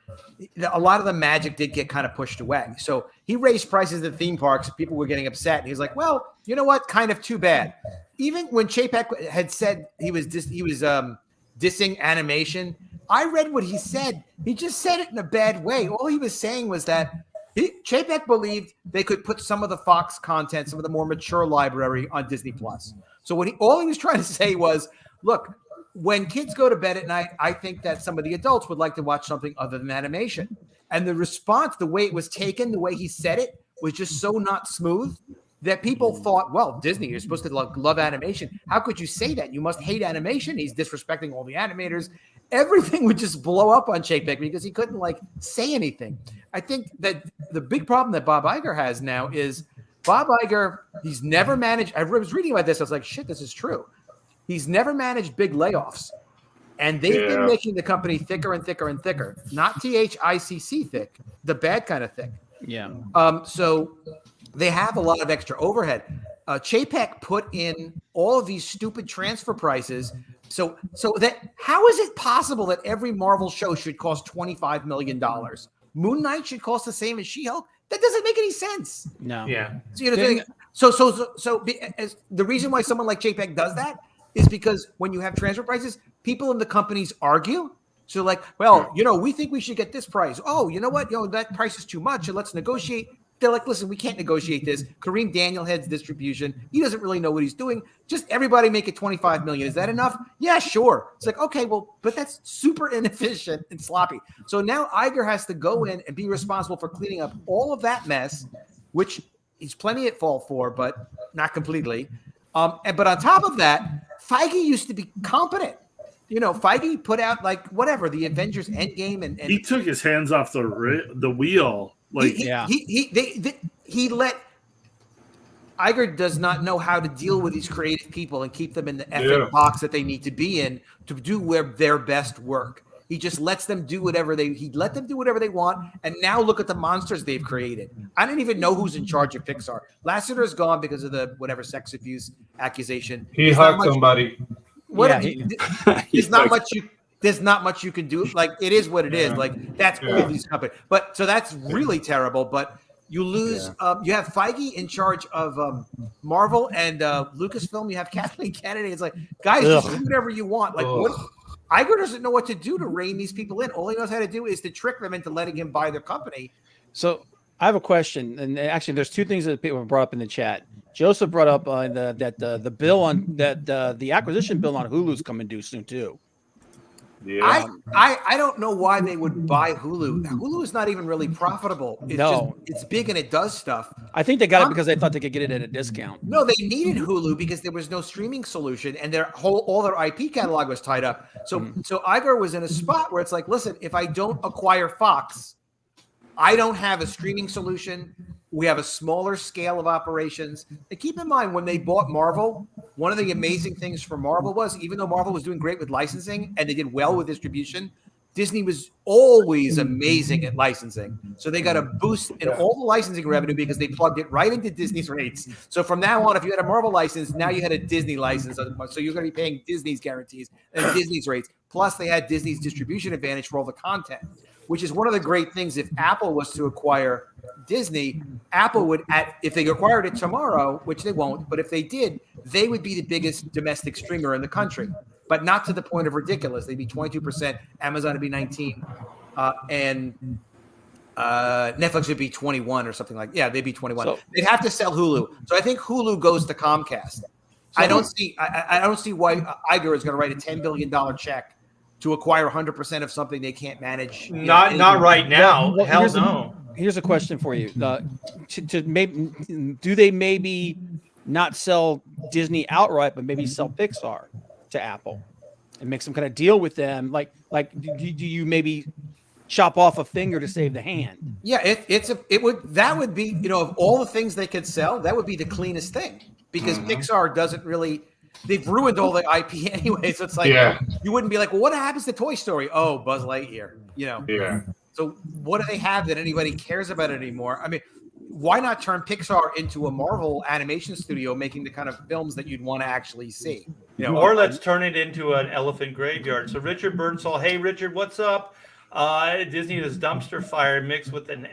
A lot of the magic did get kind of pushed away. So he raised prices at theme parks. People were getting upset. And he's like, well, you know what? Kind of too bad. Even when Chapek had said he was dissing animation, I read what he said. He just said it in a bad way. All he was saying was that Chapek believed they could put some of the Fox content, some of the more mature library on Disney Plus. So all he was trying to say was, look, when kids go to bed at night, I think that some of the adults would like to watch something other than animation. And the response, the way it was taken, the way he said it, was just so not smooth that people thought, well, Disney, you're supposed to love animation. How could you say that? You must hate animation. He's disrespecting all the animators. Everything would just blow up on Chapek because he couldn't say anything. I think that the big problem that Bob Iger has now is Bob Iger, he's never managed. I was reading about this. I was like, shit, this is true. He's never managed big layoffs. And they've been making the company thicker and thicker and thicker. Not THICC thick, the bad kind of thick. Yeah. So they have a lot of extra overhead. Chapek put in all of these stupid transfer prices. So that how is it possible that every Marvel show should cost $25 million? Moon Knight should cost the same as She-Hulk? That doesn't make any sense. No. Yeah. So the reason why someone like Chapek does that is because when you have transfer prices, people in the companies argue. So well, we think we should get this price. Oh, you know what? That price is too much, and let's negotiate. They're like, listen, we can't negotiate this. Kareem Daniel heads distribution. He doesn't really know what he's doing. Just everybody make it $25 million. Is that enough? Yeah, sure. It's like, okay, well, but that's super inefficient and sloppy. So now Iger has to go in and be responsible for cleaning up all of that mess, which he's plenty at fault for, but not completely. But on top of that, Feige used to be competent. Feige put out the Avengers Endgame, and he took his hands off the wheel. He let Iger does not know how to deal with these creative people and keep them in the effing box that they need to be in to do their best work. He just lets them do whatever they want. And now look at the monsters they've created. I don't even know who's in charge of Pixar. Lasseter's gone because of the whatever sex abuse accusation. He hugged somebody. There's not much you can do. It is what it is. That's all these companies. But so that's really terrible. But you lose. You have Feige in charge of Marvel and Lucasfilm. You have Kathleen Kennedy. It's like, guys, just do whatever you want. What? Iger doesn't know what to do to rein these people in. All he knows how to do is to trick them into letting him buy their company. So I have a question, and actually, there's two things that people have brought up in the chat. Joseph brought up that the bill on that the acquisition bill on Hulu's coming due soon too. Yeah. I don't know why they would buy Hulu. Hulu is not even really profitable. It's No. it's big and it does stuff. I think they got it because they thought they could get it at a discount. No, they needed Hulu because there was no streaming solution, and all their IP catalog was tied up. So so Iger was in a spot where it's like, listen, if I don't acquire Fox, I don't have a streaming solution. We have a smaller scale of operations. And keep in mind, when they bought Marvel, one of the amazing things for Marvel was, even though Marvel was doing great with licensing and they did well with distribution, Disney was always amazing at licensing. So they got a boost in all the licensing revenue because they plugged it right into Disney's rates. So from now on, if you had a Marvel license, now you had a Disney license. So you're going to be paying Disney's guarantees and Disney's rates. Plus, they had Disney's distribution advantage for all the content, which is one of the great things. If Apple was to acquire Disney, Apple would, if they acquired it tomorrow, which they won't, but if they did, they would be the biggest domestic streamer in the country, but not to the point of ridiculous. They'd be 22%, Amazon would be 19%, and Netflix would be 21 or something like. Yeah, they'd be 21. So they'd have to sell Hulu. So I think Hulu goes to Comcast. I don't see why Iger is going to write a $10 billion check to acquire 100% of something they can't manage. Not right now. Well, Hell no. Here's a question for you. Do they maybe not sell Disney outright, but maybe sell Pixar to Apple and make some kind of deal with them? Like do you maybe chop off a finger to save the hand? Yeah, that would be, of all the things they could sell, that would be the cleanest thing, because Pixar doesn't really. They've ruined all the IP anyway, so it's like you wouldn't be like, well, what happens to Toy Story? Oh, Buzz Lightyear, Yeah. So what do they have that anybody cares about it anymore? I mean, why not turn Pixar into a Marvel animation studio making the kind of films that you'd want to actually see? Or let's turn it into an elephant graveyard. So Richard Birdsall, hey Richard, what's up? Disney is dumpster fire mixed with an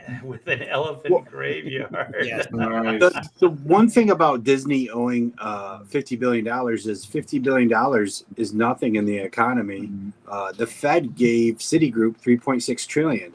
elephant graveyard. Yes. Nice. The one thing about Disney owing $50 billion is $50 billion is nothing in the economy. The Fed gave Citigroup $3.6 trillion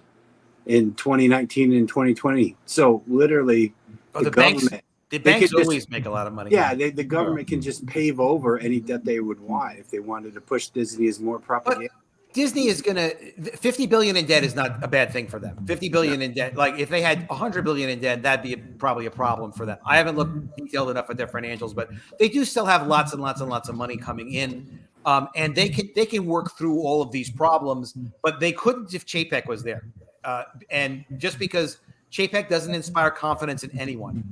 in 2019 and 2020. So literally, the banks always make a lot of money. Yeah, the government can just pave over any debt they would want if they wanted to push Disney as more propaganda. But Disney is going to $50 billion in debt is not a bad thing for them. 50 billion in debt, like if they had 100 billion in debt, that'd be probably a problem for them. I haven't looked detailed enough at their financials, but they do still have lots and lots and lots of money coming in, and they can work through all of these problems. But they couldn't if Chapek was there, and just because Chapek doesn't inspire confidence in anyone,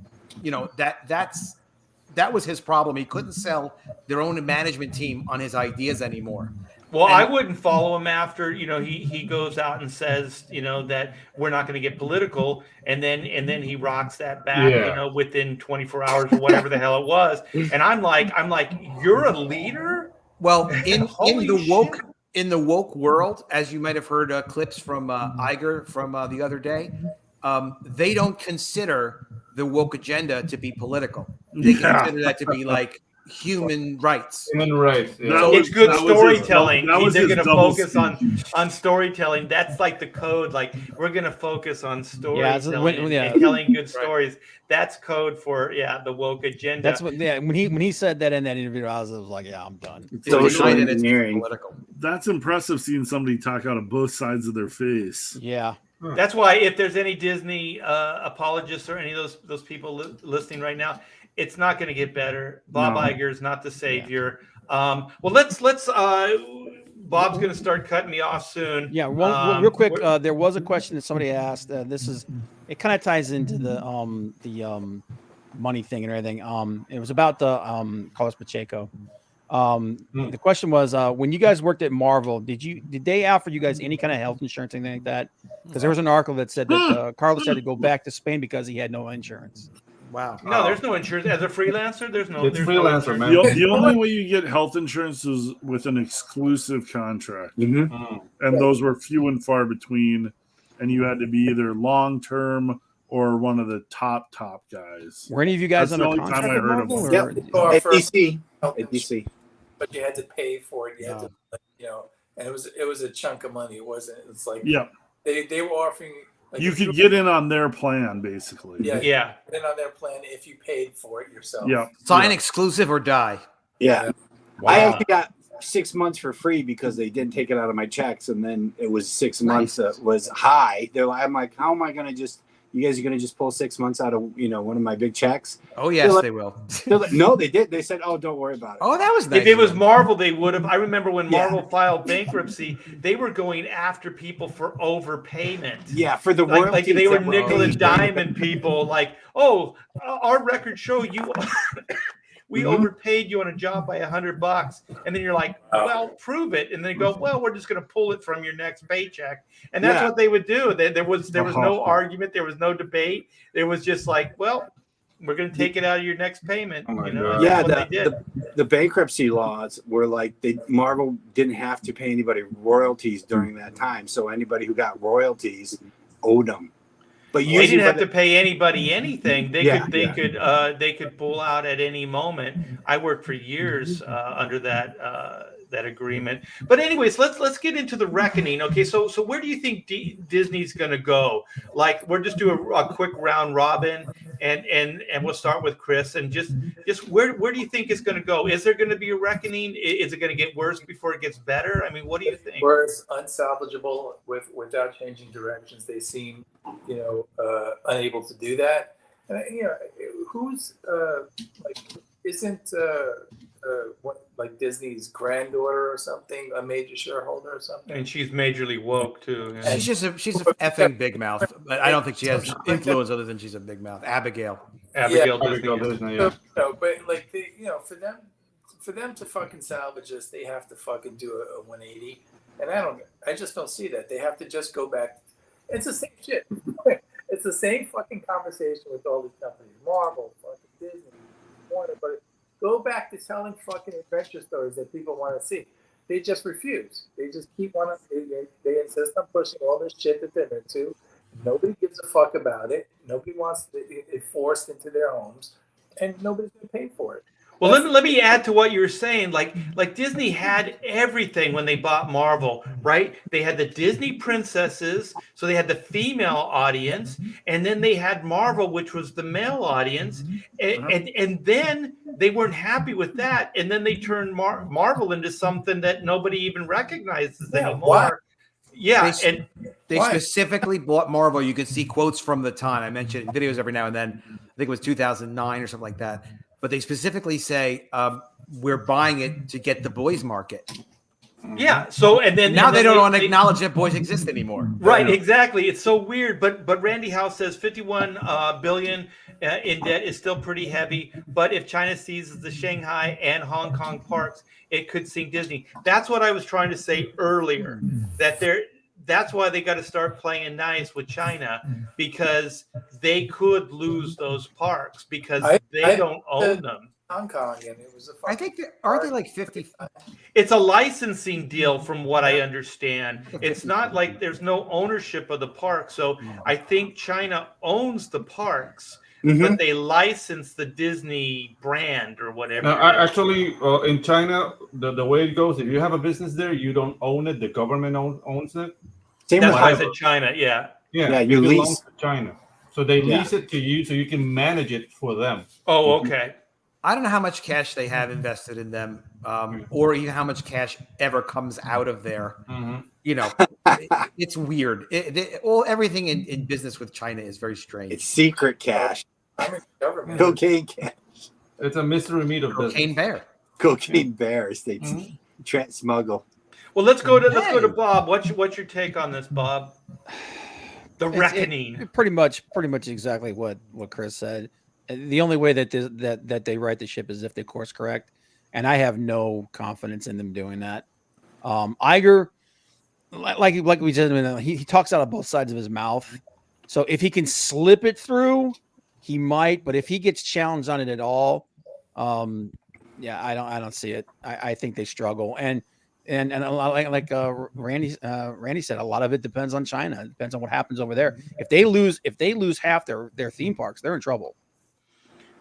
that was his problem. He couldn't sell their own management team on his ideas anymore. Well, I wouldn't follow him after, he goes out and says, that we're not going to get political. And then he rocks that back, within 24 hours or whatever the hell it was. And I'm like, you're a leader? Well, in the woke world, as you might have heard clips from Iger from the other day, they don't consider the woke agenda to be political. They consider that to be like human rights. Human rights. Yeah. So it's good storytelling. They're going to focus on storytelling. That's like the code. Like, we're going to focus on storytelling and telling good stories. That's code for the woke agenda. That's what. Yeah, when he said that in that interview, I was like, yeah, I'm done. Social engineering. That's impressive seeing somebody talk out of both sides of their face. Yeah. That's why if there's any Disney apologists or any of those people listening right now, it's not going to get better. Bob Iger is not the savior. Well, let's. Bob's going to start cutting me off soon. Yeah, real quick. There was a question that somebody asked. It kind of ties into the money thing and everything. It was about the Carlos Pacheco. The question was, when you guys worked at Marvel, did they offer you guys any kind of health insurance, anything like that? Because there was an article that said that Carlos had to go back to Spain because he had no insurance. Wow. No, there's no insurance. As a freelancer, there's no freelancer, man. The only way you get health insurance is with an exclusive contract. And those were few and far between. And you had to be either long-term or one of the top guys. Were any of you guys on a contract? That's the only time I heard of them. Yeah, at DC. But you had to pay for it. You had to, and it was a chunk of money. It wasn't. It's like they were offering. Like you could get in on their plan, basically. Yeah. Get in on their plan if you paid for it yourself. Yeah. Sign exclusive or die. Yeah. Wow. I actually 6 months for free because they didn't take it out of my checks, and then it was 6 months that was high. I'm like, how am I going to just? You guys are going to just pull 6 months out of one of my big checks? Oh yes, they will. No, they did. They said, "Oh, don't worry about it." Oh, that was nice. If it was Marvel, they would have. I remember when Marvel filed bankruptcy, they were going after people for overpayment. Yeah, for the like royalties. they were nickel and diamond people. Like, oh, our records show you. We overpaid you on a job by $100, and then you're like, "Well, prove it." And they go, "Well, we're just going to pull it from your next paycheck," and that's what they would do. There was no argument, there was no debate. There was just like, "Well, we're going to take it out of your next payment." Yeah, the bankruptcy laws were like Marvel didn't have to pay anybody royalties during that time, so anybody who got royalties owed them. But they didn't have to pay anybody anything. They could pull out at any moment. I worked for years under that agreement. But anyways, let's get into the reckoning. Okay, so where do you think Disney's going to go? Like, we'll just do a quick round robin, and we'll start with Chris. And just where do you think it's going to go? Is there going to be a reckoning? Is it going to get worse before it gets better? I mean, what do you think? Worse, unsalvageable without changing directions. They seem, unable to do that. And who's isn't Disney's granddaughter or something a major shareholder or something? And she's majorly woke too. Yeah. She's a effing big mouth, but I don't think she has influence other than she's a big mouth. Abigail Disney. Yeah. But for them to fucking salvage us, they have to fucking do a 180, and I just don't see that. They have to just go back. It's the same shit. It's the same fucking conversation with all these companies, Marvel, fucking Disney, Warner, but go back to telling fucking adventure stories that people want to see. They just refuse. They just keep they insist on pushing all this shit that they're into. Nobody gives a fuck about it. Nobody wants it forced into their homes, and nobody's going to pay for it. Well, let me add to what you were saying. Like Disney had everything when they bought Marvel, right? They had the Disney princesses, so they had the female audience, and then they had Marvel, which was the male audience, and then they weren't happy with that, and then they turned Marvel into something that nobody even recognizes anymore. Why? Yeah, they specifically bought Marvel. You could see quotes from the time. I mentioned videos every now and then. I think it was 2009 or something like that. But they specifically say we're buying it to get the boys market. Yeah. So and then they don't want to acknowledge that boys exist anymore. Right. Exactly. It's so weird. But Randy House says 51 billion in debt is still pretty heavy. But if China seizes the Shanghai and Hong Kong parks, it could sink Disney. That's what I was trying to say earlier. That's why they got to start playing nice with China, because they could lose those parks because they don't own them. Hong Kong, and it was I think are they like 50? It's a licensing deal, from what I understand. It's not like there's no ownership of the park. So I think China owns the parks, but they license the Disney brand or whatever. Actually, in China, the way it goes, if you have a business there, you don't own it. The government owns it. That's why I said China. Yeah, you lease to China, so they lease it to you, so you can manage it for them. Oh, okay. I don't know how much cash they have invested in them, or even how much cash ever comes out of there. It's weird. Everything in business with China is very strange. It's secret cash. Cocaine cash. It's a mystery meat of cocaine bear. Cocaine bears. They smuggle. Well, let's go to Bob. What's your take on this, Bob? The reckoning. Pretty much exactly what Chris said. The only way that they right the ship is if they course correct, and I have no confidence in them doing that. Iger, like we said, he talks out of both sides of his mouth. So if he can slip it through, he might. But if he gets challenged on it at all, I don't see it. I think they struggle. And like Randy said, a lot of it depends on China. It depends on what happens over there. If they lose half their theme parks, they're in trouble.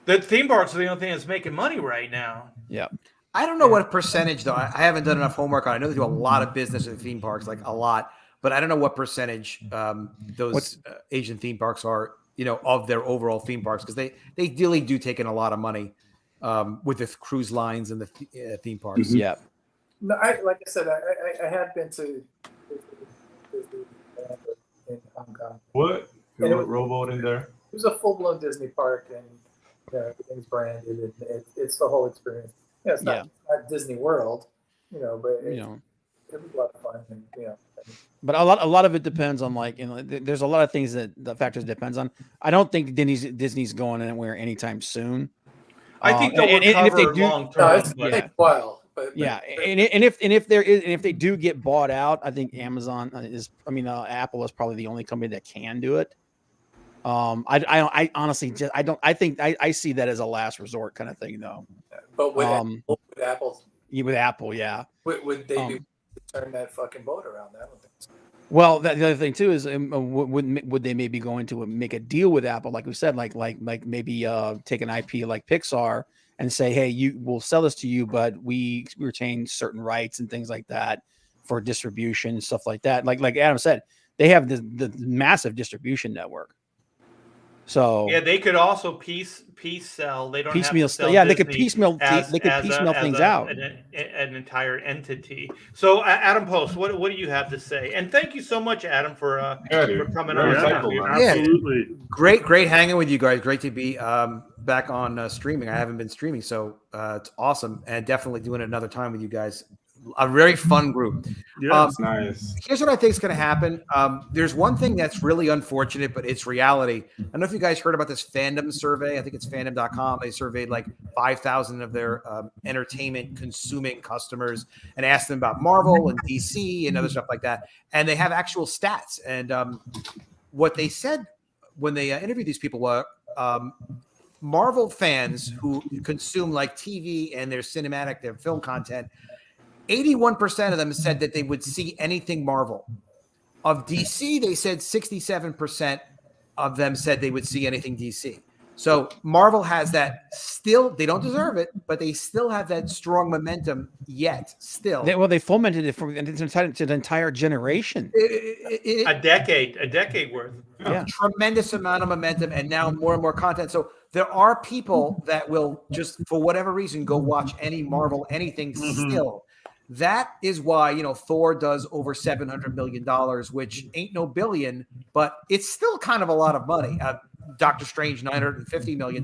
The theme parks are the only thing that's making money right now. Yeah. I don't know what percentage, though. I haven't done enough homework on it. I know they do a lot of business in theme parks, like a lot, but I don't know what percentage those Asian theme parks are, of their overall theme parks, because they really do take in a lot of money with the cruise lines and the theme parks. Yeah. No, like I said, I had been to Disney in Hong Kong. What? You And it were was- rowboat in there? It was a full-blown Disney park, and everything's branded, and it's the whole experience. Yeah, it's not Disney World, but it was a lot of fun, and But a lot of it depends on there's a lot of things that the factors depends on. I don't think Disney's going anywhere anytime soon. I think they'll and recover if they do, long term. it's take a while. But if they do get bought out, I think Amazon Apple is probably the only company that can do it. I honestly I see that as a last resort kind of thing, though. But with Apple, with Apple, yeah. Would they be turn that fucking boat around? I don't think so. Well, the other thing too is would they maybe go into make a deal with Apple, like we said, like maybe take an IP like Pixar and say, hey, we'll sell this to you, but we retain certain rights and things like that for distribution and stuff like that. Like Adam said, they have the massive distribution network. So yeah, they could also piece sell. They don't piecemeal. have to sell They could piecemeal. They could piecemeal things out. An entire entity. So, Adam Post, what do you have to say? And thank you so much, Adam, for coming on. Absolutely. Great hanging with you guys. Great to be back on streaming. I haven't been streaming, so it's awesome, and definitely doing it another time with you guys. A very fun group. Yeah, that's nice. Here's what I think is going to happen. There's one thing that's really unfortunate, but it's reality. I don't know if you guys heard about this fandom survey. I think it's fandom.com. They surveyed like 5,000 of their entertainment consuming customers and asked them about Marvel and DC and other stuff like that. And they have actual stats. And what they said when they interviewed these people were Marvel fans who consume like TV and their film content, 81% of them said that they would see anything Marvel. Of DC, they said 67% of them said they would see anything DC. So Marvel has that still. They don't deserve it, but they still have that strong momentum yet still. They fomented it for an entire generation. A decade worth. Yeah. Tremendous amount of momentum, and now more and more content. So there are people that will just, for whatever reason, go watch any Marvel, anything still. That is why, Thor does over $700 million, which ain't no billion, but it's still kind of a lot of money. Doctor Strange, $950 million,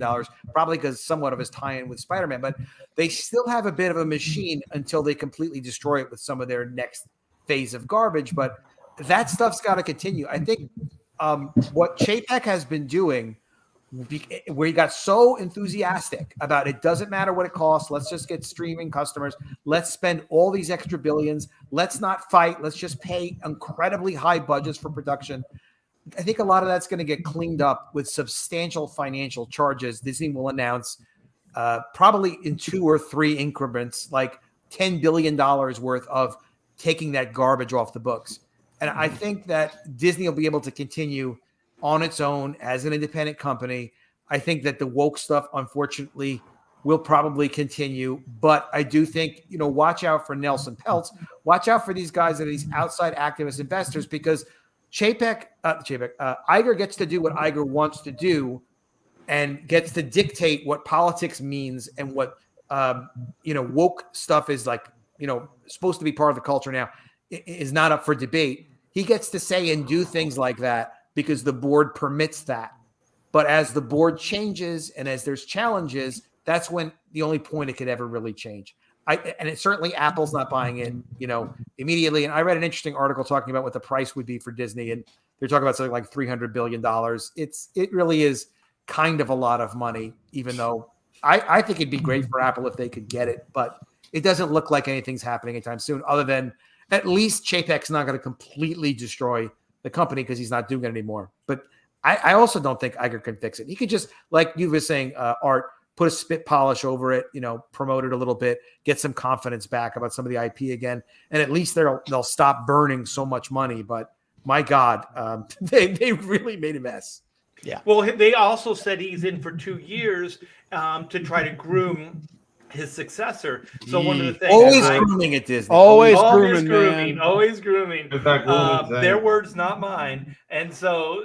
probably because somewhat of his tie-in with Spider-Man, but they still have a bit of a machine until they completely destroy it with some of their next phase of garbage. But that stuff's got to continue. I think what Chapek has been doing, where he got so enthusiastic about it doesn't matter what it costs. Let's just get streaming customers. Let's spend all these extra billions. Let's not fight. Let's just pay incredibly high budgets for production. I think a lot of that's going to get cleaned up with substantial financial charges. Disney will announce probably in 2 or 3 increments, like $10 billion worth of taking that garbage off the books. And I think that Disney will be able to continue on its own as an independent company. I think that the woke stuff, unfortunately, will probably continue. But I do think, watch out for Nelson Peltz. Watch out for these guys that are these outside activist investors, because Iger gets to do what Iger wants to do and gets to dictate what politics means and what, woke stuff is like, supposed to be part of the culture now is not up for debate. He gets to say and do things like that because the board permits that. But as the board changes and as there's challenges, that's when the only point it could ever really change. Certainly Apple's not buying it, immediately. And I read an interesting article talking about what the price would be for Disney, and they're talking about something like $300 billion. It really is kind of a lot of money, even though I think it'd be great for Apple if they could get it, but it doesn't look like anything's happening anytime soon, other than at least Chapek's not going to completely destroy the company because he's not doing it anymore. But I also don't think Iger can fix it. He could just, like you were saying, Art, put a spit polish over it, promote it a little bit, get some confidence back about some of the IP again, and at least they'll stop burning so much money. But my God, they really made a mess. Yeah. Well, they also said he's in for 2 years to try to groom his successor. So one of the things, always grooming at Disney, always grooming. Their words, not mine. And so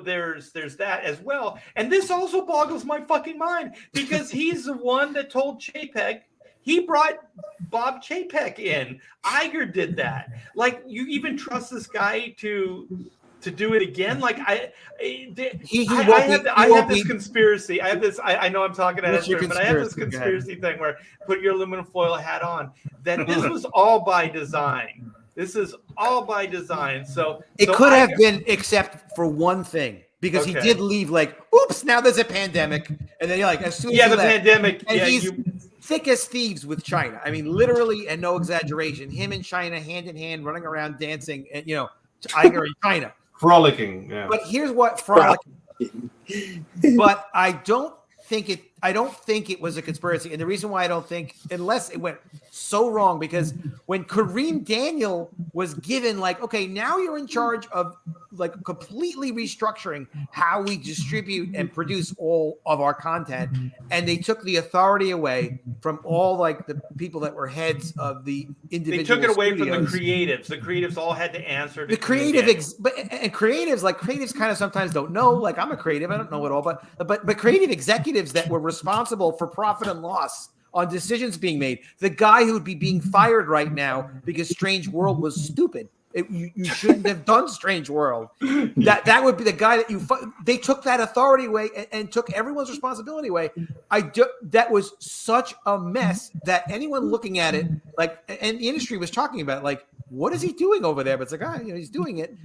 there's that as well. And this also boggles my fucking mind, because he's the one that told Chapek He brought Bob Chapek in. Iger did that. Like, you even trust this guy to do it again? Like, I have this conspiracy. I know I'm talking out of turn, but I have this conspiracy thing where put your aluminum foil hat on. That this was all by design. This is all by design. So it could have been, except for one thing, because he did leave. Like, oops, now there's a pandemic, and then you're like, as soon as the pandemic, and he's thick as thieves with China. I mean, literally, and no exaggeration. Him and China, hand in hand, running around dancing, and Iger in China. Frolicking, yeah. But here's what frolicking. But I don't think it was a conspiracy. And the reason why I don't think, unless it went so wrong, because when Kareem Daniel was given, like, okay, now you're in charge of like completely restructuring how we distribute and produce all of our content, and they took the authority away from all like the people that were heads of the individual. They took it away studios. from the creatives. The creatives all had to answer. The creative, creatives kind of sometimes don't know. Like, I'm a creative, I don't know it all, but creative executives that were responsible for profit and loss on decisions being made. The guy who would be being fired right now because Strange World was stupid. You shouldn't have done Strange World. That would be the guy that they took that authority away and took everyone's responsibility away. That was such a mess that anyone looking at it, like, and the industry was talking about it, like, what is he doing over there? But it's like, he's doing it.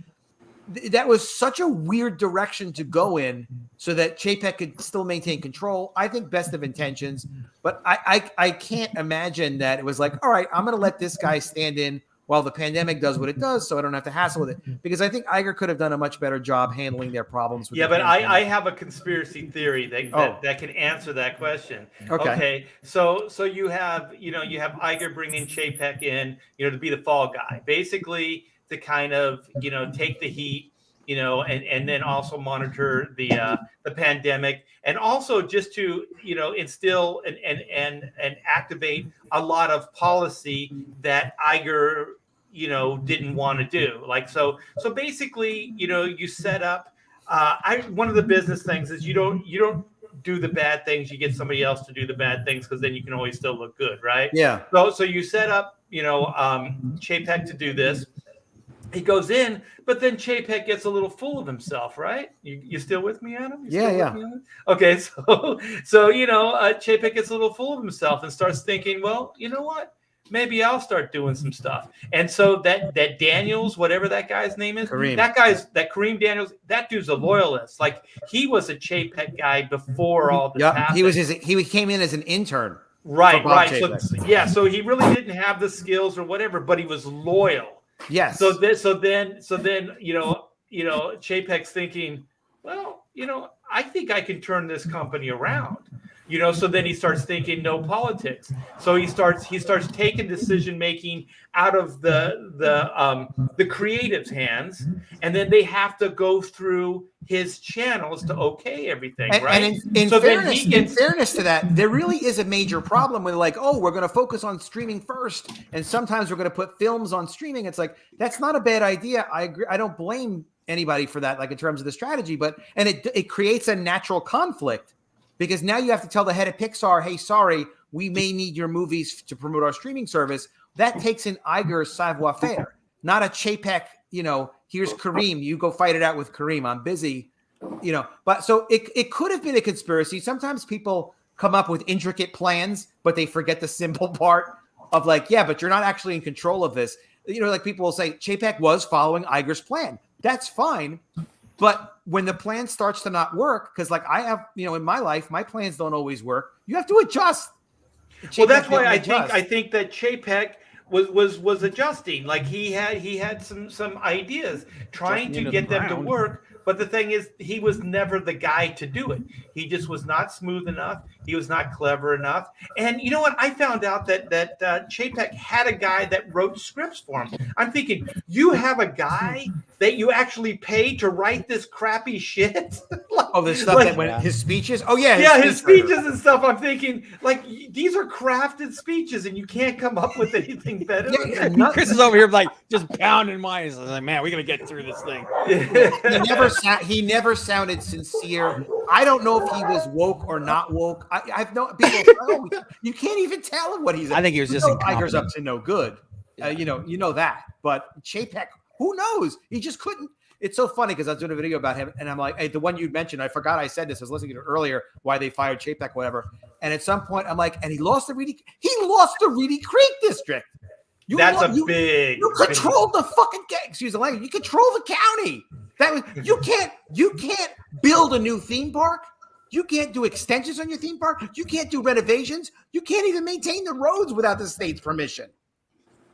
That was such a weird direction to go in so that Chapek could still maintain control. I think best of intentions, but I can't imagine that it was like, all right, I'm going to let this guy stand in while the pandemic does what it does, so I don't have to hassle with it. Because I think Iger could have done a much better job handling their problems. With but I have a conspiracy theory that can answer that question. Okay. So you have Iger bringing Chapek in, to be the fall guy, basically to kind of take the heat, and then also monitor the pandemic, and also just to instill and activate a lot of policy that Iger didn't want to do. Like, so basically, you set up. One of the business things is you don't do the bad things. You get somebody else to do the bad things, because then you can always still look good, right? Yeah. So you set up Chapek to do this. He goes in, but then Chapek gets a little full of himself, right? You still with me, Adam? Yeah. Okay, so Chapek gets a little full of himself and starts thinking, well, you know what? Maybe I'll start doing some stuff. And so that Daniels, whatever that guy's name is, that Kareem Daniels, that dude's a loyalist. Like, He was a Chapek guy before all this happened. He came in as an intern. Right. So he really didn't have the skills or whatever, but he was loyal. Yes. So then, Chapek's thinking, well, I think I can turn this company around. So then he starts thinking no politics. So he starts taking decision making out of the creative's hands, and then they have to go through his channels to okay everything, right? And in fairness to that, there really is a major problem with, like, oh, we're going to focus on streaming first, and sometimes we're going to put films on streaming. It's like, that's not a bad idea. I agree. I don't blame anybody for that, like, in terms of the strategy, and it creates a natural conflict. Because now you have to tell the head of Pixar, hey, sorry, we may need your movies to promote our streaming service. That takes in Iger's savoir-faire, not a Chapek, here's Kareem, you go fight it out with Kareem, I'm busy, But so it could have been a conspiracy. Sometimes people come up with intricate plans, but they forget the simple part of, like, yeah, but you're not actually in control of this. Like, people will say Chapek was following Iger's plan. That's fine. But when the plan starts to not work, because, like, I have, in my life, my plans don't always work. You have to adjust. Well, that's why I think that Chapek was adjusting. Like, he had some ideas, trying to get them to work. But the thing is, he was never the guy to do it. He just was not smooth enough. He was not clever enough. And you know what? I found out that Chapek had a guy that wrote scripts for him. I'm thinking, you have a guy that you actually paid to write this crappy shit? Oh, the stuff that went his speeches. Oh yeah, his speeches and stuff. I'm thinking like these are crafted speeches, and you can't come up with anything better. Chris is over here like just pounding mine. He's like, man, we're gonna get through this thing. He never sounded sincere. I don't know if he was woke or not woke. I've no people. Oh, you can't even tell him what he's. I think he was just Tiger's up to no good. You know that. But Chapek, who knows? He just couldn't. It's so funny because I was doing a video about him, and I'm like, hey, the one you mentioned, I forgot I said this. I was listening to it earlier, why they fired Chapek, whatever. And at some point, I'm like, and he lost the Reedy Creek district. You controlled the fucking excuse the language. You control the county. That was you can't build a new theme park. You can't do extensions on your theme park. You can't do renovations. You can't even maintain the roads without the state's permission.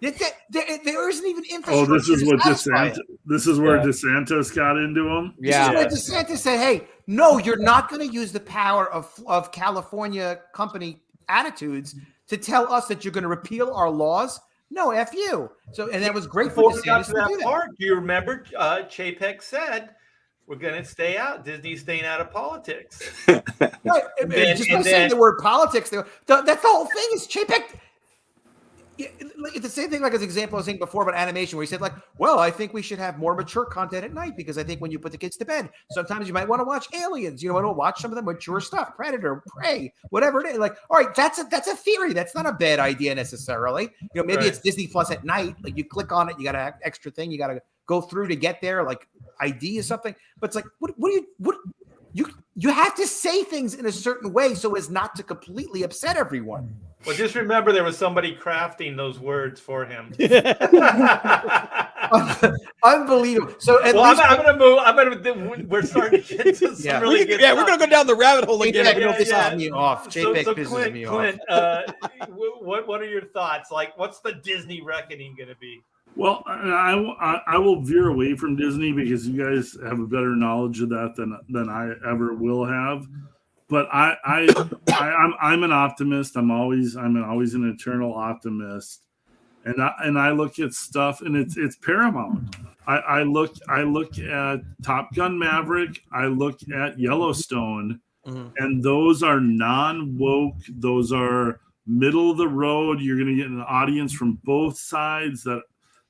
There isn't even infrastructure. Oh, this is what this is where DeSantis got into him. Yeah, this is where DeSantis said, "Hey, no, you're not going to use the power of California company attitudes to tell us that you're going to repeal our laws. No, F you." So, and that was great for DeSantis to do that. Part, do you remember Chapek said, "We're going to stay out. Disney's staying out of politics." Right. Just by saying the word politics, that's the whole thing. Is Chapek. It's the same thing like as example I was saying before about animation where he said like, well, I think we should have more mature content at night because I think when you put the kids to bed, sometimes you might want to watch Aliens, you want to watch some of the mature stuff, Predator, Prey, whatever it is. Like, all right, that's a theory. That's not a bad idea necessarily. Maybe it's Disney Plus at night. Like you click on it, you got an extra thing you got to go through to get there, like ID or something. But it's like, you have to say things in a certain way so as not to completely upset everyone. Well, just remember there was somebody crafting those words for him. Unbelievable. So I'm going to move. We're starting to get to some really good stuff. We're going to go down the rabbit hole again. Pisses me off. Chapek pisses me Clint, what are your thoughts? Like, what's the Disney reckoning going to be? Well, I will veer away from Disney because you guys have a better knowledge of that than I ever will have. But I'm an optimist. I'm always an eternal optimist, and I look at stuff, and it's Paramount. I look at Top Gun Maverick. I look at Yellowstone, and those are non-woke. Those are middle of the road. You're going to get an audience from both sides.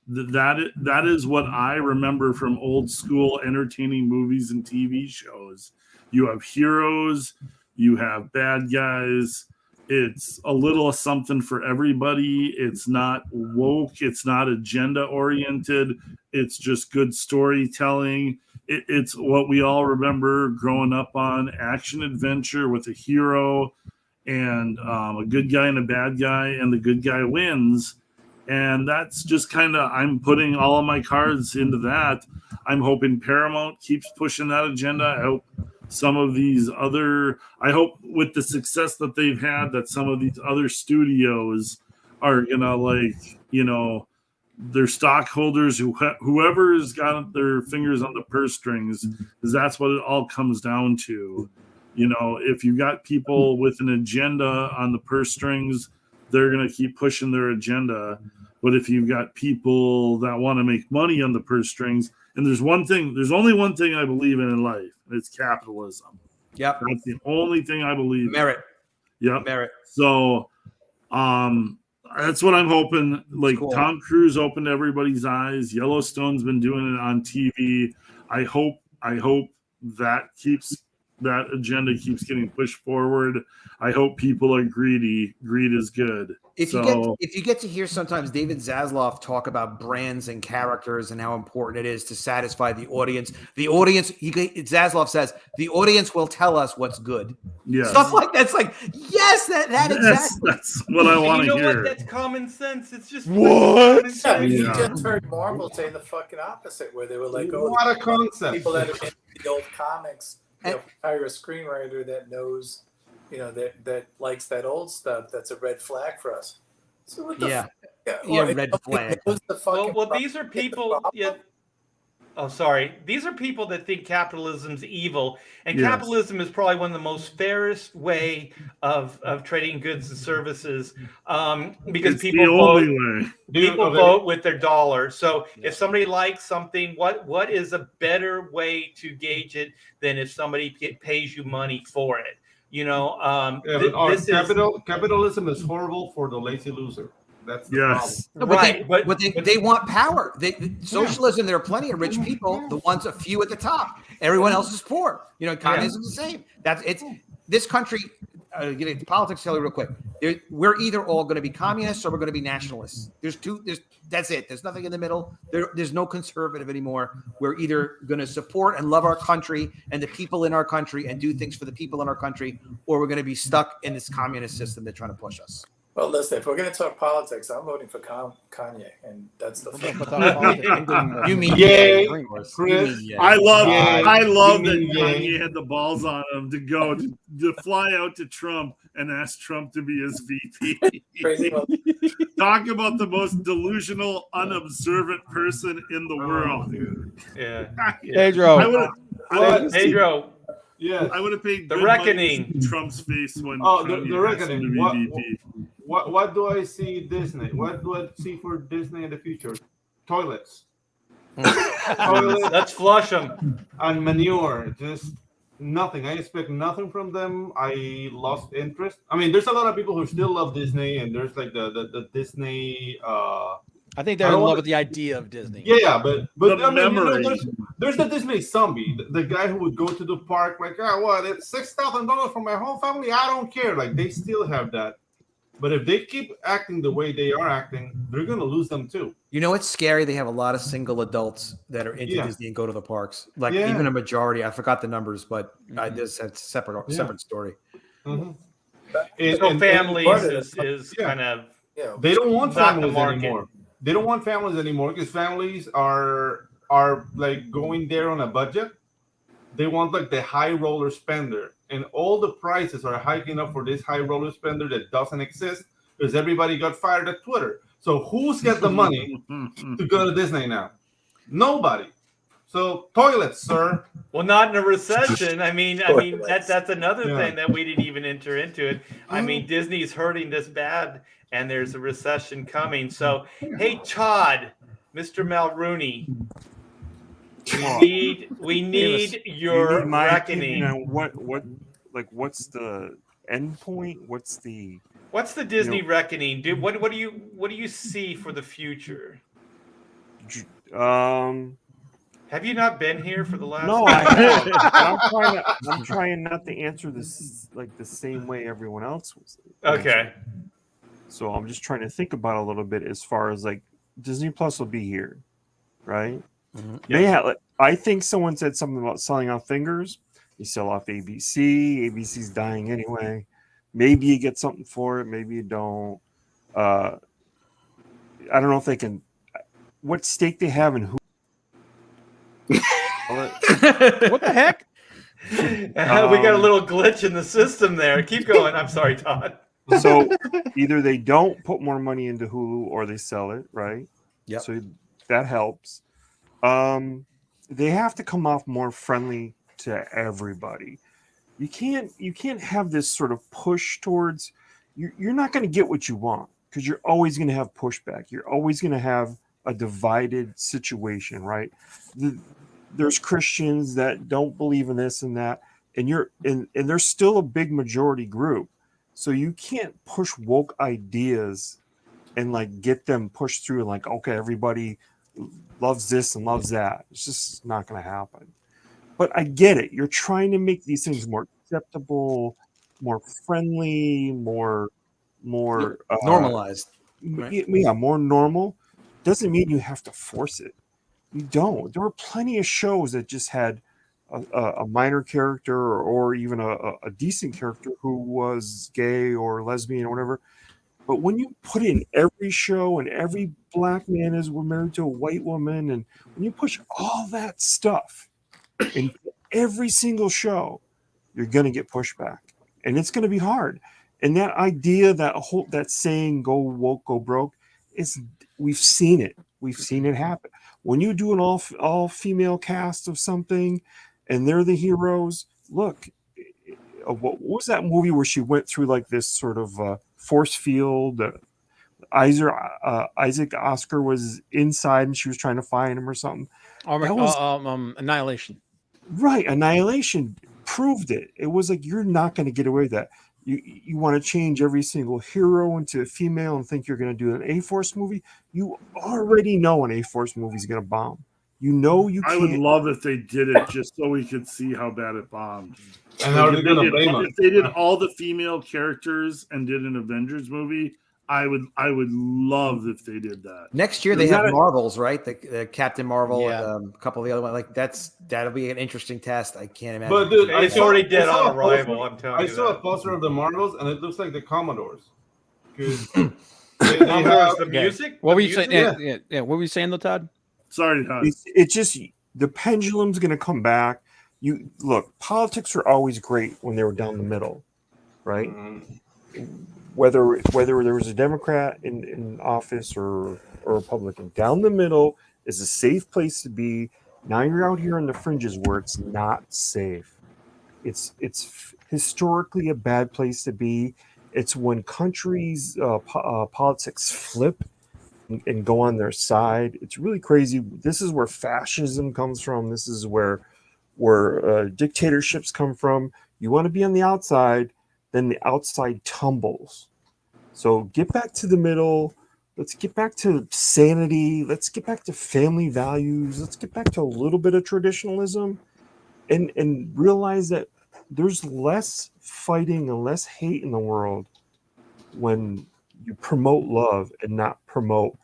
That is what I remember from old school entertaining movies and TV shows. You have heroes, you have bad guys. It's a little of something for everybody. It's not woke. It's not agenda oriented. It's just good storytelling. It's what we all remember growing up on: action adventure with a hero and a good guy and a bad guy, and the good guy wins. And that's just kind of, I'm putting all of my cards into that. I'm hoping Paramount keeps pushing that agenda. I hope some of these I hope with the success that they've had, that some of these other studios are gonna their stockholders, whoever's got their fingers on the purse strings, because that's what it all comes down to. If you got people with an agenda on the purse strings, they're going to keep pushing their agenda. But if you've got people that want to make money on the purse strings, and there's only one thing I believe in life, and it's capitalism. Yep. That's the only thing I believe Merit. in. Yep. Merit. So that's what I'm hoping. Like, cool. Tom Cruise opened everybody's eyes. Yellowstone's been doing it on TV. I hope that agenda keeps getting pushed forward. I hope people are greedy. Greed is good. If you get to hear sometimes David Zaslav talk about brands and characters and how important it is to satisfy the audience. Zaslav says the audience will tell us what's good. Yeah, stuff like that's like yes, exactly. That's what I want to hear. What? That's common sense. It's just what? You just heard Marvel say the fucking opposite, where they were like, "Oh, what a concept!" People that have been in the old comics, hire a screenwriter that knows. That likes that old stuff. That's a red flag for us. So what the red flag. Well, these are people. Yeah. Oh, sorry. These are people that think capitalism's evil, and Yes. capitalism is probably one of the most fairest way of trading goods and services, because It's people the vote. only way. People okay. vote with their dollar. So if somebody likes something, what is a better way to gauge it than if somebody pays you money for it? You know, capitalism is horrible for the lazy loser. That's the Yes. No, but right. they want power. Socialism, there are plenty of rich people, the ones a few at the top. Everyone else is poor. You know, communism is the same. This country, politics tell you real quick. We're either all going to be communists or we're going to be nationalists. That's it. There's nothing in the middle. There's no conservative anymore. We're either going to support and love our country and the people in our country and do things for the people in our country, or we're going to be stuck in this communist system they're trying to push us. Well, listen, if we're going to talk politics, I'm voting for Kanye, and that's the thing. You mean yay, Chris? I love You that mean Kanye yay. had the balls on him to go to fly out to Trump and ask Trump to be his VP. Crazy. Talk about the most delusional, unobservant person in the world. Yeah. Pedro. Pedro. Yeah. I would have paid The good Reckoning. money to see Trump's face when The Kanye Reckoning. asked him to be VP. What do I see Disney? What do I see for Disney in the future? Toilets. Let's flush them. And manure. Just nothing. I expect nothing from them. I lost interest. I mean, there's a lot of people who still love Disney, and there's like the Disney. I think they're in love with the idea of Disney. Yeah, but The I mean, memory. there's the Disney zombie, the guy who would go to the park like, what? It's $6,000 for my whole family. I don't care. Like they still have that. But if they keep acting the way they are acting, they're gonna lose them too. You know, it's scary. They have a lot of single adults that are into Disney and go to the parks. Like even a majority. I forgot the numbers, but this is a separate story. Mm-hmm. So families is kind of they don't want not the families market. anymore. They don't want families anymore because families are like going there on a budget. They want like the high roller spender, and all the prices are hiking up for this high roller spender that doesn't exist because everybody got fired at Twitter. So who's got the money to go to Disney now? Nobody. So toilets, sir. Well, not in a recession. I mean that's another thing that we didn't even enter into it. I mean, Disney's hurting this bad, and there's a recession coming. So, hey, Todd, Mr. Mulrooney, we need your reckoning. What's the end point? What's the Disney reckoning? Dude, what do you see for the future? Have you not been here for the last? No, I have. I'm trying not to answer this like the same way everyone else was. Okay. So I'm just trying to think about it a little bit as far as like Disney Plus will be here, right? Mm-hmm. Yeah, I think someone said something about selling off fingers. You sell off ABC. ABC's dying anyway. Maybe you get something for it. Maybe you don't. I don't know if they can. What stake they have and who. What the heck? We got a little glitch in the system there. Keep going. I'm sorry, Todd. So either they don't put more money into Hulu or they sell it, right? Yeah. So that helps. They have to come off more friendly to everybody. You can't have this sort of push towards. You're not going to get what you want because you're always going to have pushback. You're always going to have a divided situation, right? There's Christians that don't believe in this and that, and there's still a big majority group. So you can't push woke ideas and like get them pushed through and like, okay, everybody loves this and loves that. It's just not going to happen. But I get it. You're trying to make these things more acceptable, more friendly, more normalized. Right? Yeah, more normal. Doesn't mean you have to force it. You don't. There were plenty of shows that just had a minor character or even a decent character who was gay or lesbian or whatever. But when you put in every show and every black man is married to a white woman, and when you push all that stuff in every single show, you're going to get pushback, and it's going to be hard. And that idea, that saying, "Go woke, go broke," we've seen it. We've seen it happen. when you do an all female cast of something, and they're the heroes. Look, what was that movie where she went through like this sort of force field? Isaac Oscar was inside, and she was trying to find him or something. Annihilation. Right, Annihilation proved it. It was like, you're not going to get away with that. You want to change every single hero into a female and think you're going to do an A-Force movie? You already know an A-Force movie is going to bomb. You know you can't. I would love if they did it just so we could see how bad it bombed. And how are they going to blame us? If they did all the female characters and did an Avengers movie, I would love if they did that. Next year they have Marvels, right? The Captain Marvel and a couple of the other ones. Like that'll be an interesting test. I can't imagine. But dude, it's already dead on arrival. I'm telling you. I saw a poster of the Marvels, and it looks like the Commodores. They have the music. What were you saying? Yeah. What were you saying, though, Todd? Sorry, Todd. It's just the pendulum's going to come back. You look, politics were always great when they were down the middle, right? Mm-hmm. Whether there was a Democrat in office or a Republican, down the middle is a safe place to be. Now you're out here in the fringes where it's not safe. It's historically a bad place to be. It's when countries' politics flip and go on their side. It's really crazy. This is where fascism comes from. This is where dictatorships come from. You want to be on the outside, then the outside tumbles. So get back to the middle. Let's get back to sanity. Let's get back to family values. Let's get back to a little bit of traditionalism and realize that there's less fighting and less hate in the world when you promote love and not promote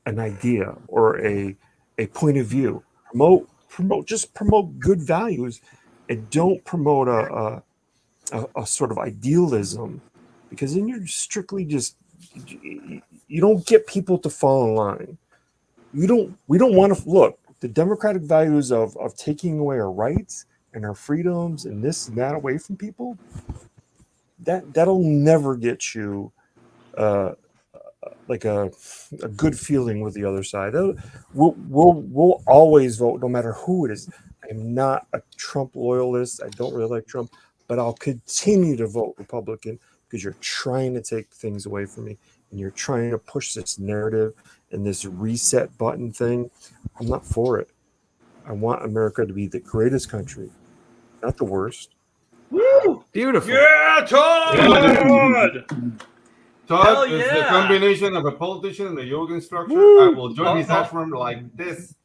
an idea or a point of view. Promote good values, and don't promote a sort of idealism, because then you're strictly you don't get people to fall in line. We don't want to look the democratic values of taking away our rights and our freedoms and this and that away from people. That'll never get you like a good feeling with the other side. We'll always vote no matter who it is. I'm not a Trump loyalist. I don't really like Trump, but I'll continue to vote Republican because you're trying to take things away from me and you're trying to push this narrative and this reset button thing. I'm not for it. I want America to be the greatest country, not the worst. Woo! Beautiful. Yeah, Todd! Todd is the combination of a politician and a yoga instructor. I will join his ashram like this.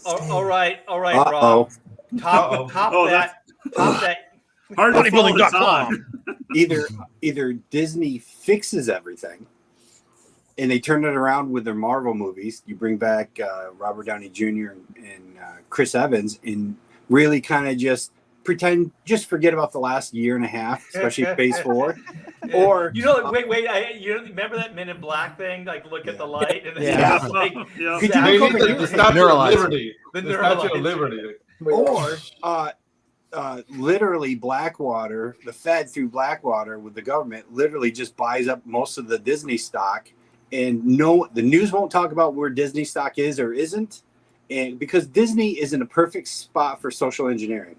All right, Rob. Top that. Bodybuilding.com. Either Disney fixes everything and they turn it around with their Marvel movies. You bring back Robert Downey Jr. and Chris Evans and really kind of just forget about the last year and a half, especially Phase 4. Or wait, you remember that Men in Black thing? Like, look at the light, and it's like, the Statue of Liberty. The Statue of Liberty. Or literally Blackwater, the Fed through Blackwater with the government literally just buys up most of the Disney stock, and the news won't talk about where Disney stock is or isn't, and because Disney is in a perfect spot for social engineering.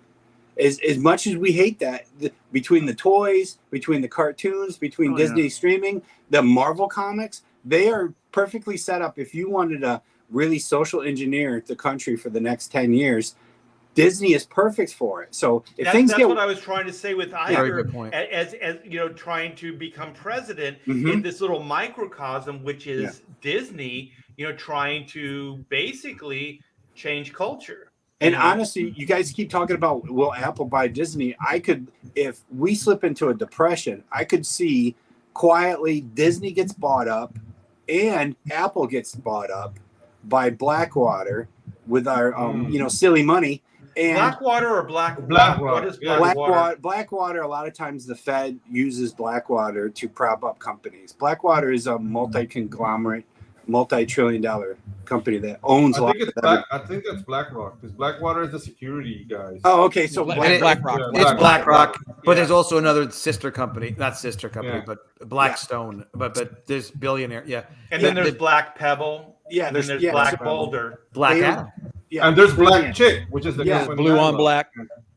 As much as we hate that, between the toys, between the cartoons, between Disney streaming, the Marvel comics, they are perfectly set up. If you wanted to really social engineer the country for the next 10 years, Disney is perfect for it. So if that's what I was trying to say with Iger, as trying to become president in this little microcosm, which is Disney, trying to basically change culture. And honestly, you guys keep talking about, will Apple buy Disney? If we slip into a depression, I could see quietly Disney gets bought up and Apple gets bought up by Blackwater with our, silly money. And Blackwater or Blackwater? What is Blackwater? Blackwater, a lot of times the Fed uses Blackwater to prop up companies. Blackwater is a multi-conglomerate multi-trillion-dollar company that owns. I think it's Black. I think that's BlackRock because Blackwater is the security guys. Oh, okay. So BlackRock. It's BlackRock, but there's also another sister company, not sister company, but Blackstone. But there's billionaire, and then there's Black Pebble. Yeah, and then there's Black Boulder, Black Adam. Yeah, and there's Black Chick, which is the blue on black.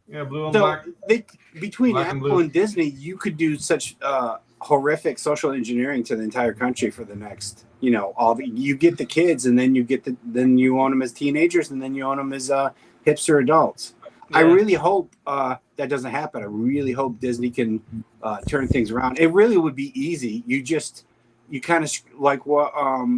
Yeah, blue on so black. Between Black and Apple blue. and Disney, you could do such horrific social engineering to the entire country for the next, you get the kids, and then then you own them as teenagers, and then you own them as hipster adults. Yeah. I really hope that doesn't happen. I really hope Disney can turn things around. It really would be easy. You kind of like what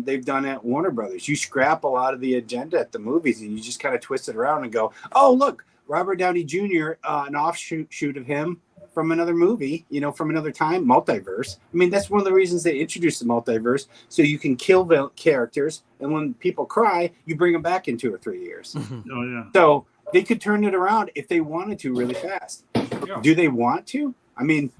they've done at Warner Brothers. You scrap a lot of the agenda at the movies, and you just kind of twist it around and go, oh, look, Robert Downey Jr., an offshoot of him from another movie, from another time, multiverse. I mean, that's one of the reasons they introduced the multiverse, so you can kill the characters, and when people cry, you bring them back in 2 or 3 years. Oh, yeah. So they could turn it around if they wanted to really fast. Yeah. Do they want to? I mean,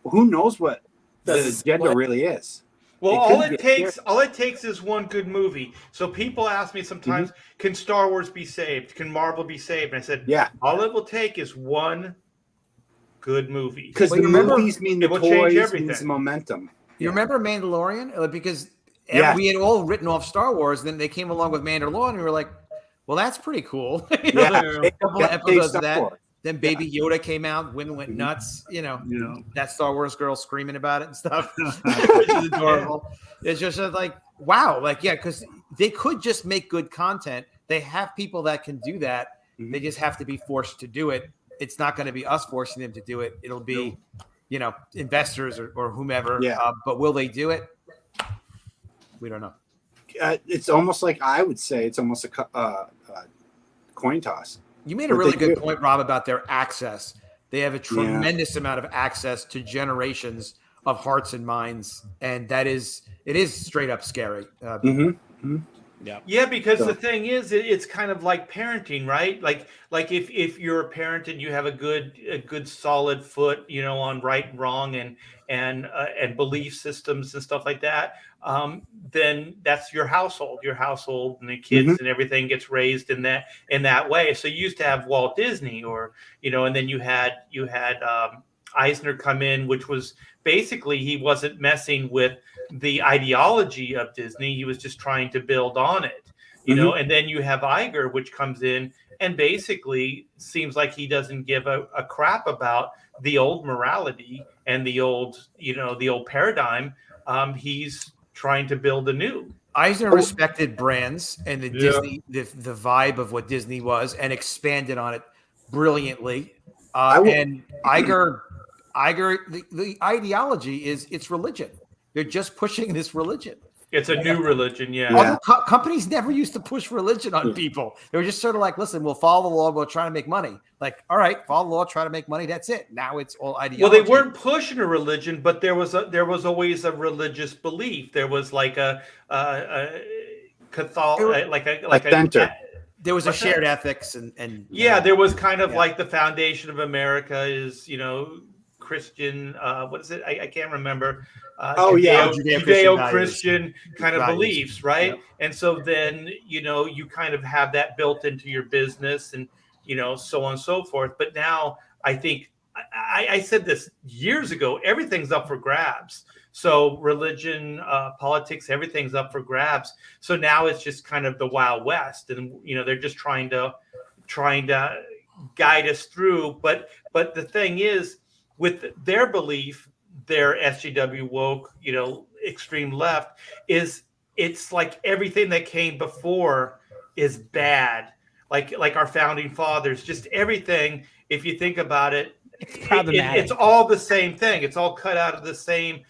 who knows what the agenda really is? Well, all it takes is one good movie. So people ask me sometimes, can Star Wars be saved? Can Marvel be saved? And I said, yeah. All it will take is one good movie. Because the movies mean the toys means momentum. You remember Mandalorian? Because we had all written off Star Wars, and then they came along with Mandalorian, and we were like, well, that's pretty cool. A couple of episodes of that. Then Baby Yoda came out, went nuts. That Star Wars girl screaming about it and stuff, which is adorable. It's just like, wow, because they could just make good content. They have people that can do that. They just have to be forced to do it. It's not going to be us forcing them to do it. It'll be, investors or whomever. Yeah. But will they do it? We don't know. It's almost like I would say it's almost a coin toss. You made a really good point, Rob, about their access. They have a tremendous amount of access to generations of hearts and minds, and it is straight up scary. Yeah, because the thing is, it's kind of like parenting, right? Like if you're a parent and you have a good solid foot, on right and wrong and belief systems and stuff like that, then that's your household and the kids and everything gets raised in that way. So you used to have Walt Disney, or and then you had Eisner come in, which was basically he wasn't messing with the ideology of Disney. He was just trying to build on it, and then you have Iger, which comes in and basically seems like he doesn't give a crap about the old morality and the old paradigm. He's trying to build a new. Eisner respected brands and the Disney, the vibe of what Disney was, and expanded on it brilliantly. And Iger, the ideology is it's religion. They're just pushing this religion. It's a new religion, yeah. Other companies never used to push religion on people. They were just sort of like, listen, we'll follow the law, we'll try to make money. Like, all right, follow the law, try to make money. That's it. Now it's all ideology. Well, they weren't pushing a religion, but there was always a religious belief. There was like a Catholic, like banter. There was a shared ethics and there was kind of like the foundation of America is Christian. What is it? I can't remember. Judeo-Christian kind of beliefs, right? Yeah. And so then you kind of have that built into your business, and so on and so forth. But now I think I said this years ago. Everything's up for grabs. So religion, politics, everything's up for grabs. So now it's just kind of the Wild West, and they're just trying to guide us through. But the thing is, with their belief, their SJW woke, extreme left, it's like everything that came before is bad. Like our founding fathers, just everything. If you think about it, it's all the same thing. It's all cut out of the same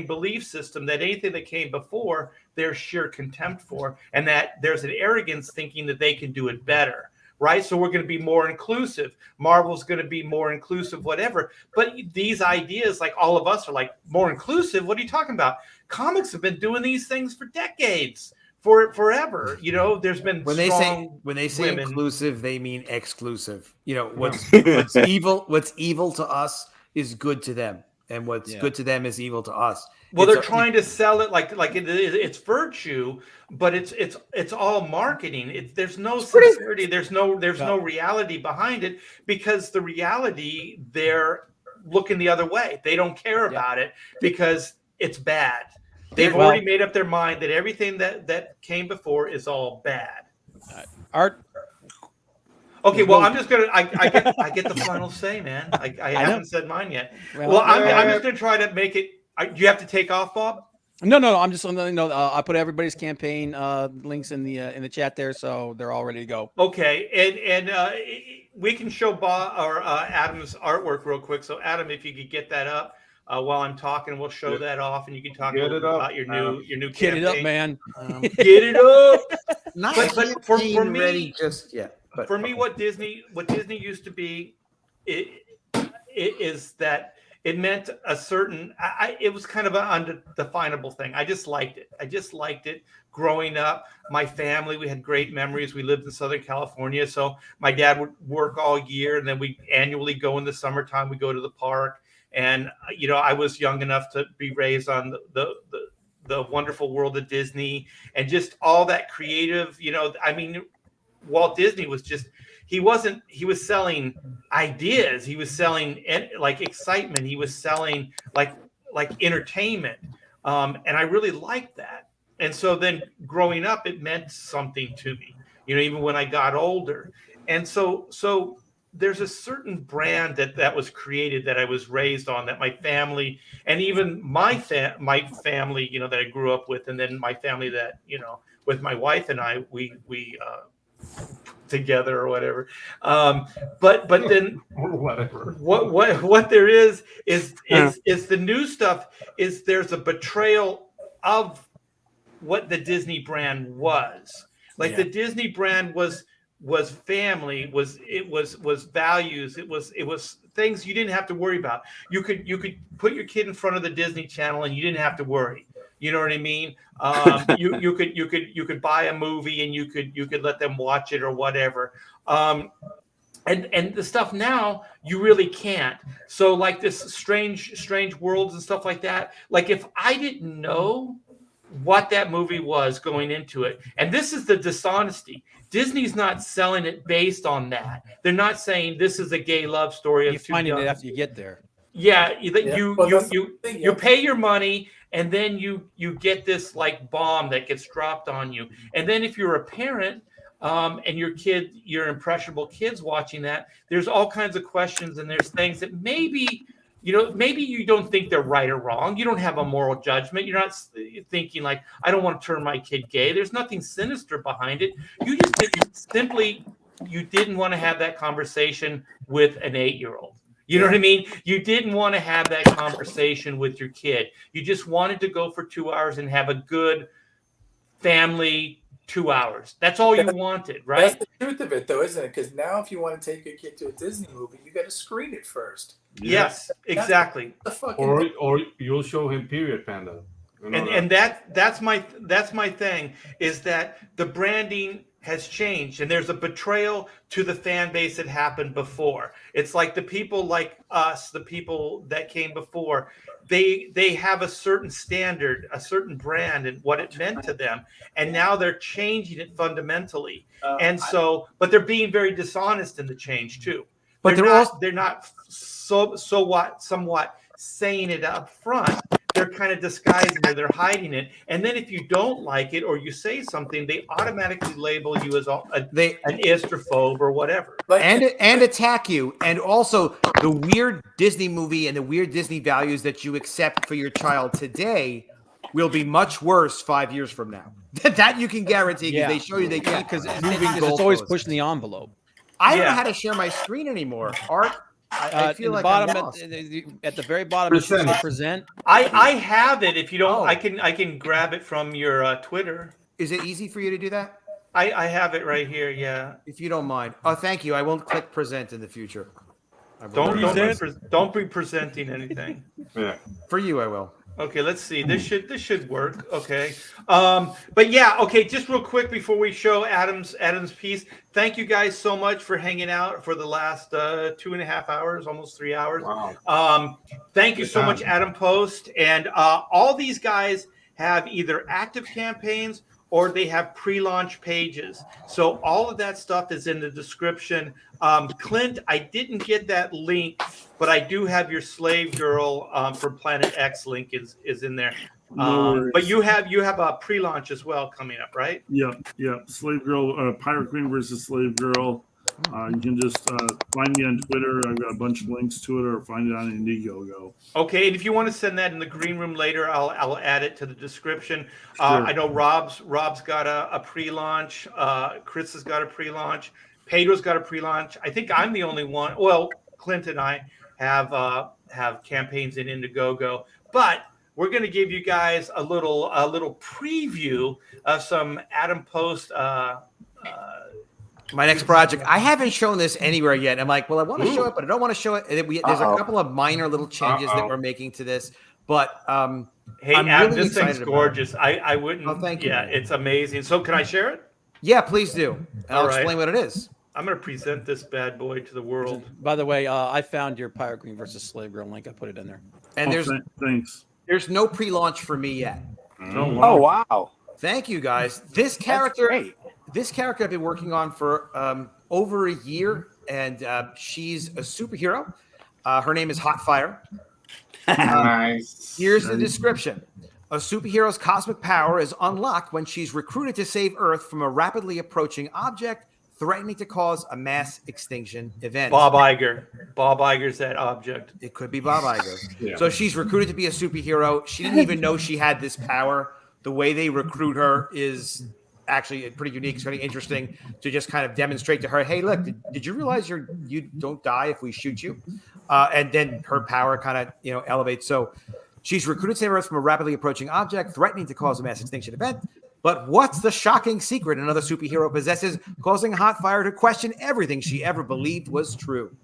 belief system. That anything that came before, there's sheer contempt for, and that there's an arrogance thinking that they can do it better. Right. So we're going to be more inclusive. Marvel's going to be more inclusive, whatever. But these ideas, like all of us are like more inclusive. What are you talking about? Comics have been doing these things for decades, forever. There's been when they say women. Inclusive, they mean exclusive. What's evil to us is good to them, and what's good to them is evil to us. Well, they're trying to sell it like it's virtue, but it's all marketing. There's no sincerity. There's no reality behind it, because the reality, they're looking the other way. They don't care about it because it's bad. They've already made up their mind that everything that came before is all bad. Art. Okay, well, I'm just gonna. I get the final say, man. I haven't said mine yet. Well, I'm just gonna try to make it. Do you have to take off, Bob? No. I'm just I put everybody's campaign links in the chat there, so they're all ready to go. Okay, and we can show Bob or Adam's artwork real quick. So, Adam, if you could get that up while I'm talking, we'll show that off, and you can talk a little bit about your new campaign. Get it up, man. Get it up. But for me, ready just yet. But, for me, what Disney used to be, it is that it meant a certain. It was kind of an undefinable thing. I just liked it. Growing up, my family, we had great memories. We lived in Southern California, so my dad would work all year, and then we annually go in the summertime. We go to the park, and I was young enough to be raised on the wonderful world of Disney, and just all that creative. I mean, Walt Disney was just, he was selling ideas. He was selling like excitement. He was selling like entertainment. And I really liked that. And so then growing up, it meant something to me, even when I got older. And so there's a certain brand that was created, that I was raised on, that my family, and even my family, that I grew up with, and then my family that, with my wife and I, we together or whatever. But then whatever. What there is the new stuff is there's a betrayal of what the Disney brand was. The Disney brand was family, was values, it was things you didn't have to worry about. You could put your kid in front of the Disney Channel and you didn't have to worry. You know what I mean? You could buy a movie and you could let them watch it or whatever. And the stuff now you really can't. So like this strange worlds and stuff like that. Like if I didn't know what that movie was going into it, and this is the dishonesty. Disney's not selling it based on that. They're not saying this is a gay love story. You're finding it after you get there. Yeah, you pay your money, and then you get this like bomb that gets dropped on you. And then if you're a parent and your impressionable kids watching that, there's all kinds of questions, and there's things that maybe you don't think they're right or wrong. You don't have a moral judgment. You're not thinking like, I don't want to turn my kid gay. There's nothing sinister behind it. You just didn't want to have that conversation with an 8-year-old. You know what I mean? You didn't want to have that conversation with your kid. You just wanted to go for 2 hours and have a good family 2 hours. That's all you wanted, right? That's the truth of it, though, isn't it? Because now if you want to take your kid to a Disney movie, you got to screen it first. Yes, exactly. Or you'll show him Period Panda. And that's my thing, is that the branding has changed, and there's a betrayal to the fan base that happened before. It's like the people like us, the people that came before, they have a certain standard, a certain brand, and what it meant to them, and now they're changing it fundamentally. But they're being very dishonest in the change too. But they're not somewhat saying it up front. They're kind of disguising it. They're hiding it. And then if you don't like it or you say something, they automatically label you as an istrophobe or whatever. And attack you. And also the weird Disney movie and the weird Disney values that you accept for your child today will be much worse 5 years from now. That you can guarantee, because they show you they keep moving goalposts. It's always pushing the envelope. I don't know how to share my screen anymore. Art, I feel like at the very bottom, present. I have it. If you don't, I can grab it from your Twitter. Is it easy for you to do that? I have it right here. Yeah. If you don't mind. Oh, thank you. I won't click present in the future. Don't be presenting anything. Yeah. For you, I will. Okay, let's see. This should work. Okay. But yeah, okay, just real quick before we show Adam's piece. Thank you guys so much for hanging out for the last 2.5 hours, almost 3 hours. Wow. Thank you so much, Adam Post. And all these guys have either active campaigns or they have pre-launch pages. So all of that stuff is in the description. Clint, I didn't get that link, but I do have your Slave Girl from Planet X link is in there. But you have a pre-launch as well coming up, right? Yeah. Slave Girl, Pirate Queen versus Slave Girl. You can just find me on Twitter. I've got a bunch of links to it, or find it on Indiegogo. Okay, and if you want to send that in the green room later, I'll add it to the description. Sure. I know Rob's got a pre-launch. Chris has got a pre-launch. Pedro's got a pre-launch. I think I'm the only one. Well, Clint and I have campaigns in Indiegogo, but we're going to give you guys a little preview of some Adam Post. My next project. I haven't shown this anywhere yet. I'm like, well, I want to show it, but I don't want to show it. There's a couple of minor little changes that we're making to this, but hey, I'm Adam, really this thing's gorgeous. I wouldn't. Oh, thank you. Yeah, it's amazing. So, can I share it? Yeah, please do. And I'll right. explain what it is. I'm going to present this bad boy to the world. By the way, I found your Pirate Queen versus Slave Girl link. I put it in there. And thanks. There's no pre-launch for me yet. Oh wow! Thank you guys. This character I've been working on for over a year, and she's a superhero. Her name is Hotfire. Nice. Here's the description. A superhero's cosmic power is unlocked when she's recruited to save Earth from a rapidly approaching object threatening to cause a mass extinction event. Bob Iger's that object. It could be Bob Iger. Yeah. So she's recruited to be a superhero. She didn't even know she had this power. The way they recruit her is actually pretty unique. It's very interesting to just kind of demonstrate to her, hey, look, did you realize you don't die if we shoot you? And then her power kind of elevates. So she's recruited to save Earth from a rapidly approaching object threatening to cause a mass extinction event. But what's the shocking secret another superhero possesses, causing Hotfire to question everything she ever believed was true?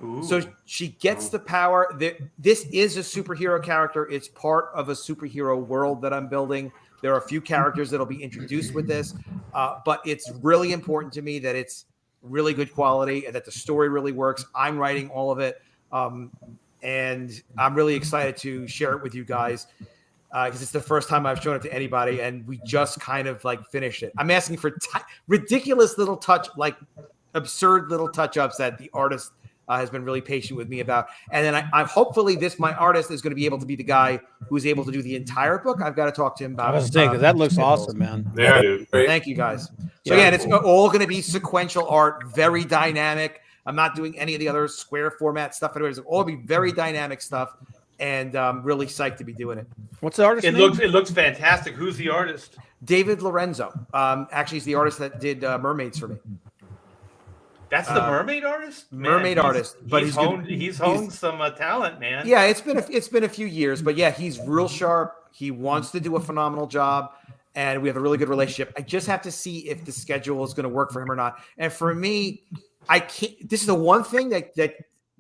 Ooh. So she gets the power. This is a superhero character. It's part of a superhero world that I'm building. There are a few characters that will be introduced with this, but it's really important to me that it's really good quality and that the story really works. I'm writing all of it, and I'm really excited to share it with you guys. Because it's the first time I've shown it to anybody, and we just kind of finished it. I'm asking for ridiculous little absurd little touch-ups that the artist has been really patient with me about. And then I hopefully my artist is going to be able to be the guy who's able to do the entire book. I've got to talk to him about it. I was saying that looks awesome, man. Yeah, dude. Thank you, guys. So again, it's all going to be sequential art, very dynamic. I'm not doing any of the other square format stuff. It's all be very dynamic stuff. And I'm really psyched to be doing it. What's the artist name? It looks fantastic. Who's the artist? David Lorenzo. Actually, he's the artist that did Mermaids for me. That's the mermaid artist. Man, artist, but he's honed some talent, man. Yeah, it's been a few years, but yeah, he's real sharp. He wants to do a phenomenal job, and we have a really good relationship. I just have to see if the schedule is going to work for him or not. And for me, I can't. This is the one thing that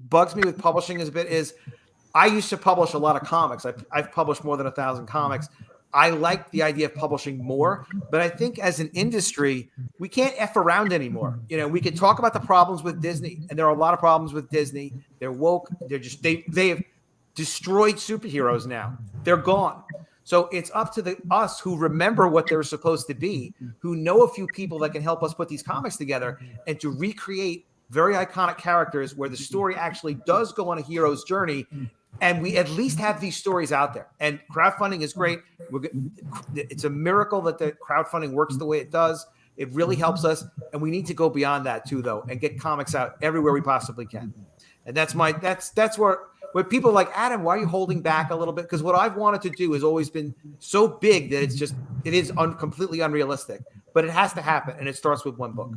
bugs me with publishing is I used to publish a lot of comics. I've published more than 1,000 comics. I like the idea of publishing more, but I think as an industry, we can't F around anymore. We could talk about the problems with Disney, and there are a lot of problems with Disney. They're woke. They have destroyed superheroes now. They're gone. So it's up to us who remember what they're supposed to be, who know a few people that can help us put these comics together and to recreate very iconic characters where the story actually does go on a hero's journey. And we at least have these stories out there. And crowdfunding is great. It's a miracle that the crowdfunding works the way it does. It really helps us. And we need to go beyond that too, though, and get comics out everywhere we possibly can. And that's where people are like, Adam, why are you holding back a little bit? Because what I've wanted to do has always been so big that it is completely unrealistic. But it has to happen. And it starts with one book.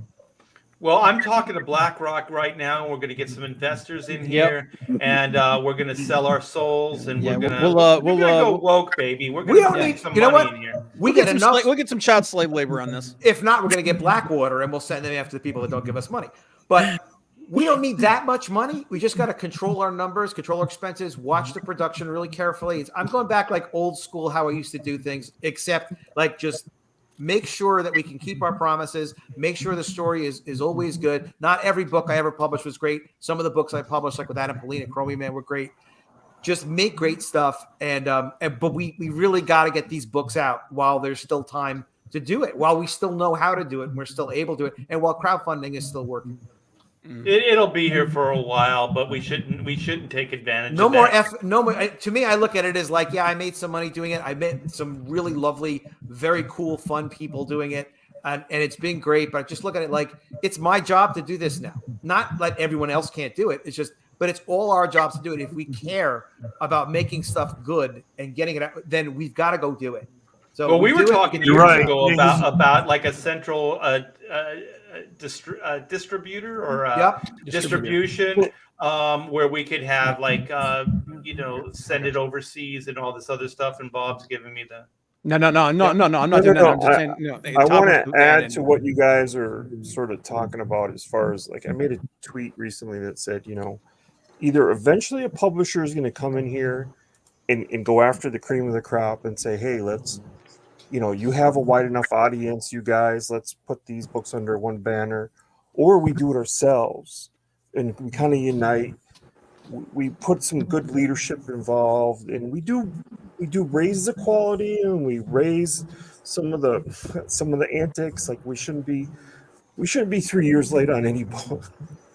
Well, I'm talking to BlackRock right now. We're going to get some investors in here, and we're going to sell our souls, and we're going to go woke, baby. We're going to need some money in here. We'll get some child slave labor on this. If not, we're going to get Blackwater, and we'll send them after the people that don't give us money. But We don't need that much money. We just got to control our numbers, control our expenses, watch the production really carefully. I'm going back like old school, how I used to do things, except like just make sure that we can keep our promises, make sure the story is always good. Not every book I ever published was great. Some of the books I published, like with Adam Polina, Chromie Man, were great. Just make great stuff. But we really got to get these books out while there's still time to do it, while we still know how to do it and we're still able to do it, and while crowdfunding is still working. It'll be here for a while, but we shouldn't take advantage. No of more that. no more. To me, I look at it as like, yeah, I made some money doing it. I met some really lovely, very cool, fun people doing it, and it's been great. But I just look at it like it's my job to do this now. Not like everyone else can't do it. It's just, but it's all our jobs to do it. If we care about making stuff good and getting it out, then we've got to go do it. So well, we were talking years right. ago about like a central distributor or distribution where we could have like send it overseas and all this other stuff. And Bob's giving me the No. I'm not doing that. I'm just saying, I want to add to what you guys are sort of talking about as far as like I made a tweet recently that said, either eventually a publisher is going to come in here and go after the cream of the crop and say, hey, let's, you have a wide enough audience, you guys, let's put these books under one banner, or we do it ourselves and we kind of unite. We put some good leadership involved, and we do raise the quality, and we raise some of the antics. Like we shouldn't be 3 years late on any book.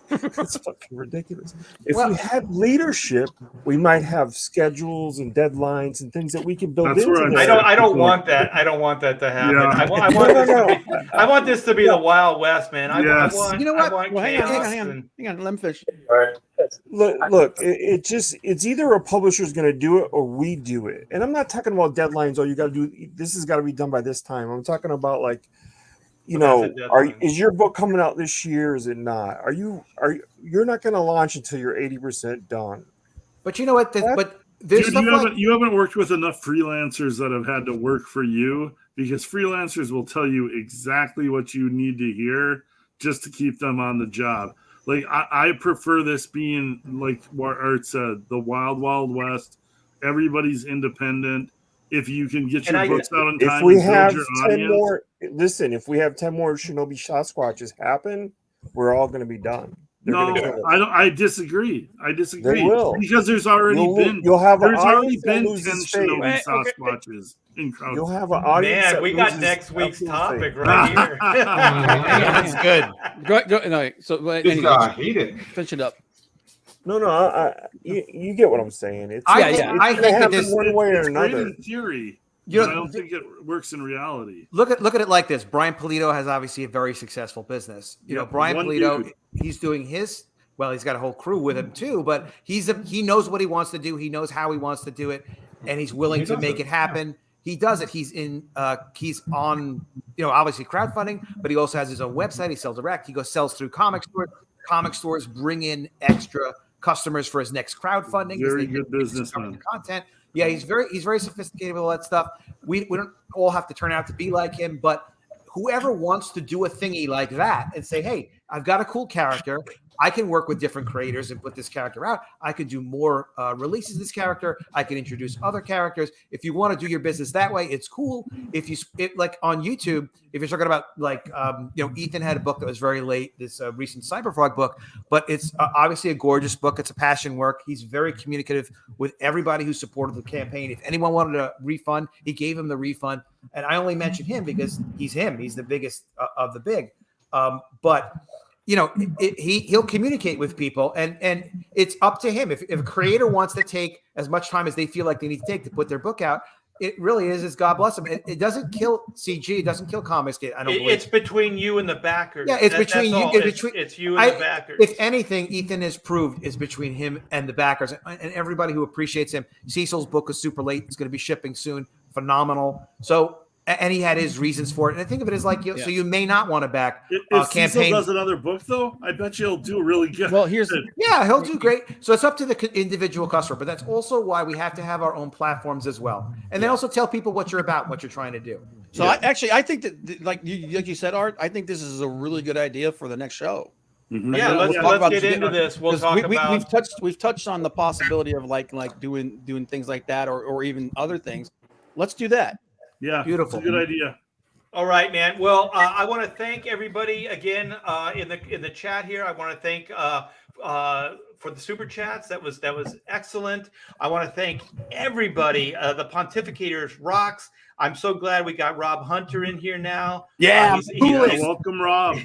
It's fucking ridiculous. If we had leadership, we might have schedules and deadlines and things that we can build into. I don't want that. I don't want that to happen. Yeah. I want this to be the Wild West, man. You know what? Well, hang on. Let me finish. All right. Look, it's either a publisher's going to do it or we do it. And I'm not talking about deadlines. Oh, you got to do this. Has got to be done by this time. I'm talking about like, is your book coming out this year? Is it not? You're not going to launch until you're 80% done. But you know what? But there's you haven't worked with enough freelancers that have had to work for you, because freelancers will tell you exactly what you need to hear just to keep them on the job. Like I prefer this being like what Art said, the Wild Wild West. Everybody's independent. If you can get your books out on time, if we have 10 more, if we have 10 more Shinobi Sasquatches happen, we're all going to be done. I disagree. They will, because there's already been 10 Shinobi Sasquatches in crowd. You'll have an audience. Man, we got next week's topic right here. That's good. Go. No, so anyway, I hate it. finish it up. No, you get what I'm saying. I think that this one way or another. Great in theory. I don't think it works in reality. Look at it like this. Brian Polito has obviously a very successful business. Brian Polito, he's doing his. Well, he's got a whole crew with him too, but he knows what he wants to do. He knows how he wants to do it, and he's willing to make it happen. He does it. He's on, obviously crowdfunding, but he also has his own website. He sells direct. He sells through comic stores. Comic stores bring in extra customers for his next crowdfunding. Very good businessman. Content. Yeah, he's very sophisticated with all that stuff. We don't all have to turn out to be like him, but whoever wants to do a thingy like that and say, hey, I've got a cool character. I can work with different creators and put this character out. I could do more releases of this character. I can introduce other characters. If you want to do your business that way, it's cool. Like on YouTube, if you're talking about like, Ethan had a book that was very late, this recent Cyberfrog book, but it's obviously a gorgeous book. It's a passion work. He's very communicative with everybody who supported the campaign. If anyone wanted a refund, he gave him the refund. And I only mention him because he's him. He's the biggest of the big. But he'll communicate with people, and it's up to him. If a creator wants to take as much time as they feel like they need to take to put their book out, it really is God bless them. It doesn't kill CG. It doesn't kill comics. I don't believe. It's between you and the backers. Yeah, it's between you. It's you and the backers. If anything, Ethan has proved is between him and the backers, and everybody who appreciates him. Cecil's book is super late. It's going to be shipping soon. Phenomenal. So. And he had his reasons for it. And I think of it as like, so you may not want to back if campaign. Cecil does another book, though, I bet you'll do really good. Well, he'll do great. So it's up to the individual customer. But that's also why we have to have our own platforms as well. And then also tell people what you're about, what you're trying to do. So I think that, like you said, Art, I think this is a really good idea for the next show. Yeah, let's get into this. We'll talk about. We've touched on the possibility of like doing things like that, or even other things. Let's do that. Yeah, beautiful. It's a good idea. All right, man. Well, I want to thank everybody again in the chat here. I want to thank for the super chats. That was excellent. I want to thank everybody. The Pontificators rocks. I'm so glad we got Rob Hunter in here now. Yeah, welcome, Rob.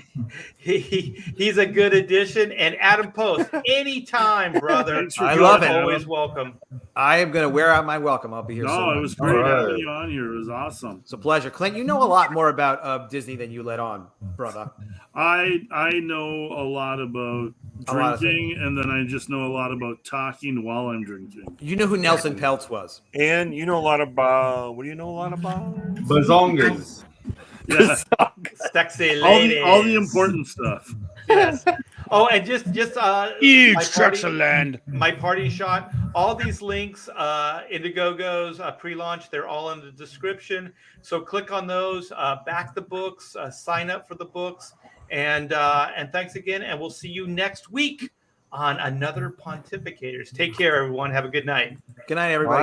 He's a good addition. And Adam Post, anytime, brother. I love it. Always welcome. I am going to wear out my welcome. I'll be here soon. No, it was great having you on here. It was awesome. It's a pleasure. Clint, you know a lot more about Disney than you let on, brother. I know a lot about drinking, and then I just know a lot about talking while I'm drinking. You know who Nelson Peltz was. And you know a lot about, what do you know a lot about? Bazongas. Yeah. Sexy ladies. All the important stuff. Yes. Oh, and just huge tracts of land. My party shot. All these links, Indiegogo's pre-launch, they're all in the description. So click on those, back the books, sign up for the books, and thanks again. And we'll see you next week on another Pontificators. Take care, everyone. Have a good night. Good night, everybody.